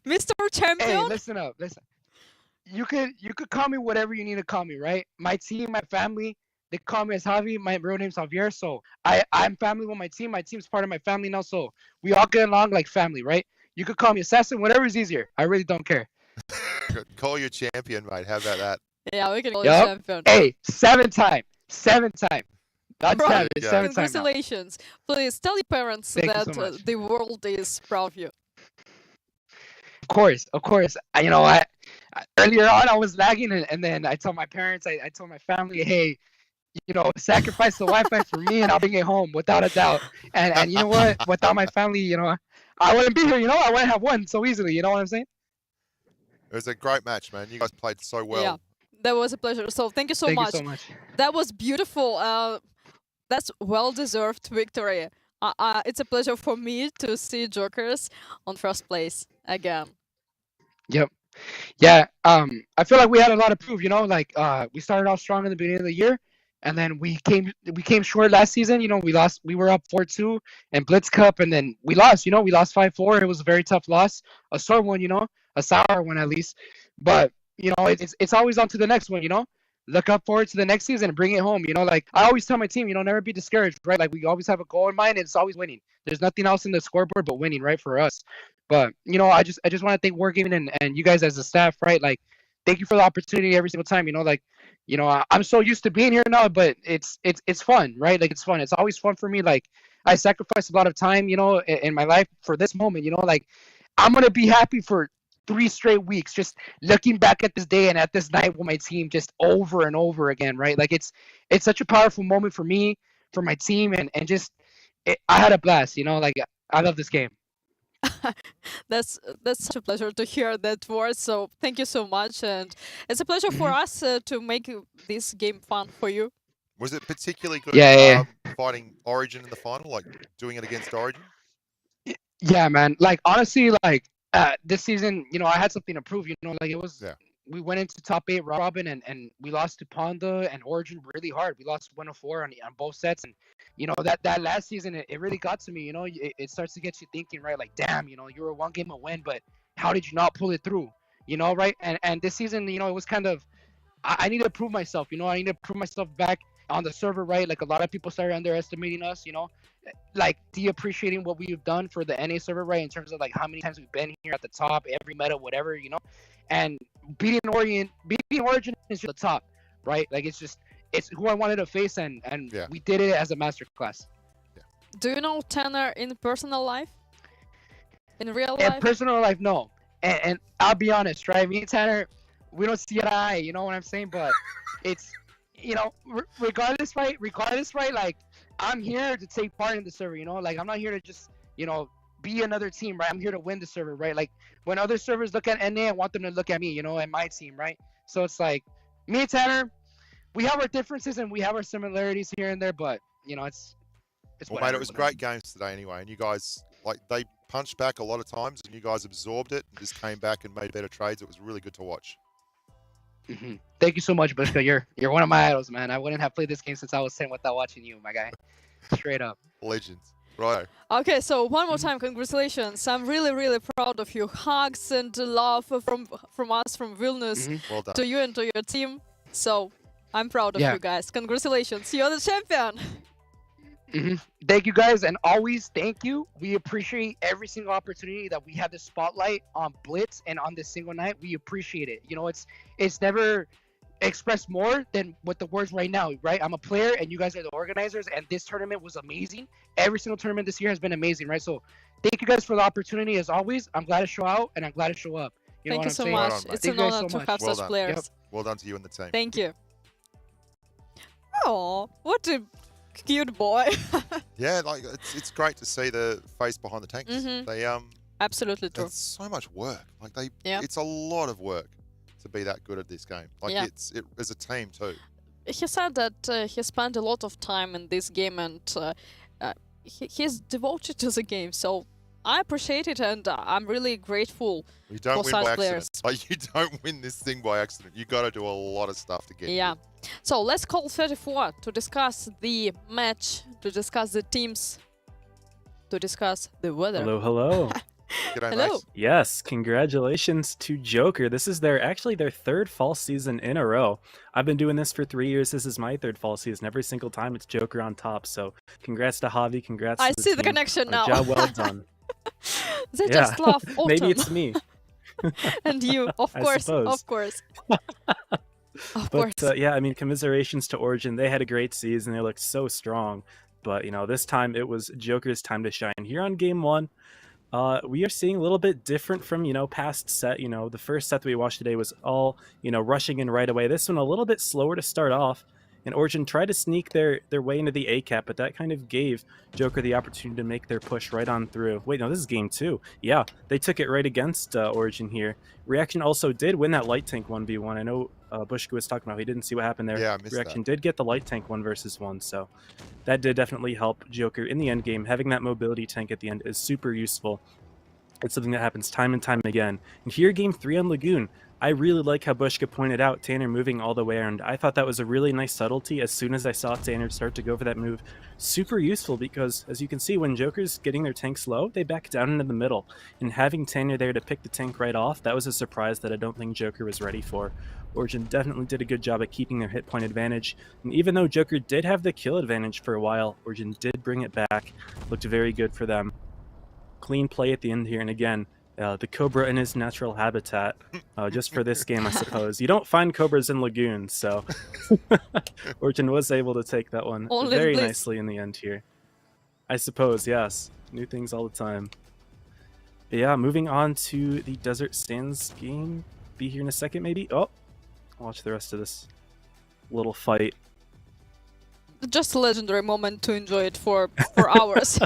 Mr. Champion? Hey, listen up. Listen. You could call me whatever you need to call me, right? My team, my family, they call me as Javi. My real name's Javier, so I'm family with my team. My team's part of my family now, so we all get along like family, right? You could call me Assassin, whatever is easier. I really don't care. Call you champion, mate. How about that? Yeah, we can call you champion. Hey, 7 time. 7 time. Not Bro, 7, it's 7 time. Congratulations. Please tell your parents that the world is proud of you. Of course. I earlier on I was lagging, and then I told my parents, I told my family, hey, sacrifice the Wi-Fi for me, and I'll bring it home without a doubt. And you know what? Without my family, I wouldn't be here. I wouldn't have won so easily. You know what I'm saying? It was a great match, man. You guys played so well. Yeah, that was a pleasure. So thank you so much. Thank you so much. That was beautiful. That's well-deserved victory. It's a pleasure for me to see Jokers on first place again. Yep. Yeah. I feel like we had a lot of proof. We started off strong in the beginning of the year, and then we came short last season. We lost. We were up 4-2 in Blitz Cup, and then we lost. We lost 5-4. It was a very tough loss, a sore one. A sour one at least. But it's always on to the next one. Look up forward to the next season and bring it home. I always tell my team, never be discouraged, right? Like, we always have a goal in mind, and it's always winning. There's nothing else in the scoreboard but winning, right, for us. But I just want to thank Wargaming and you guys as a staff, right? Like, thank you for the opportunity every single time. I'm so used to being here now, but it's fun, right? Like, it's fun. It's always fun for me. Like, I sacrificed a lot of time, in my life for this moment. I'm gonna be happy for 3 straight weeks, just looking back at this day and at this night with my team, just over and over again, right? Like, it's such a powerful moment for me, for my team, and just I had a blast. I love this game. That's such a pleasure to hear that word. So thank you so much, and it's a pleasure for us to make this game fun for you. Was it particularly good? Fighting Origin in the final, like doing it against Origin? Yeah, man. Like, honestly, like. This season, I had something to prove, it was, we went into top 8 Robin and we lost to Ponda and Origin really hard. We lost 1-4 on both sets. And, that last season, it really got to me, it starts to get you thinking, right? Like, damn, you were 1 game a win, but how did you not pull it through, right? And this season, it was kind of, I need to prove myself, I need to prove myself back on the server, right? Like, a lot of people started underestimating us, like de-appreciating what we've done for the NA server, right? In terms of like how many times we've been here at the top, every meta, whatever, and beating Origin is just the top, right? Like, it's who I wanted to face, and we did it as a masterclass. Yeah. Do you know Tanner in personal life? In real In life? personal life, no. And I'll be honest, right? Me and Tanner, we don't see eye to eye, you know what I'm saying? But it's, regardless, right? Like, I'm here to take part in the server, like, I'm not here to just, be another team, right? I'm here to win the server, right? Like, when other servers look at NA, I want them to look at me, and my team, right? So it's like, me and Tanner, we have our differences and we have our similarities here and there, but, it's well, mate, it was great games today anyway, and you guys, like, they punched back a lot of times, and you guys absorbed it and just came back and made better trades. It was really good to watch. Mm-hmm. Thank you so much, Bushka. You're one of my idols, man. I wouldn't have played this game since I was 10 without watching you, my guy. Straight up. Legends. Right. Okay, so one more time, congratulations. I'm really, really proud of you. Hugs and love from us, from Vilnius, Well done. to you and to your team. So I'm proud of Yeah. you guys. Congratulations, you're the champion. Thank you guys, and always thank you. We appreciate every single opportunity that we have the spotlight on Blitz and on this single night. We appreciate it. You know, it's never expressed more than with the words right now, right? I'm a player and you guys are the organizers, and this tournament was amazing. Every single tournament this year has been amazing, right? So thank you guys for the opportunity as always. I'm glad to show out and I'm glad to show up. You know Thank what you I'm so saying? much. Right on, mate. It's Thank an you guys honor so to much. have Well such done. players. Yep. Well done to you and the team. Thank you. Oh, what a cute boy. Yeah, like it's great to see the face behind the tanks. Mhm. They Absolutely true. it's so much work. Like Yeah. it's a lot of work to be that good at this game. Like Yeah. it's as a team too. He said that he spent a lot of time in this game and he's devoted to the game. So I appreciate it and I'm really grateful. You don't For win such by players. accident. Like you don't win this thing by accident. You got to do a lot of stuff to get. Yeah. So let's call 34 to discuss the match, to discuss the teams, to discuss the weather. Hello, hello. G'day, Hello. mate. Yes, congratulations to Joker. This is actually their third fall season in a row. I've been doing this for 3 years. This is my third fall season. Every single time it's Joker on top. So congrats to Javi. Congrats I to the see the team. connection now. Job well done. They Yeah. just love autumn. Maybe it's me. And you, of I course, suppose. of course. Of But course. yeah, I mean, commiserations to Origin. They had a great season. They looked so strong. But, this time it was Joker's time to shine. Here on game one, we are seeing a little bit different from, past set. The first set that we watched today was all, rushing in right away. This one a little bit slower to start off. And Origin tried to sneak their way into the A cap, but that kind of gave Joker the opportunity to make their push right on through. Wait, no, this is game two. Yeah, they took it right against Origin here. Reaction also did win that light tank 1v1. I know Bushka was talking about he didn't see what happened there. Yeah, I missed Reaction that. did get the light tank 1 versus 1, so that did definitely help Joker in the end game. Having that mobility tank at the end is super useful. It's something that happens time and time again. And here, game 3 on Lagoon, I really like how Bushka pointed out Tanner moving all the way around. I thought that was a really nice subtlety as soon as I saw Tanner start to go for that move. Super useful because, as you can see, when Joker's getting their tanks low, they back down into the middle. And having Tanner there to pick the tank right off, that was a surprise that I don't think Joker was ready for. Origin definitely did a good job at keeping their hit point advantage. And even though Joker did have the kill advantage for a while, Origin did bring it back. Looked very good for them. Clean play at the end here, and again, the Cobra in his natural habitat, just for this game, I suppose. You don't find Cobras in lagoons, so Origin was able to take that one Only very Blitz. nicely in the end here. I suppose, yes. New things all the time. But yeah, moving on to the Desert Sands game. Be here in a second, maybe? Oh, watch the rest of this little fight. Just a legendary moment to enjoy it for hours.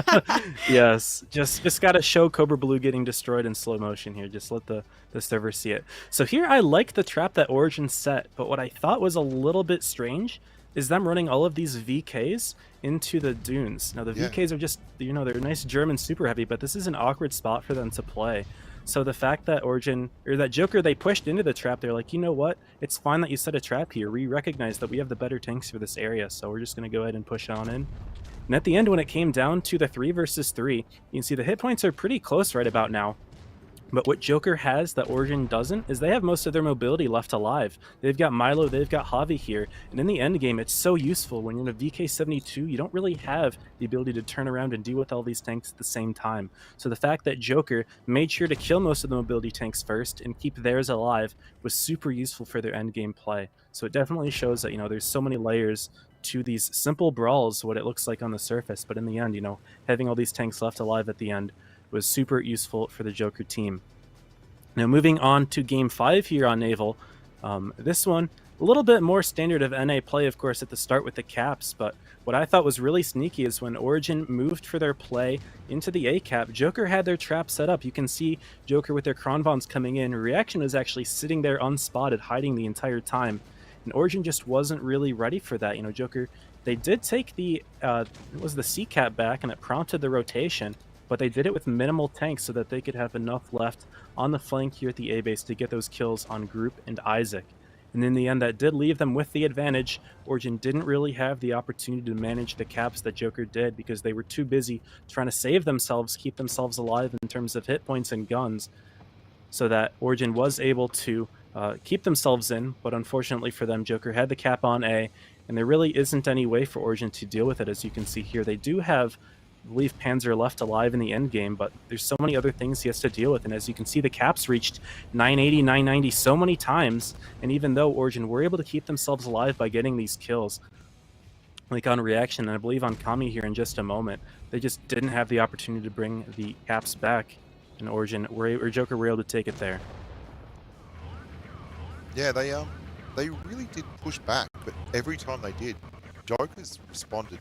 Yes, just gotta show Cobra Blue getting destroyed in slow motion here. Just let the server see it. So here I like the trap that Origin set, but what I thought was a little bit strange is them running all of these VKs into the dunes. Now the Yeah. VKs are just, they're nice German super heavy, but this is an awkward spot for them to play. So the fact that Origin, or that Joker, they pushed into the trap, they're like, you know what? It's fine that you set a trap here. We recognize that we have the better tanks for this area, so we're just going to go ahead and push on in. And at the end, when it came down to the 3 versus 3, you can see the hit points are pretty close right about now. But what Joker has that Origin doesn't is they have most of their mobility left alive. They've got Milo, they've got Javi here, and in the end game, it's so useful. When you're in a VK72, you don't really have the ability to turn around and deal with all these tanks at the same time. So the fact that Joker made sure to kill most of the mobility tanks first and keep theirs alive was super useful for their end game play. So it definitely shows that, there's so many layers to these simple brawls, what it looks like on the surface, but in the end, having all these tanks left alive at the end was super useful for the Joker team. Now moving on to game 5 here on Naval, this one a little bit more standard of NA play, of course, at the start with the caps, but what I thought was really sneaky is when Origin moved for their play into the A cap, Joker had their trap set up. You can see Joker with their Kronvons coming in. Reaction was actually sitting there unspotted, hiding the entire time, and Origin just wasn't really ready for that. Joker, they did take the C cap back, and it prompted the rotation, but they did it with minimal tanks so that they could have enough left on the flank here at the A base to get those kills on Group and Isaac. And in the end, that did leave them with the advantage. Origin didn't really have the opportunity to manage the caps that Joker did because they were too busy trying to save themselves, keep themselves alive in terms of hit points and guns, so that Origin was able to keep themselves in. But unfortunately for them, Joker had the cap on A, and there really isn't any way for Origin to deal with it. As you can see here, they do have, I believe, Panzer left alive in the end game, but there's so many other things he has to deal with. And as you can see, the caps reached 980, 990 so many times, and even though Origin were able to keep themselves alive by getting these kills, like on reaction, and I believe on Kami here in just a moment, they just didn't have the opportunity to bring the caps back, and or Joker were able to take it there. Yeah, they really did push back, but every time they did, Jokers responded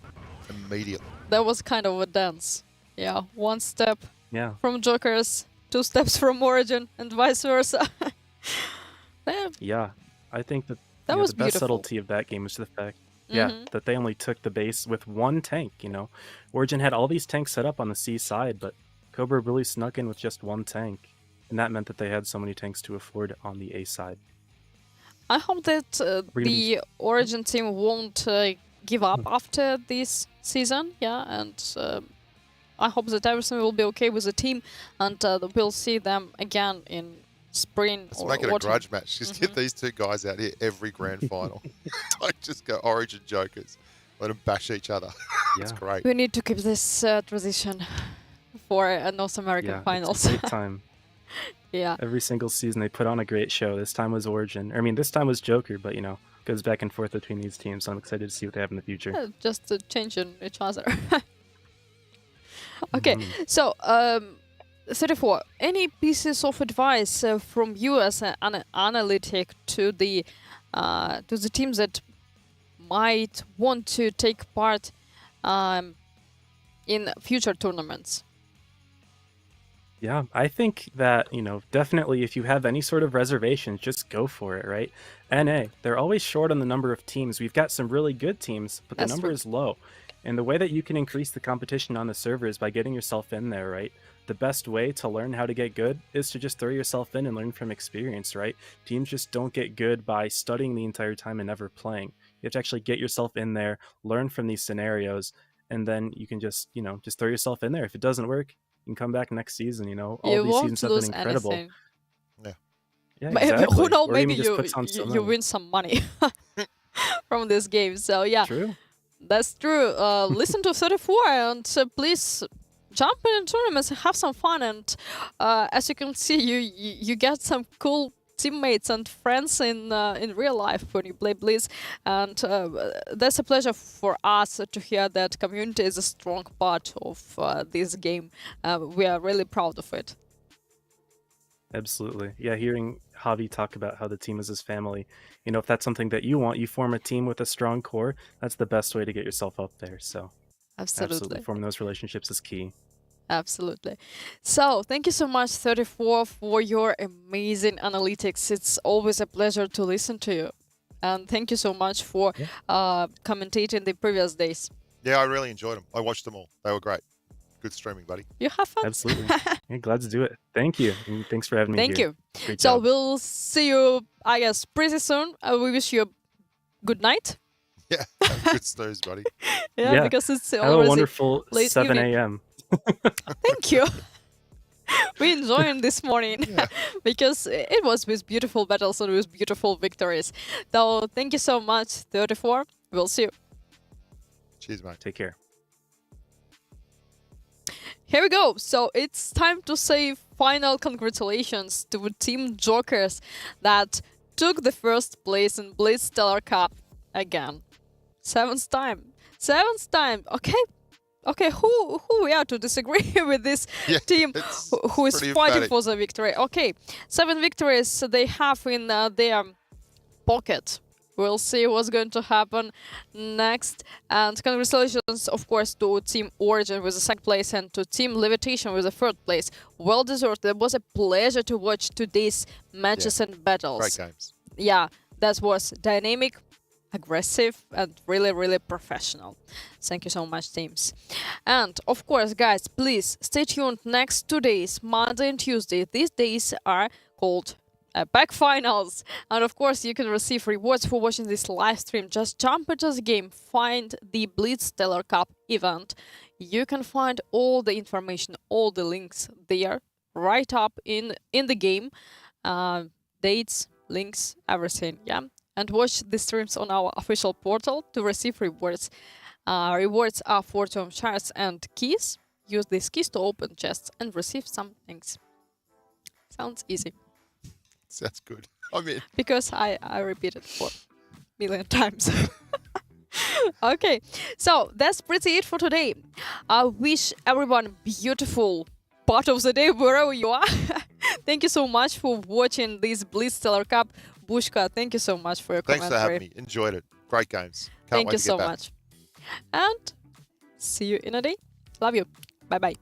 immediately. That was kind of a dance. Yeah, one step Yeah. from Jokers, 2 steps from Origin, and vice versa. Yeah, I think that, That was the best beautiful. subtlety of that game was the fact, that they only took the base with 1 tank. Origin had all these tanks set up on the C side, but Cobra really snuck in with just 1 tank, and that meant that they had so many tanks to afford on the A side. I hope that the Origin team won't give up after this season, and I hope that everything will be okay with the team, and we'll see them again in spring Let's or make it a autumn. grudge match. Just get these 2 guys out here every grand final. Like, just go Origin Jokers. Let them bash each other. That's Yeah. great. We need to keep this tradition for North American Yeah, finals. it's a great time. Yeah. Every single season they put on a great show. This time was Origin. I mean, this time was Joker, but goes back and forth between these teams. So I'm excited to see what they have in the future. Just changing each other. Okay, so 34. Any pieces of advice from you as an analytic to the teams that might want to take part in future tournaments? Yeah, I think that, definitely if you have any sort of reservations, just go for it, right? NA, they're always short on the number of teams. We've got some really good teams, but the That's number true. is low. And the way that you can increase the competition on the server is by getting yourself in there, right? The best way to learn how to get good is to just throw yourself in and learn from experience, right? Teams just don't get good by studying the entire time and never playing. You have to actually get yourself in there, learn from these scenarios, and then you can just throw yourself in there. If it doesn't work, you can come back next season. All You these won't seasons have lose been incredible. anything. Yeah, But exactly. who knows? Or Maybe even just put on some you money. win some money from this game. So yeah, True. that's true. Listen to 34 and please jump in tournaments and have some fun. And as you can see, you get some cool teammates and friends in real life when you play Blitz, and that's a pleasure for us to hear that community is a strong part of this game. We are really proud of it. Absolutely. Yeah, hearing Javi talk about how the team is his family, if that's something that you want, you form a team with a strong core, that's the best way to get yourself up there. So Absolutely. forming those relationships is key. Absolutely. So, thank you so much, 34, for your amazing analytics. It's always a pleasure to listen to you. And thank you so much for commentating the previous days. Yeah, I really enjoyed them. I watched them all. They were great. Good streaming, buddy. You have fun? Absolutely. Yeah, glad to do it. Thank you. And thanks for having me Thank here. you. Great So, job. we'll see you, I guess, pretty soon. We wish you a good night. Yeah, good snooze, buddy. Yeah, because it's Have a already wonderful late 7 evening. a.m. Thank you. We enjoyed this morning Yeah. because it was with beautiful battles and with beautiful victories. So thank you so much, 34. We'll see you. Cheers, mate. Take care. Here we go. So it's time to say final congratulations to Team Jokers that took the first place in Blitz Stellar Cup again. Seventh time. Okay, who we are to disagree with this Yeah, team it's who is pretty fighting emphatic. for the victory? Okay, 7 victories they have in their pocket. We'll see what's going to happen next. And congratulations, of course, to Team Origin with the second place and to Team Levitation with the third place. Well deserved. It was a pleasure to watch today's matches and battles. Great games. Yeah, that was dynamic, aggressive, and really, really professional. Thank you so much, teams. And of course, guys, please stay tuned next 2 days, Monday and Tuesday. These days are called back finals. And of course, you can receive rewards for watching this live stream. Just jump into the game, find the Blitz Stellar Cup event. You can find all the information, all the links there, right up in the game. Dates, links, everything, yeah? And watch the streams on our official portal to receive rewards. Rewards are for Tom shards and keys. Use these keys to open chests and receive some things. Sounds easy. Sounds good. I'm in. Because I repeated 4,000,000 times. Okay, so that's pretty it for today. I wish everyone beautiful part of the day wherever you are. Thank you so much for watching this Blitz Stellar Cup. Bushka, thank you so much for your Thanks for commentary. having me. Enjoyed it. Great games. Can't Thank wait you to so get back. much. And see you in a day. Love you. Bye-bye.